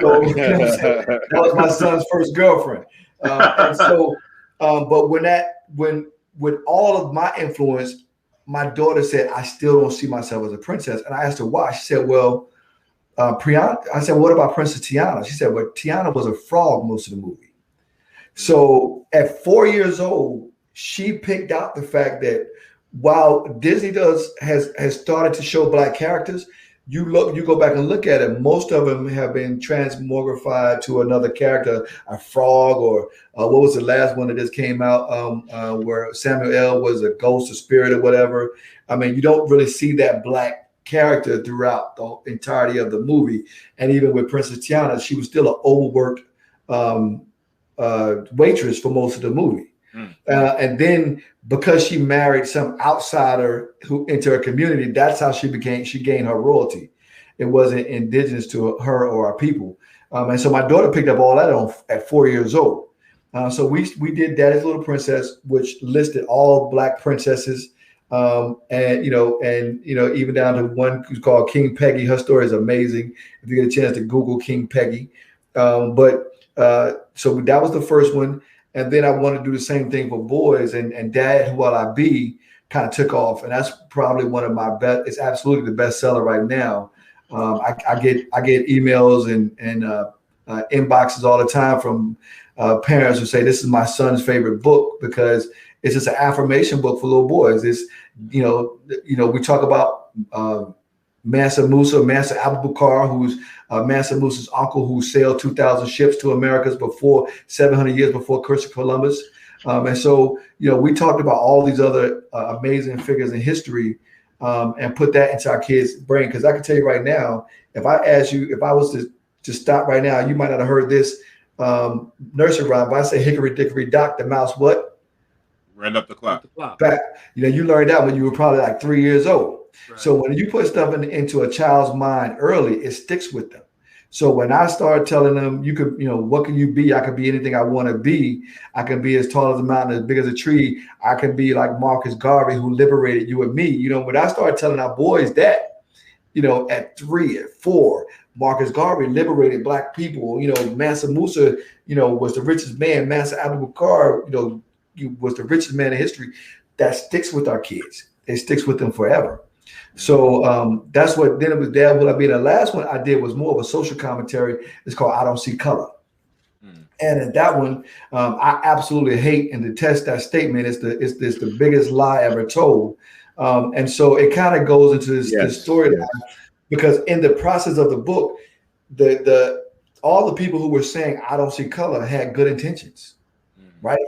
Speaker 7: So, that was my son's first girlfriend. And so, but with all of my influence, my daughter said, "I still don't see myself as a princess." And I asked her why. She said, "Well, Priyanka." I said, "What about Princess Tiana?" She said, "Well, Tiana was a frog most of the movie." So at 4 years old, she picked out the fact that while Disney has started to show Black characters, you go back and look at it, most of them have been transmogrified to another character, a frog, or what was the last one that just came out where Samuel L. was a ghost or spirit or whatever. I mean, you don't really see that Black character throughout the entirety of the movie. And even with Princess Tiana, she was still an overworked waitress for most of the movie. And then because she married some outsider who into her community, that's how she gained her royalty. It wasn't indigenous to her or our people. And so my daughter picked up all that at 4 years old. So we did Daddy's Little Princess, which listed all Black princesses, and even down to one who's called King Peggy. Her story is amazing. If you get a chance to Google King Peggy, so that was the first one. And then I wanted to do the same thing for boys, and Dad, Who Will I Be, kind of took off, and that's probably one of my best. It's absolutely the bestseller right now. I get emails and inboxes all the time from parents who say this is my son's favorite book because it's just an affirmation book for little boys. It's we talk about Mansa Musa, Mansa Abubakar, who's Mansa Musa's uncle, who sailed 2,000 ships to Americas 700 years before Christopher Columbus. And so, we talked about all these other amazing figures in history and put that into our kids' brain. Because I can tell you right now, if I ask you, if I was to stop right now, you might not have heard this nursery rhyme. If I say hickory dickory dock, the mouse what?
Speaker 1: Ran up the clock.
Speaker 7: Back. You learned that when you were probably like 3 years old. Right. So when you put stuff into a child's mind early, it sticks with them. So when I started telling them, you could, what can you be? I could be anything I want to be. I can be as tall as a mountain, as big as a tree. I can be like Marcus Garvey, who liberated you and me. When I started telling our boys that, at 3, at 4, Marcus Garvey liberated Black people. Mansa Musa, was the richest man. Mansa Abu Bakr, was the richest man in history. That sticks with our kids. It sticks with them forever. So that's what. Then it was Dad Will I Be. The last one I did was more of a social commentary. It's called I Don't See Color. And in that one, I absolutely hate and detest that statement. It's the biggest lie ever told. And so it kind of goes into this storyline because in the process of the book, all the people who were saying I don't see color had good intentions, right?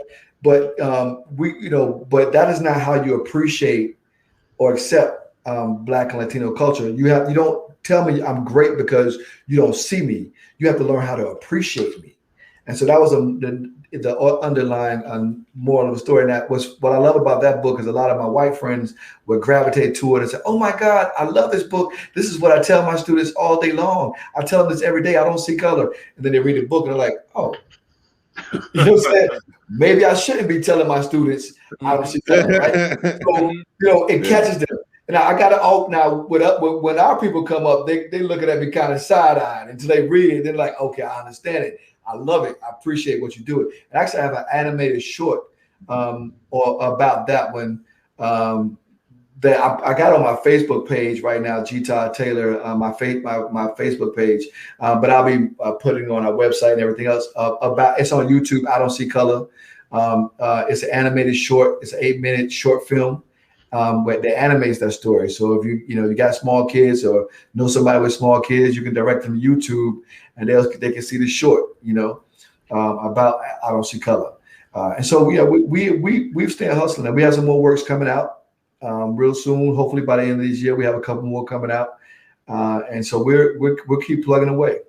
Speaker 7: But but that is not how you appreciate or accept Black and Latino culture. You don't tell me I'm great because you don't see me. You have to learn how to appreciate me. And so that was the underlying moral of the story. And that was what I love about that book is a lot of my white friends would gravitate to it and say, oh my God, I love this book. This is what I tell my students all day long. I tell them this every day. I don't see color. And then they read the book and they're like, oh, you know what I'm saying? Maybe I shouldn't be telling my students I don't see color, right? So, it catches them. And I got to now when our people come up, they looking at me kind of side-eyed until they read it. They're like, okay, I understand it. I love it. I appreciate what you do. And actually, I have an animated short or about that one that I got on my Facebook page right now, G. Todd Taylor, my Facebook page. But I'll be putting it on our website and everything else. It's on YouTube. I Don't See Color. It's an animated short. It's an 8-minute short film. Where they animates that story. So if you got small kids or know somebody with small kids, you can direct them to YouTube and they can see the short, about I Don't See Color. And so we've stayed hustling and we have some more works coming out real soon. Hopefully by the end of this year, we have a couple more coming out. And so we'll keep plugging away.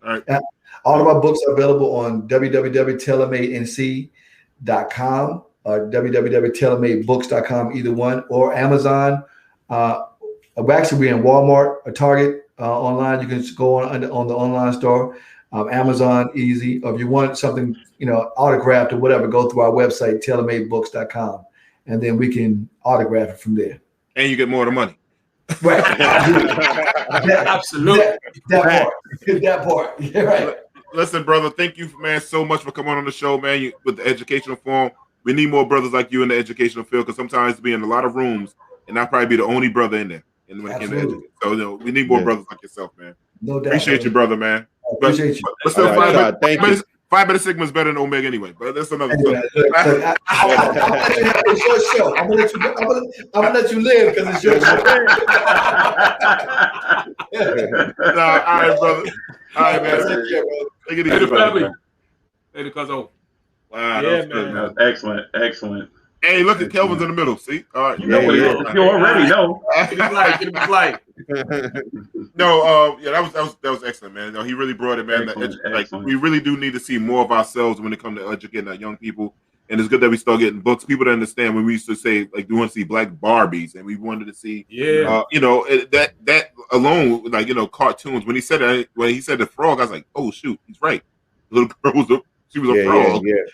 Speaker 1: All right.
Speaker 7: All of our books are available on www.tailormadenc.com. www.tailormadebooks.com, either one, or Amazon. We're in Walmart or Target online. You can just go on the online store. Amazon, easy. Or if you want something, autographed or whatever, go through our website, tailormadebooks.com, and then we can autograph it from there.
Speaker 1: And you get more of the money.
Speaker 7: Right.
Speaker 3: Absolutely.
Speaker 7: That part. Yeah, right.
Speaker 1: Listen, brother, thank you, man, so much for coming on the show, man. With the educational forum. We need more brothers like you in the educational field because sometimes we in a lot of rooms and I'll probably be the only brother in there. And when it came to education. So we need more brothers like yourself, man.
Speaker 7: No doubt.
Speaker 1: Appreciate you, brother, man.
Speaker 7: Appreciate you.
Speaker 1: But still,
Speaker 2: thank you.
Speaker 1: 5 Beta Sigma is better than Omega anyway, but that's another story.
Speaker 7: It's your show. I'm gonna let you live because it's your show.
Speaker 1: All right, brother. All right, man.
Speaker 7: Take care, bro.
Speaker 1: Take it easy, brother.
Speaker 3: Later, cuzzo.
Speaker 1: Wow,
Speaker 3: yeah,
Speaker 1: that was good, man.
Speaker 4: Excellent.
Speaker 1: Hey, look at Kelvin's in the middle. See? All right.
Speaker 4: You already know.
Speaker 3: Get him light.
Speaker 1: No, that was excellent, man. No, he really brought it, man.
Speaker 4: Excellent.
Speaker 1: We really do need to see more of ourselves when it comes to educating our young people. And it's good that we start getting books. People to understand when we used to say, like, we want to see Black Barbies, and we wanted to see, that alone, like, cartoons. When he said the frog, I was like, oh shoot, he's right. The little girl was a frog.
Speaker 2: Yeah.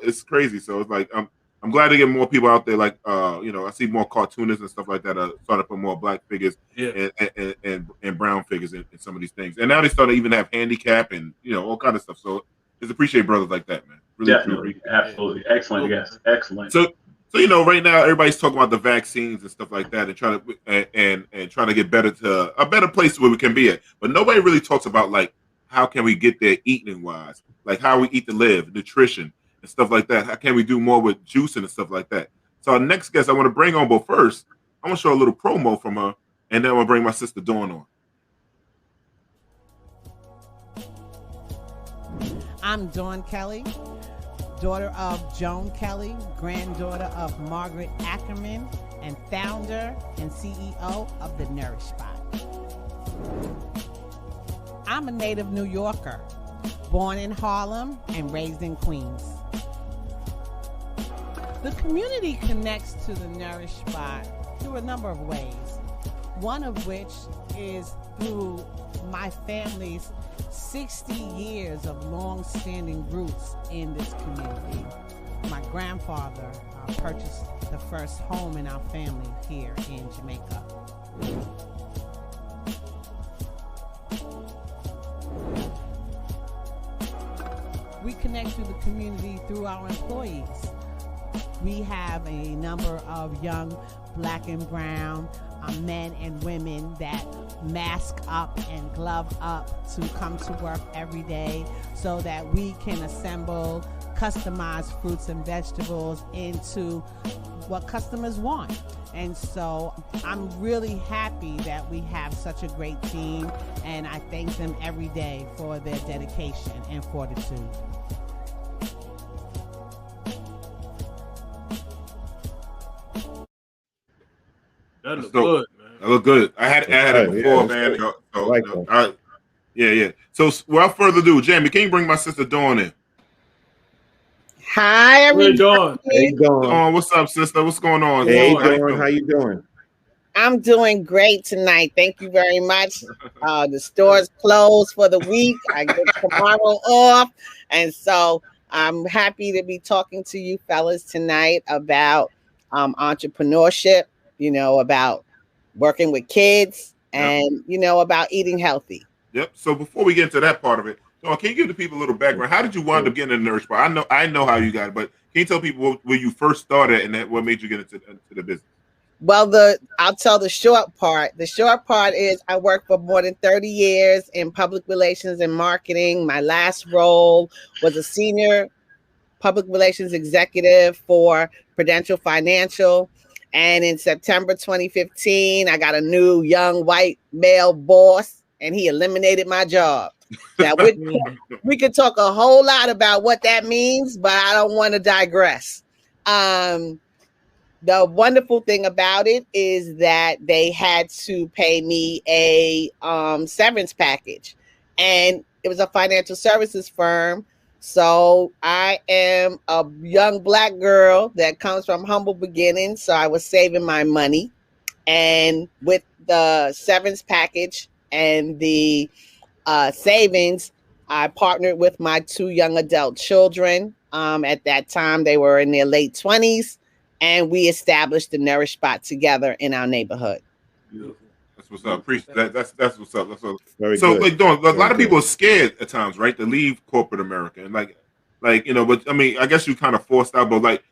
Speaker 1: It's crazy. So it's like I'm glad to get more people out there. Like I see more cartoonists and stuff like that starting to put more Black figures and brown figures in some of these things. And now they start to even have handicap and all kind of stuff. So just appreciate brothers like that, man. Really
Speaker 4: definitely, absolutely, excellent. Yes, excellent.
Speaker 1: So right now everybody's talking about the vaccines and stuff like that, and trying to get better to a better place where we can be at. But nobody really talks about like how can we get there eating wise, like how we eat to live, nutrition and stuff like that. How can we do more with juicing and stuff like that? So our next guest I want to bring on, but first I'm gonna show a little promo from her, and then I'm gonna bring my sister Dawn on.
Speaker 8: I'm Dawn Kelly, daughter of Joan Kelly, granddaughter of Margaret Ackerman, and founder and CEO of the Nourish Spot. I'm a native New Yorker, born in Harlem and raised in Queens. The community connects to the Nourish Spot through a number of ways, one of which is through my family's 60 years of long-standing roots in this community. My grandfather purchased the first home in our family here in Jamaica. We connect to the community through our employees. We have a number of young Black and brown men and women that mask up and glove up to come to work every day so that we can assemble customized fruits and vegetables into what customers want. And so I'm really happy that we have such a great team, and I thank them every day for their dedication and fortitude.
Speaker 3: That look good, man.
Speaker 1: That look good. I had it before, man. Yeah. So without further ado, Jamie, can you bring my sister Dawn in?
Speaker 9: Hi, everybody.
Speaker 3: Hey, Dawn.
Speaker 2: Hey, Dawn.
Speaker 1: Dawn, what's up, sister? What's going on?
Speaker 2: Hey, Dawn. How you doing?
Speaker 9: I'm doing great tonight. Thank you very much. The store's closed for the week. I get tomorrow off. And so I'm happy to be talking to you fellas tonight about entrepreneurship, about working with kids and, about eating healthy.
Speaker 1: Yep. So before we get into that part of it, Dawn, can you give the people a little background? How did you wind up getting in the Nourish Spot? I know how you got it, but can you tell people where you first started and what made you get into the business?
Speaker 9: Well, I'll tell the short part. The short part is I worked for more than 30 years in public relations and marketing. My last role was a senior public relations executive for Prudential Financial. And in September 2015, I got a new young white male boss, and he eliminated my job. Now, we could talk a whole lot about what that means, but I don't want to digress. The wonderful thing about it is that they had to pay me a severance package, and it was a financial services firm. So I am a young Black girl that comes from humble beginnings. So I was saving my money, and with the severance package and the savings, I partnered with my two young adult children. At that time, they were in their late 20s. And we established the Nourish Spot together in our neighborhood.
Speaker 1: Beautiful. That's what's up. Appreciate that. That's what's up. That's what's up.
Speaker 2: Very
Speaker 1: so,
Speaker 2: good.
Speaker 1: like, Dawn, a lot of people are scared at times, right, to leave corporate America, and like, but I mean, I guess you kind of forced out. But like,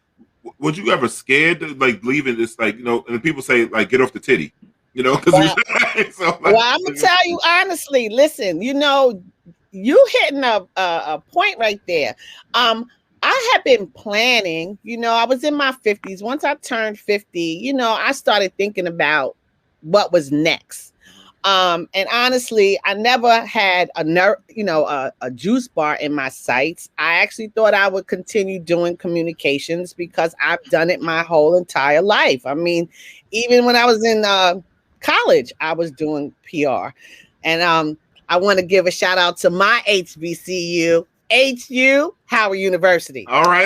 Speaker 1: would you ever scared to like leaving this, like, and people say like, get off the titty, Well,
Speaker 9: well, I'm gonna tell you honestly. Listen, you hitting a point right there. I have been planning, I was in my 50s. Once I turned 50, I started thinking about what was next. And honestly, I never had a juice bar in my sights. I actually thought I would continue doing communications because I've done it my whole entire life. I mean, even when I was in college, I was doing PR. And I want to give a shout out to my HBCU. HU Howard University.
Speaker 1: All right.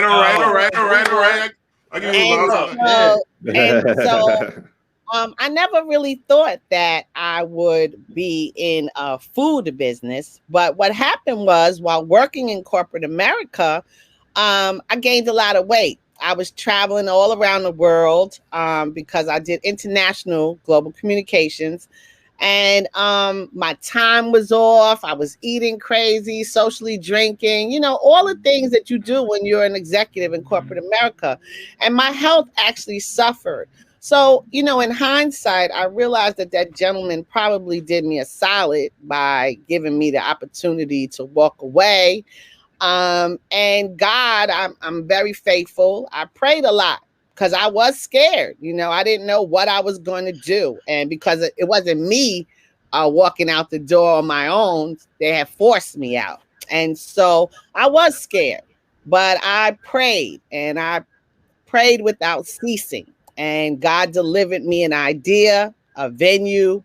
Speaker 9: I never really thought that I would be in a food business, but what happened was while working in corporate America, I gained a lot of weight. I was traveling all around the world because I did international global communications. And my time was off. I was eating crazy, socially drinking, all the things that you do when you're an executive in corporate America. And my health actually suffered. So, in hindsight, I realized that gentleman probably did me a solid by giving me the opportunity to walk away. And God, I'm very faithful. I prayed a lot. Because I was scared, I didn't know what I was going to do. And because it wasn't me walking out the door on my own, they had forced me out. And so I was scared. but I prayed without ceasing, and God delivered me an idea, a venue,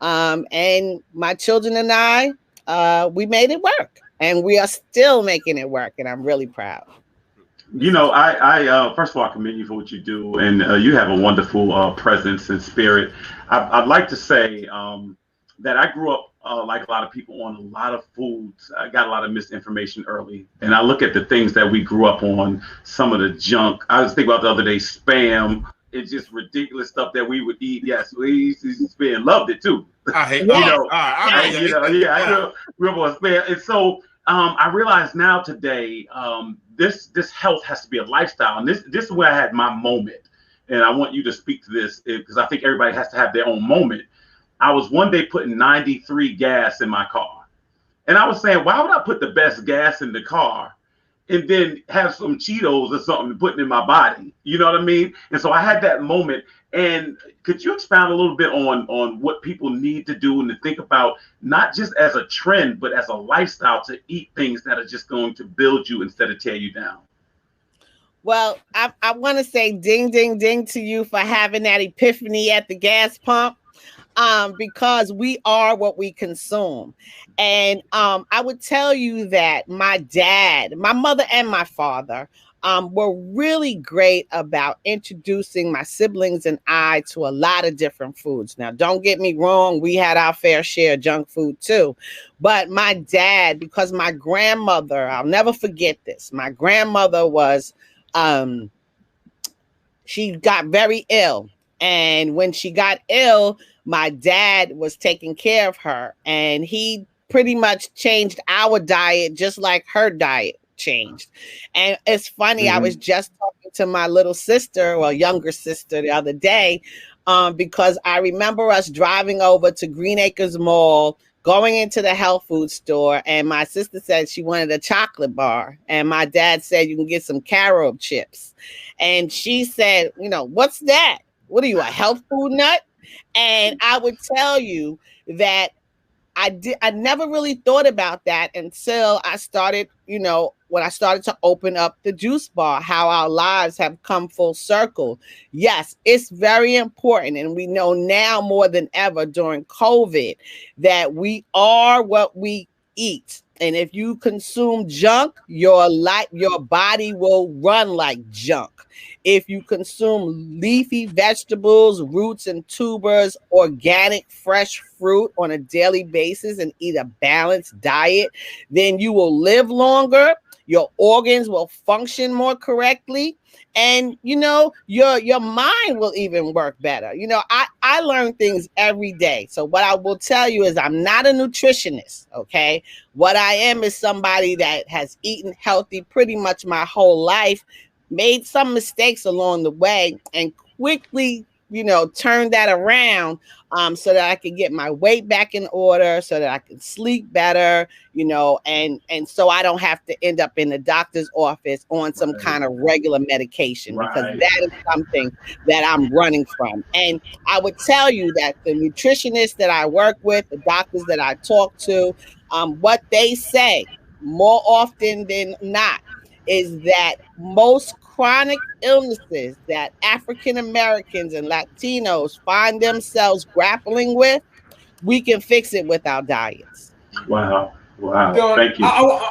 Speaker 9: and my children and I, we made it work, and we are still making it work, and I'm really proud.
Speaker 4: You know, I first of all, I commend you for what you do, and you have a wonderful presence and spirit. I'd like to say that I grew up like a lot of people on a lot of foods. I got a lot of misinformation early, and I look at the things that we grew up on, some of the junk. I was thinking about the other day, spam. It's just ridiculous stuff that we would eat. Yes, we used to spam. Loved it too.
Speaker 1: I hate,
Speaker 4: I grew up on spam, and so I realize now today, this health has to be a lifestyle, and this is where I had my moment, and I want you to speak to this because I think everybody has to have their own moment. I was one day putting 93 gas in my car, and I was saying, why would I put the best gas in the car and then have some Cheetos or something putting in my body? You know what I mean? And so I had that moment. And could you expound a little bit on what people need to do and to think about, not just as a trend, but as a lifestyle, to eat things that are just going to build you instead of tear you down?
Speaker 9: Well, I want to say ding, ding, ding to you for having that epiphany at the gas pump. Because we are what we consume. And I would tell you that my dad, my mother, and my father were really great about introducing my siblings and I to a lot of different foods. Now, don't get me wrong, we had our fair share of junk food too. But my dad, because my grandmother, I'll never forget this, my grandmother was, she got very ill. And when she got ill, my dad was taking care of her, and he pretty much changed our diet just like her diet changed. And it's funny, I was just talking to my little sister, or younger sister, the other day, because I remember us driving over to Green Acres Mall, going into the health food store, and my sister said she wanted a chocolate bar, and my dad said you can get some carob chips. And she said, you know, what's that? What are you, a health food nut? And I would tell you that I never really thought about that until I started, you know, when I started to open up the juice bar, how our lives have come full circle. Yes, it's very important. And we know now more than ever during COVID that we are what we eat. And if you consume junk, your body will run like junk. If you consume leafy vegetables, roots and tubers, organic fresh fruit on a daily basis and eat a balanced diet, then you will live longer. Your organs will function more correctly. And, you know, your mind will even work better. You know, I learn things every day. So what I will tell you is I'm not a nutritionist, okay? What I am is somebody that has eaten healthy pretty much my whole life, made some mistakes along the way, and quickly, you know, turned that around so that I could get my weight back in order, so that I could sleep better, you know, and so I don't have to end up in the doctor's office on some kind of regular medication, because that is something that I'm running from. And I would tell you that the nutritionists that I work with, the doctors that I talk to, what they say more often than not is that most chronic illnesses that African Americans and Latinos find themselves grappling with, we can fix it with our diets.
Speaker 4: Wow. Thank you.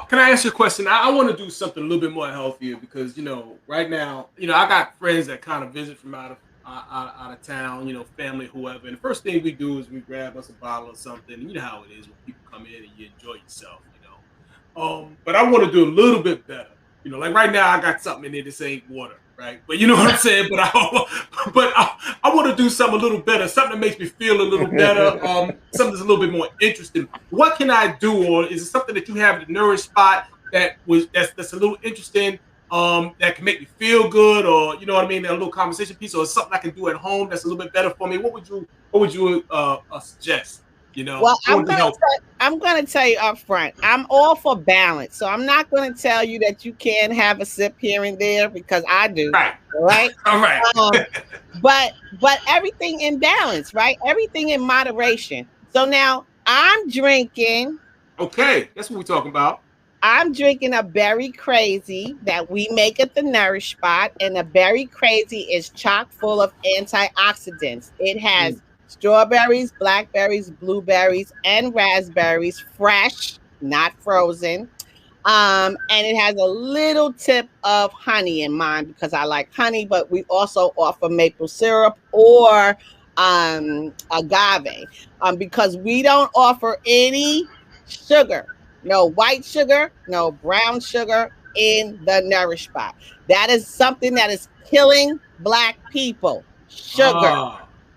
Speaker 3: Can I ask you a question? I want to do something a little bit more healthier, because, you know, right now, you know, I got friends that kind of visit from out of town, you know, family, whoever. And the first thing we do is we grab us a bottle of something. You know how it is when people come in and you enjoy yourself, you know. But I want to do a little bit better. You know, like right now I got something in there. This ain't water, right? But you know what I'm saying? But I want to do something a little better, something that makes me feel a little better, something that's a little bit more interesting. What can I do? Or is it something that you have at the Nourish Spot that's a little interesting, that can make me feel good, or, you know what I mean, a little conversation piece, or something I can do at home that's a little bit better for me? What would you suggest? You know,
Speaker 9: well, I'm going to tell you up front, I'm all for balance. So I'm not going to tell you that you can have a sip here and there, because I do. Right.
Speaker 3: All right.
Speaker 9: But everything in balance, right? Everything in moderation. So now I'm drinking.
Speaker 3: Okay. That's what we're talking about.
Speaker 9: I'm drinking a Berry Crazy that we make at the Nourish Spot, and a Berry Crazy is chock full of antioxidants. It has strawberries, blackberries, blueberries, and raspberries, fresh, not frozen. And it has a little tip of honey in mine because I like honey, but we also offer maple syrup or agave because we don't offer any sugar, no white sugar, no brown sugar in the Nourish Spot. That is something that is killing Black people. Sugar.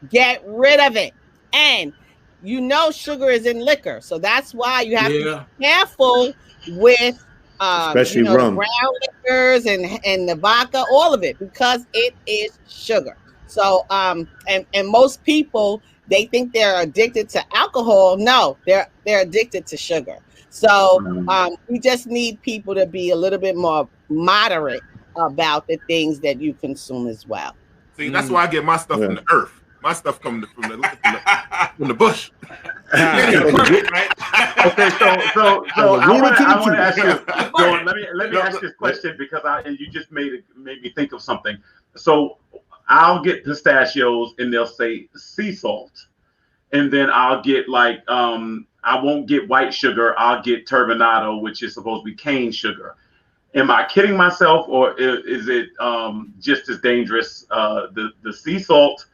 Speaker 9: Get rid of it. And you know sugar is in liquor, so that's why you have to be careful with
Speaker 2: especially
Speaker 9: the
Speaker 2: rum,
Speaker 9: brown liquors and the vodka, all of it, because it is sugar. So and most people, they think they're addicted to alcohol. No, they're addicted to sugar. So we just need people to be a little bit more moderate about the things that you consume as well.
Speaker 1: See, that's why I get my stuff from the earth. My stuff comes from the bush.
Speaker 4: Okay, so I want to ask you, Dawn, let me ask this question because you just made me think of something. So I'll get pistachios and they'll say sea salt, and then I'll get like I won't get white sugar. I'll get turbinado, which is supposed to be cane sugar. Am I kidding myself, or is it just as dangerous? The sea salt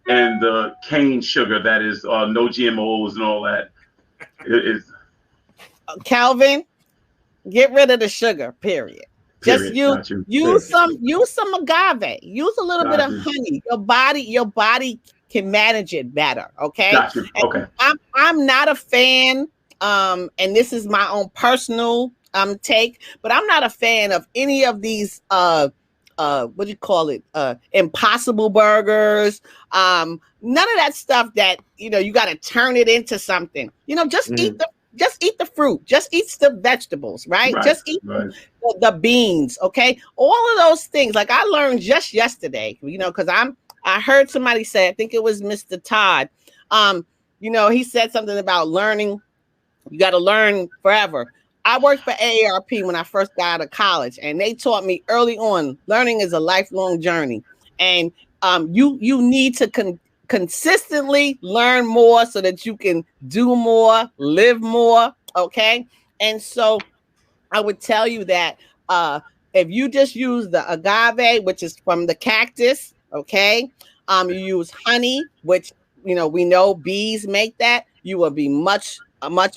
Speaker 4: and the cane sugar that is no GMOs and all that.
Speaker 9: Calvin, get rid of the sugar. Period. Just use some agave. Use a little bit of honey. Your body can manage it better. Okay.
Speaker 4: Okay.
Speaker 9: I'm not a fan. And this is my own personal take, but I'm not a fan of any of these what do you call it? Impossible burgers. None of that stuff that, you got to turn it into something, just eat the fruit, just eat the vegetables, right? Just eat the beans. Okay. All of those things. Like I learned just yesterday, cause I heard somebody say, I think it was Mr. Todd. He said something about learning. You got to learn forever. I worked for AARP when I first got out of college, and they taught me early on, learning is a lifelong journey. And you need to consistently learn more so that you can do more, live more, okay? And so I would tell you that if you just use the agave, which is from the cactus, okay? You use honey, which, we know bees make that, you will be much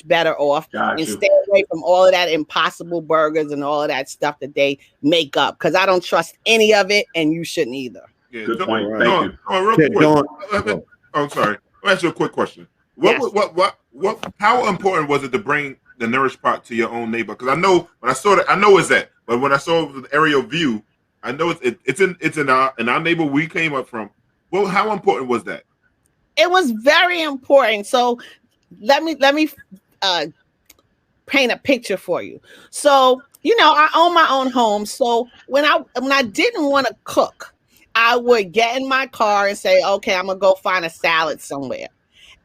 Speaker 9: better off. And stay away from all of that Impossible burgers and all of that stuff that they make up, because I don't trust any of it, and you shouldn't either.
Speaker 1: Yeah, good point. Thank you. I'm sorry. I'll ask you a quick question. How important was it to bring the Nourish Pot to your own neighbor? Because I know when I saw it, I know it's that, but when I saw the aerial view, I know it's in our neighbor we came up from. Well, how important was that?
Speaker 9: It was very important. So let me paint a picture for you. So, I own my own home. So when I didn't want to cook, I would get in my car and say, okay, I'm going to go find a salad somewhere.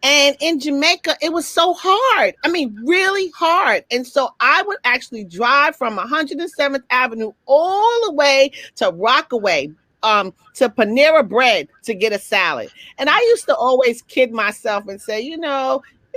Speaker 9: And in Jamaica, it was so hard. I mean, really hard. And so I would actually drive from 107th Avenue all the way to Rockaway, to Panera Bread to get a salad. And I used to always kid myself and say,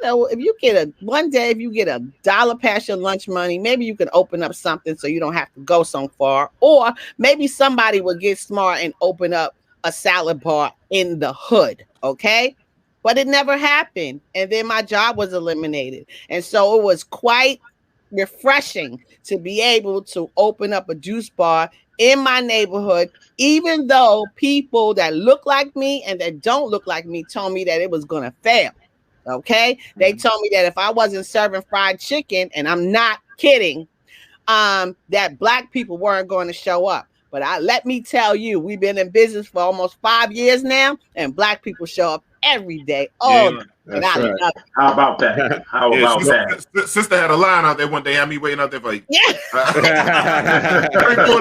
Speaker 9: if you get $1 past your lunch money, maybe you can open up something so you don't have to go so far. Or maybe somebody will get smart and open up a salad bar in the hood. Okay. But it never happened. And then my job was eliminated. And so it was quite refreshing to be able to open up a juice bar in my neighborhood, even though people that look like me and that don't look like me told me that it was going to fail. Okay. They told me that if I wasn't serving fried chicken, and I'm not kidding, that Black people weren't going to show up. But let me tell you, we've been in business for almost 5 years now, and Black people show up every day.
Speaker 4: How about that? That?
Speaker 1: Sister had a line out there one day, had me waiting out there for 30, 40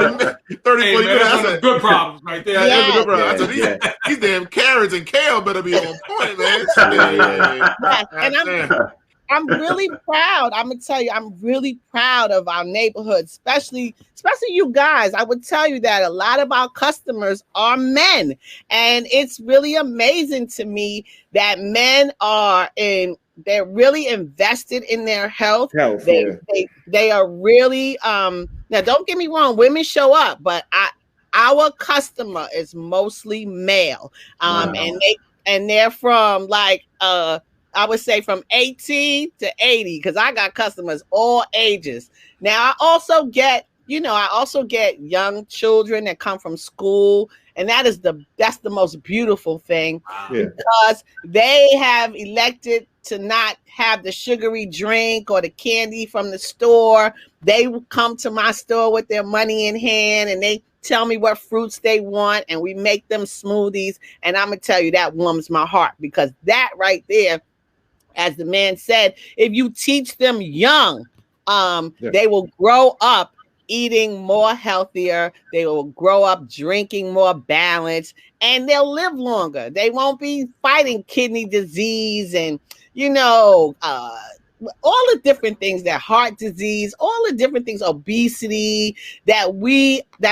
Speaker 1: minutes.
Speaker 3: That's good problems right there.
Speaker 1: That's a good problem. I said, these damn carrots and kale better be on point, man.
Speaker 9: I'm really proud. I'm gonna tell you, I'm really proud of our neighborhood, especially you guys. I would tell you that a lot of our customers are men, and it's really amazing to me that men they're really invested in their health. They are really now don't get me wrong, women show up, but our customer is mostly male. Wow. And they're from like I would say from 18 to 80, because I got customers all ages. Now I also get young children that come from school, and that's the most beautiful thing, because they have elected to not have the sugary drink or the candy from the store. They come to my store with their money in hand, and they tell me what fruits they want, and we make them smoothies. And I'm gonna tell you, that warms my heart, because that right there, as the man said, if you teach them young, they will grow up eating more healthier. They will grow up drinking more balanced, and they'll live longer. They won't be fighting kidney disease and, all the different things, that heart disease, all the different things, obesity that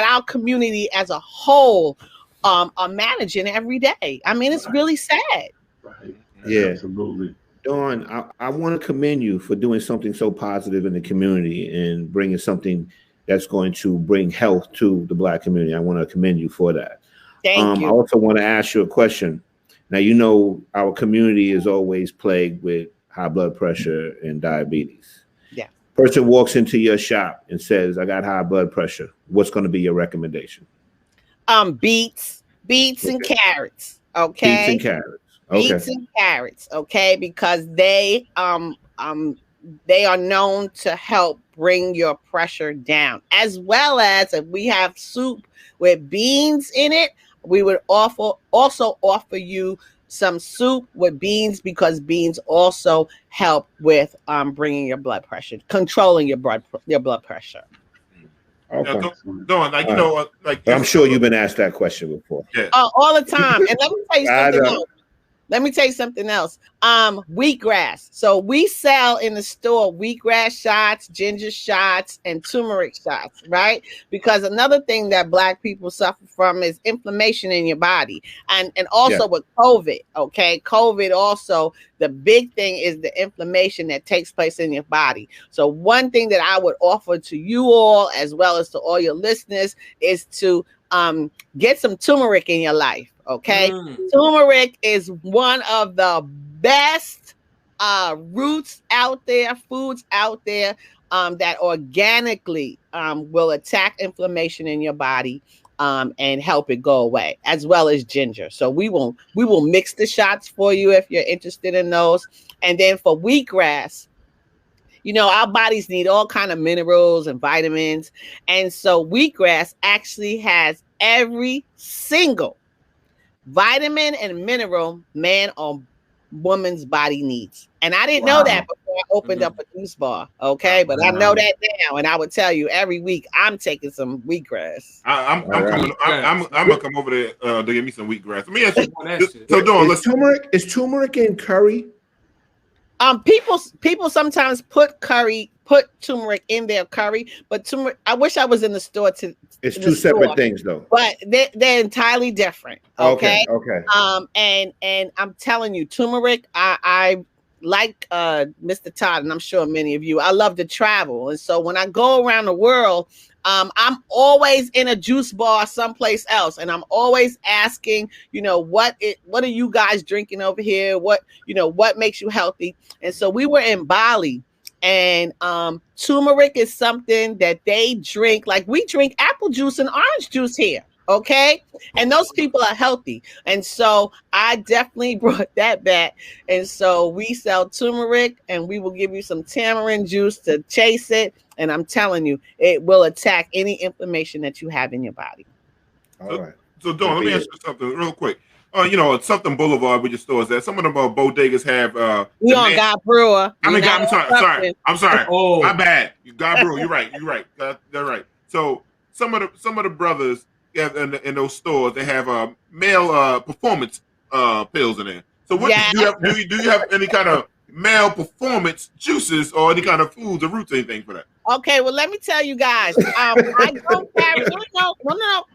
Speaker 9: our community as a whole are managing every day. I mean, it's really sad.
Speaker 4: Right.
Speaker 2: Yeah,
Speaker 4: absolutely.
Speaker 2: Dawn, I want to commend you for doing something so positive in the community and bringing something that's going to bring health to the Black community. I want to commend you for that.
Speaker 9: Thank you.
Speaker 2: I also want to ask you a question. Now, our community is always plagued with high blood pressure and diabetes.
Speaker 9: Yeah.
Speaker 2: Person walks into your shop and says, I got high blood pressure. What's going to be your recommendation?
Speaker 9: Beets and carrots. Okay.
Speaker 2: Beets and carrots. Okay.
Speaker 9: Beets and carrots, okay, because they are known to help bring your pressure down, as well as if we have soup with beans in it, we would also offer you some soup with beans, because beans also help with bringing your blood pressure, controlling your blood pressure.
Speaker 2: Okay.
Speaker 1: Dawn,
Speaker 2: I'm sure you've been asked that question before.
Speaker 1: Yeah.
Speaker 9: All the time. And let me tell you something else. Wheatgrass. So we sell in the store wheatgrass shots, ginger shots, and turmeric shots, right? Because another thing that Black people suffer from is inflammation in your body. And also with COVID, okay? COVID also, the big thing is the inflammation that takes place in your body. So one thing that I would offer to you all, as well as to all your listeners, is to get some turmeric in your life. Okay. Turmeric is one of the best roots out there, foods out there that organically will attack inflammation in your body and help it go away, as well as ginger. So we will mix the shots for you if you're interested in those. And then for wheatgrass, our bodies need all kind of minerals and vitamins. And so wheatgrass actually has every single vitamin and mineral man or woman's body needs. And I didn't know that before I opened up a juice bar. Okay. But I know that now. And I would tell you every week I'm taking some wheatgrass.
Speaker 1: I'm gonna come over there to get me some wheatgrass. Let me ask you. So Dawn,
Speaker 2: is turmeric in curry?
Speaker 9: People sometimes put turmeric in their curry, but turmeric, I wish I was in the store to.
Speaker 2: It's two separate things, though.
Speaker 9: But they're entirely different. Okay.
Speaker 2: Okay.
Speaker 9: And I'm telling you, turmeric. I like Mr. Todd, and I'm sure many of you. I love to travel, and so when I go around the world, I'm always in a juice bar someplace else, and I'm always asking, what are you guys drinking over here? What makes you healthy? And so we were in Bali, and turmeric is something that they drink, like we drink apple juice and orange juice here. Okay. And those people are healthy. And so I definitely brought that back. And so we sell turmeric, and we will give you some tamarind juice to chase it. And I'm telling you, it will attack any inflammation that you have in your body.
Speaker 2: All right.
Speaker 1: So Dawn, let me ask you something real quick. At something Boulevard with your stores that some of them bodegas have.
Speaker 9: We on God Brewer.
Speaker 1: I'm sorry. Oh, my bad. God Brewer. You're right. They're right. So some of the brothers in those stores, they have male performance pills in there. So what do you have any kind of male performance juices or any kind of foods or roots, anything for that?
Speaker 9: Okay, well, let me tell you guys. I don't carry. No.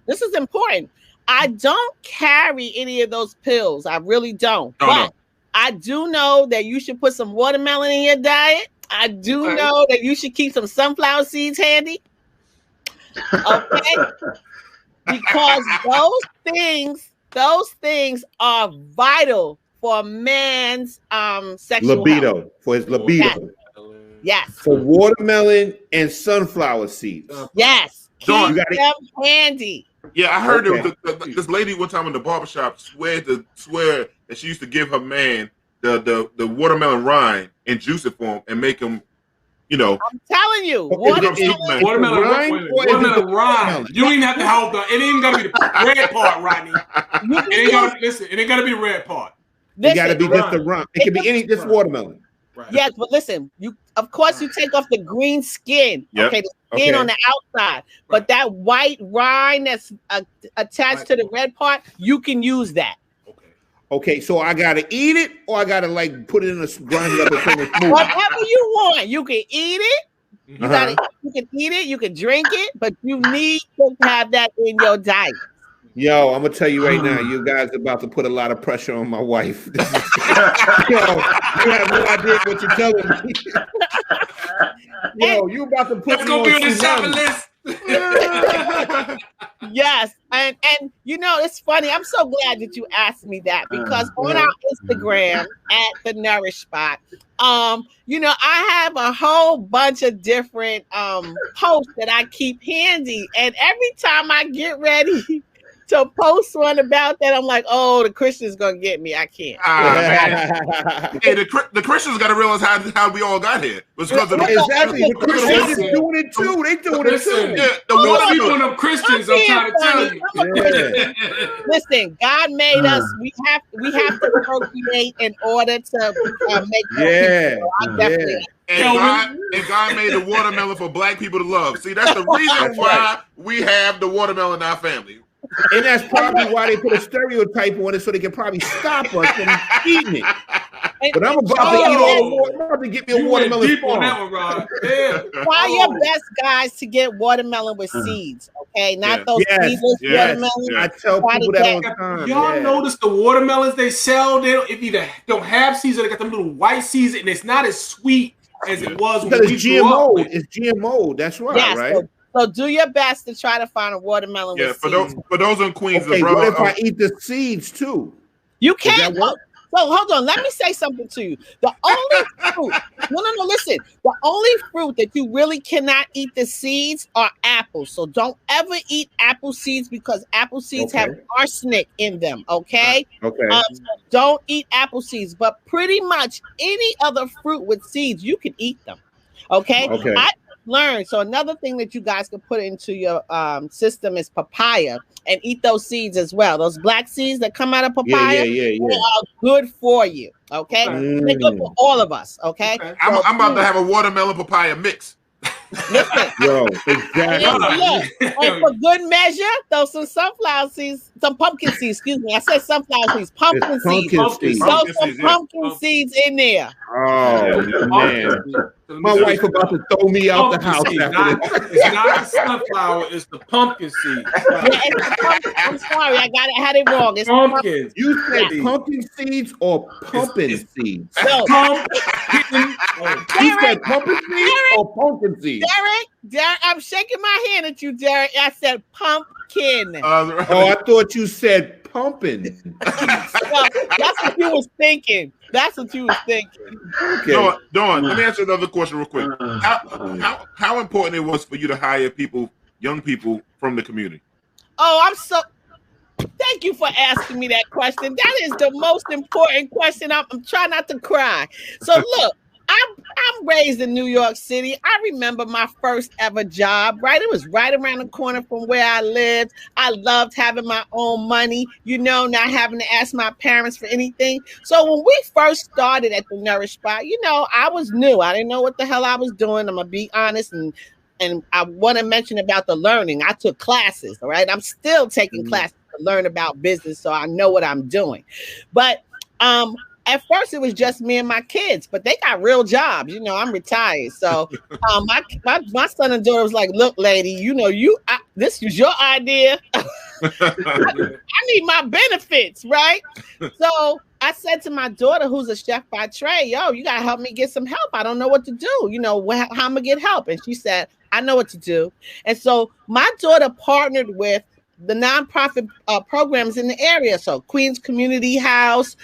Speaker 9: This is important. I don't carry any of those pills. I really don't. But I do know that you should put some watermelon in your diet. I do know that you should keep some sunflower seeds handy. Okay, because those things are vital for a man's sexual
Speaker 2: libido,
Speaker 9: health.
Speaker 2: for his libido.
Speaker 9: Yes.
Speaker 2: For watermelon and sunflower seeds.
Speaker 9: Yes. Keep them handy.
Speaker 1: Yeah, I heard this lady one time in the barbershop swear that she used to give her man the watermelon rind and juice it for him and make him, you know.
Speaker 9: I'm telling you,
Speaker 3: watermelon rind. You don't even have to help though. It ain't even gotta be the red part, Rodney. It ain't gotta be the red part.
Speaker 2: It gotta be just the rind. It can be just watermelon.
Speaker 9: Right. Yes, but listen, of course you take off the green skin, okay, the skin on the outside, but that white rind that's attached to the red part, you can use that.
Speaker 2: Okay, so I gotta eat it, or I gotta like put it in grind it up and put it in a smoothie.
Speaker 9: Whatever you want, you can eat it. You can eat it, you can drink it, but you need to have that in your diet.
Speaker 2: Yo, I'm gonna tell you right now, you guys are about to put a lot of pressure on my wife. You have no idea what you're telling me. Yo, you about to put me on the shopping list.
Speaker 9: Yes, and you know, it's funny. I'm so glad that you asked me that, because on our Instagram at the Nourish Spot, you know, I have a whole bunch of different posts that I keep handy, and every time I get ready to post one about that, I'm like, oh, the Christian's gonna get me. I can't.
Speaker 1: Hey, the Christians got to realize how we all got here. It was because of
Speaker 2: the Christians are doing it too. They doing it too.
Speaker 3: The people of them Christians, I'm trying to tell
Speaker 9: you. Listen, God made us. We have to procreate in order to make.
Speaker 1: And God made the watermelon for black people to love. See, that's the reason why we have the watermelon in our family.
Speaker 2: And that's probably why they put a stereotype on it, so they can probably stop us from eating it. But I'm about to eat all the water. I'm about to get me a watermelon.
Speaker 3: Deep on that one, Rod.
Speaker 9: Try your best, guys, to get watermelon with seeds. Okay, not those seedless watermelons.
Speaker 2: I tell people that all the time.
Speaker 3: Y'all notice the watermelons they sell? They don't have seeds, or they got them little white seeds, and it's not as sweet as it was when we grew up.
Speaker 2: It's GMO. That's right, right?
Speaker 9: So do your best to try to find a watermelon with seeds.
Speaker 1: For those in Queens.
Speaker 2: Okay, what if I eat the seeds too?
Speaker 9: You can't. So hold on. Let me say something to you. The only fruit. No. Listen. The only fruit that you really cannot eat the seeds are apples. So don't ever eat apple seeds, because apple seeds have arsenic in them. Okay.
Speaker 2: Okay.
Speaker 9: So don't eat apple seeds. But pretty much any other fruit with seeds, you can eat them. Okay. I learned. So another thing that you guys can put into your system is papaya, and eat those seeds as well. Those black seeds that come out of papaya, they are good for you. Okay, they're good for all of us. Okay,
Speaker 1: I'm about to have a watermelon papaya mix.
Speaker 9: Listen,
Speaker 2: exactly.
Speaker 9: And for good measure, throw some sunflower seeds, some pumpkin seeds. Excuse me, I said sunflower seeds, pumpkin seeds. Throw some pumpkin seeds in there.
Speaker 2: Oh man. My wife about to throw me out the house.
Speaker 3: It's not the sunflower, it's the pumpkin seed.
Speaker 9: I'm sorry, I had it wrong. It's
Speaker 3: pumpkin.
Speaker 2: You said pumpkin seeds or pumpkin seeds?
Speaker 9: No.
Speaker 2: You said pumpkin seeds or pumpkin seeds?
Speaker 9: Derek, I'm shaking my hand at you, Derek. I said pumpkin.
Speaker 2: I thought you said pumping.
Speaker 9: Well, that's what you was thinking.
Speaker 2: Okay.
Speaker 1: Dawn, let me ask you another question real quick. How important it was for you to hire young people from the community?
Speaker 9: Thank you for asking me that question. That is the most important question. I'm trying not to cry. So look, I'm raised in New York City. I remember my first ever job, right? It was right around the corner from where I lived. I loved having my own money, not having to ask my parents for anything. So when we first started at the Nourish Spot, I was new. I didn't know what the hell I was doing. I'm going to be honest. And I want to mention about the learning. I took classes, all right? I'm still taking classes to learn about business, so I know what I'm doing. But at first it was just me and my kids, but they got real jobs. You know, I'm retired. So my son and daughter was like, look, lady, this was your idea. I need my benefits, right? So I said to my daughter, who's a chef by trade, yo, you got to help me get some help. I don't know what to do. You know, how I'm going to get help. And she said, I know what to do. And so my daughter partnered with the nonprofit programs in the area. So Queens Community House,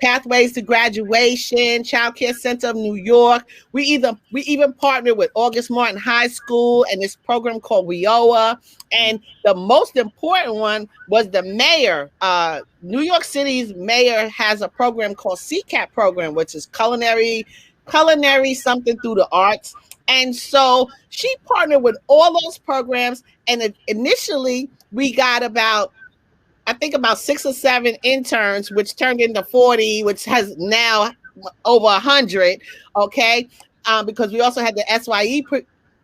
Speaker 9: Pathways to Graduation, Child Care Center of New York. We even partnered with August Martin High School and this program called WIOA. And the most important one was the mayor. New York City's mayor has a program called CCAP program, which is culinary something through the arts. And so she partnered with all those programs. And initially we got about 6 or 7 interns, which turned into 40, which has now over 100. Okay. Because we also had the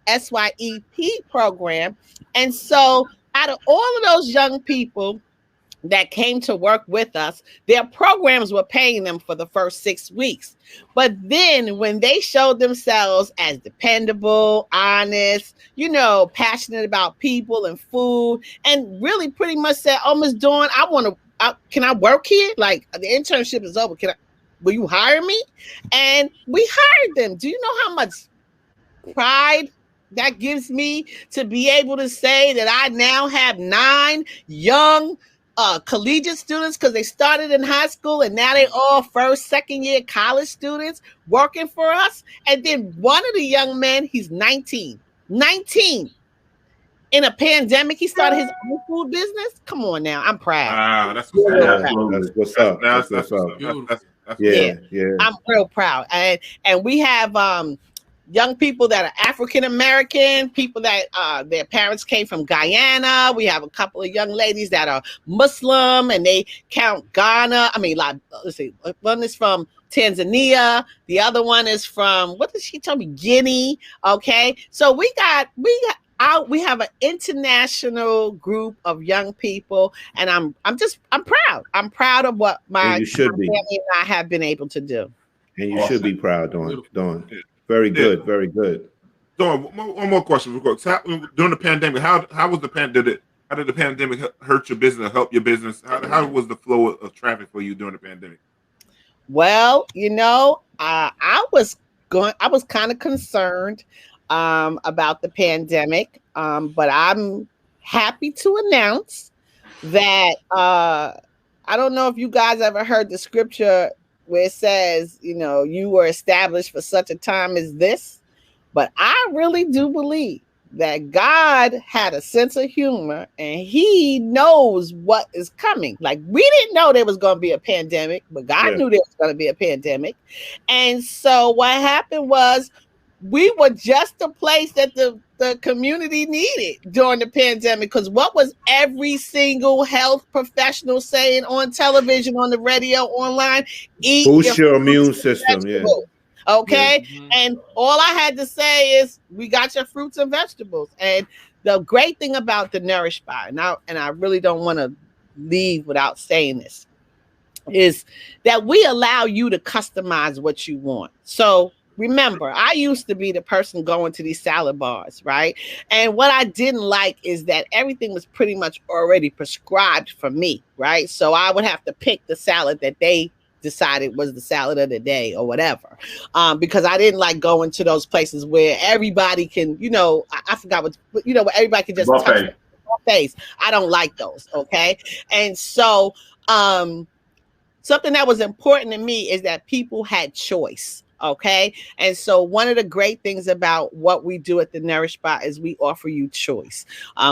Speaker 9: SYEP program. And so out of all of those young people that came to work with us, their programs were paying them for the first 6 weeks. But then when they showed themselves as dependable, honest, passionate about people and food, and really pretty much said, oh, Ms. Dawn, can I work here? Like, the internship is over. Will you hire me? And we hired them. Do you know how much pride that gives me to be able to say that I now have 9 young collegiate students, because they started in high school and now they all first, second year college students working for us. And then one of the young men, he's 19 in a pandemic, he started his own food business. Come on now, I'm proud.
Speaker 1: That's what's up.
Speaker 2: That's what's up. Yeah.
Speaker 9: I'm real proud. And we have young people that are African American, people that their parents came from Guyana. We have a couple of young ladies that are Muslim, and they count Ghana. I mean, like, let's see, one is from Tanzania, the other one is from, what did she tell me? Guinea. Okay, so we have an international group of young people, and I'm proud. I'm proud of what my family and I have been able to do.
Speaker 2: And you should be proud, Dawn. Very good, very good.
Speaker 1: Dawn, one more question, real quick. So during the pandemic, how was the pandemic? How did the pandemic hurt your business or help your business? How was the flow of traffic for you during the pandemic?
Speaker 9: Well, I was kind of concerned about the pandemic, but I'm happy to announce that I don't know if you guys ever heard the scripture where it says, you were established for such a time as this. But I really do believe that God had a sense of humor and he knows what is coming. Like, we didn't know there was going to be a pandemic, but God knew there was going to be a pandemic. And so what happened was we were just the place that the community needed during the pandemic, because what was every single health professional saying on television, on the radio, online?
Speaker 2: Boost your immune system.
Speaker 9: Okay. Yeah. And all I had to say is, we got your fruits and vegetables. And the great thing about the Nourish Bar, and I really don't want to leave without saying this, is that we allow you to customize what you want. So remember, I used to be the person going to these salad bars, right? And what I didn't like is that everything was pretty much already prescribed for me, right? So I would have to pick the salad that they decided was the salad of the day or whatever, because I didn't like going to those places where everybody can, I forgot what, where everybody can just touch their face. I don't like those, okay? And so something that was important to me is that people had choice. Okay. And so one of the great things about what we do at the Nourish Bar is we offer you choice.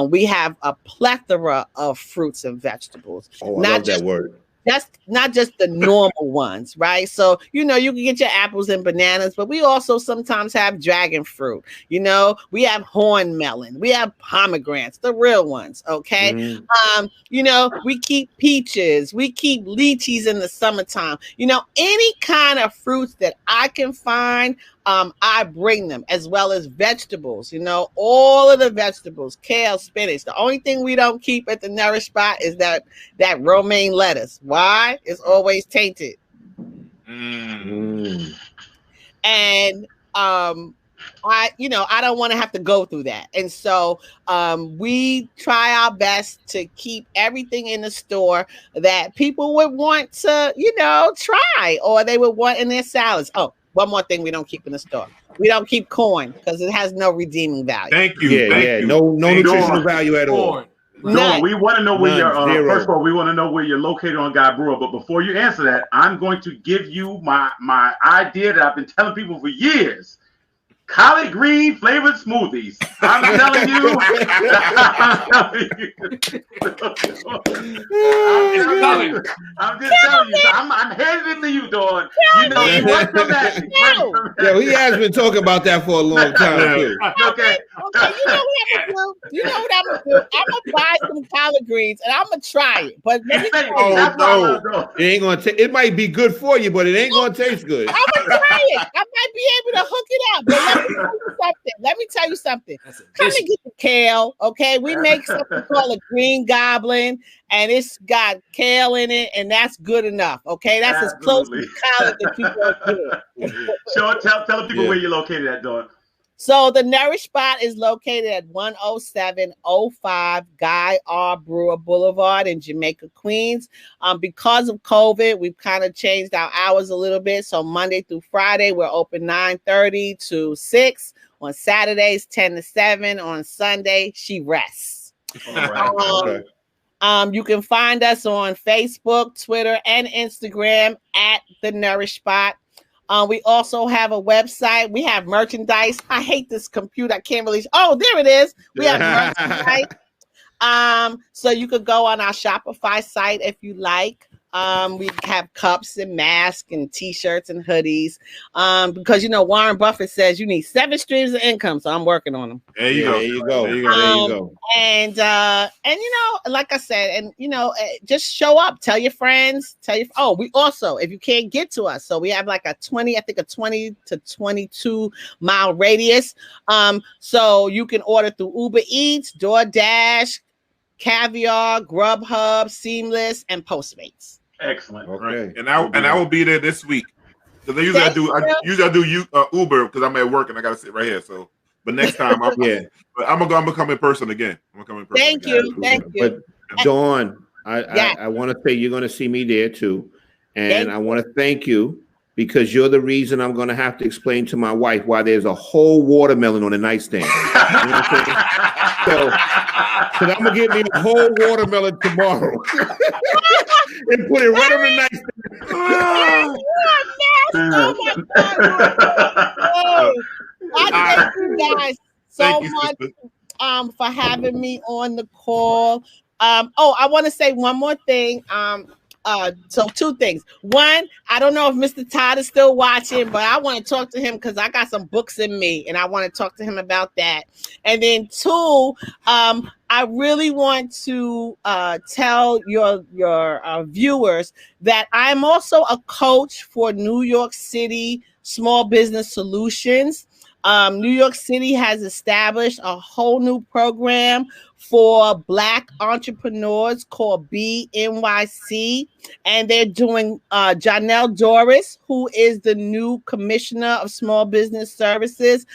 Speaker 9: We have a plethora of fruits and vegetables.
Speaker 2: Oh, I love that word.
Speaker 9: That's not just the normal ones, right? So, you can get your apples and bananas, but we also sometimes have dragon fruit. We have horn melon, we have pomegranates, the real ones. Okay. We keep peaches, we keep lychees in the summertime. Any kind of fruits that I can find, I bring them, as well as vegetables, all of the vegetables, kale, spinach. The only thing we don't keep at the Nourish Bar is that romaine lettuce. Why? It's always tainted. And I don't want to have to go through that. And so we try our best to keep everything in the store that people would want to, try, or they would want in their salads. Oh, one more thing we don't keep in the store. We don't keep corn because it has no redeeming value.
Speaker 1: Thank you. Thank you.
Speaker 2: No nutritional value at all.
Speaker 4: No, we want to know where you're. First of all, we want to know where you're located on Guy Brewer. But before you answer that, I'm going to give you my idea that I've been telling people for years. Collard green flavored smoothies. I'm telling you. I'm just telling you. I'm headed into you, Dawn. You know, you want some magic.
Speaker 2: Yeah, he has been talking about that for a long time too.
Speaker 9: Okay. You know what I'm gonna do? I'm gonna buy some collard greens and I'm gonna try it. But let me tell you,
Speaker 2: no, it ain't gonna take. It might be good for you, but it ain't gonna taste good.
Speaker 9: I'm gonna try it. I might be able to hook it up. But let me tell you something. Come and get the kale, okay? We make something called a green goblin, and it's got kale in it, and that's good enough, okay? That's as close to collard that you can do.
Speaker 4: Sure, tell the people where you're located at, Dawn.
Speaker 9: So the Nourish Spot is located at 10705 Guy R. Brewer Boulevard in Jamaica, Queens. Because of COVID, we've kind of changed our hours a little bit. So Monday through Friday, we're open 9:30 to 6. On Saturdays, 10 to 7. On Sunday, she rests.
Speaker 4: All right.
Speaker 9: You can find us on Facebook, Twitter, and Instagram at The Nourish Spot. We also have a website. We have merchandise. I hate this computer. I can't really. Oh, there it is. We have merchandise. So you could go on our Shopify site if you like. We have cups and masks and T-shirts and hoodies. Because Warren Buffett says you need 7 streams of income, so I'm working on them.
Speaker 1: There you go.
Speaker 2: There you go.
Speaker 9: And like I said, and just show up. Tell your friends. We also, if you can't get to us, so we have like a 20 to 22 mile radius. So you can order through Uber Eats, DoorDash, Caviar, Grubhub, Seamless, and Postmates.
Speaker 4: Excellent.
Speaker 2: Okay.
Speaker 1: Right. And I will be there this week. Because I usually do Uber because I'm at work and I gotta sit right here. So, but next time I'm gonna come in person again.
Speaker 9: Thank you.
Speaker 2: But Dawn, I want to say you're gonna see me there too, and I want to thank you because you're the reason I'm gonna have to explain to my wife why there's a whole watermelon on the nightstand. You know what I'm saying? So I'm gonna get me a whole watermelon tomorrow and put it right on the nightstand.
Speaker 9: Oh my God! I thank you guys so much for having me on the call. I want to say one more thing. So 2 things. One, I don't know if Mr. Todd is still watching, but I want to talk to him because I got some books in me and I want to talk to him about that. And then 2, I really want to tell your viewers that I'm also a coach for New York City Small Business Solutions. New York City has established a whole new program for Black entrepreneurs called BNYC, and they're doing Janelle Doris, who is the new commissioner of Small Business Services.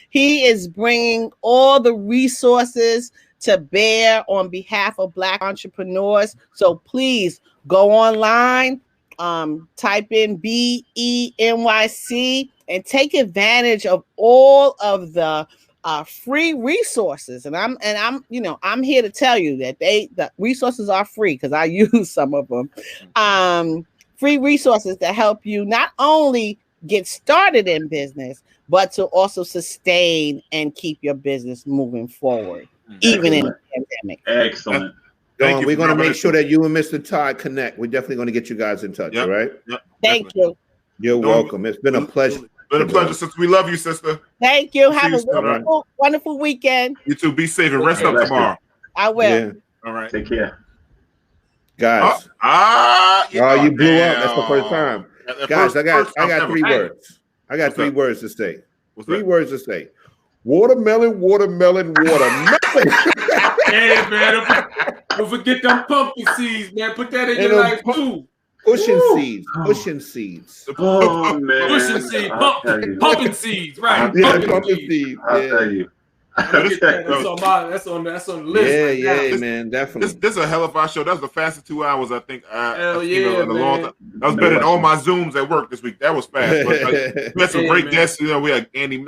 Speaker 9: He is bringing all the resources to bear on behalf of Black entrepreneurs. So please go online, type in BENYC, and take advantage of all of the free resources. And I'm here to tell you that the resources are free because I use some of them. Free resources that help you not only get started in business, but to also sustain and keep your business moving forward, even in the pandemic.
Speaker 4: Excellent.
Speaker 2: Dawn, we're going to make sure that you and Mr. Todd connect. We're definitely going to get you guys in touch, all right?
Speaker 1: Yep,
Speaker 9: Thank you.
Speaker 2: You're welcome. It's been a pleasure.
Speaker 1: Been a pleasure, sister. We love you, sister.
Speaker 9: Thank you. Have a wonderful weekend.
Speaker 1: You too. Be safe and rest up tomorrow.
Speaker 9: I will.
Speaker 2: Yeah.
Speaker 1: All right.
Speaker 4: Take care.
Speaker 2: Guys. You blew up. That's the first time. Guys, I got 3 words. I got 3 words to say. Three words to say. Watermelon, watermelon, watermelon.
Speaker 3: Hey, man. Don't forget them pumpkin seeds, man. Put that in your life, too.
Speaker 2: Pushing seeds. Pushing seeds.
Speaker 4: Oh man.
Speaker 3: Pushing seeds. Pumping seeds. Right.
Speaker 2: Yeah, pumping seeds.
Speaker 4: I'll tell you.
Speaker 3: That's on the list.
Speaker 2: Yeah, man, definitely.
Speaker 1: This is a hell of a show. That was the fastest 2 hours I think
Speaker 3: Hell
Speaker 1: in a long time. That was better than all my Zooms at work this week. That was fast. But, we had some great guests. You know, we had Andy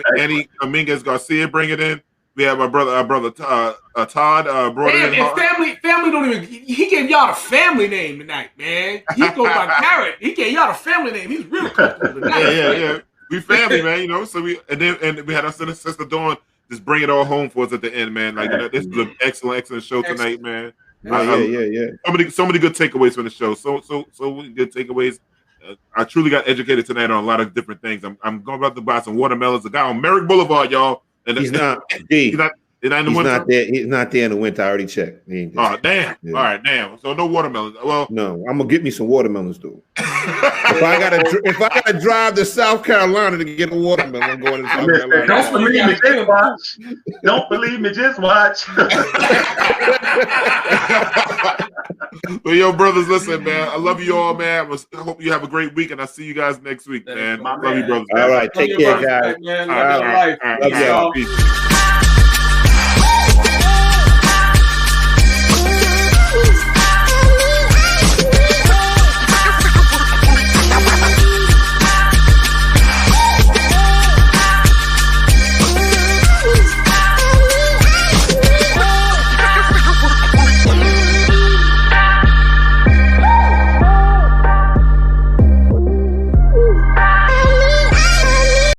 Speaker 1: Dominguez Garcia bring it in. We have our brother Todd brought it in.
Speaker 3: And family don't even. He gave y'all the family name tonight, man. He goes by Garrett. He gave y'all the family name. He's real comfortable tonight.
Speaker 1: Yeah. We family, man. You know, so we had our sister Dawn just bring it all home for us at the end, man. Like this was an excellent show tonight, man.
Speaker 2: Yeah.
Speaker 1: So many good takeaways from the show. So many good takeaways. I truly got educated tonight on a lot of different things. I'm going about to buy some watermelons. The guy on Merrick Boulevard, y'all. And
Speaker 2: he's not there in the winter. I already checked.
Speaker 1: Oh, damn. Yeah. All right, damn. So no watermelons. Well,
Speaker 2: no, I'm gonna get me some watermelons, dude. if I gotta drive to South Carolina to get a watermelon, I'm going to South Carolina.
Speaker 4: Don't believe me, just watch. Don't believe me, just watch.
Speaker 1: Well, yo, brothers, listen, man. I love you all, man. I hope you have a great week, and I'll see you guys next week, man. Love you, brothers.
Speaker 2: All right, take care, guys.
Speaker 3: Man. Love y'all.
Speaker 2: Peace.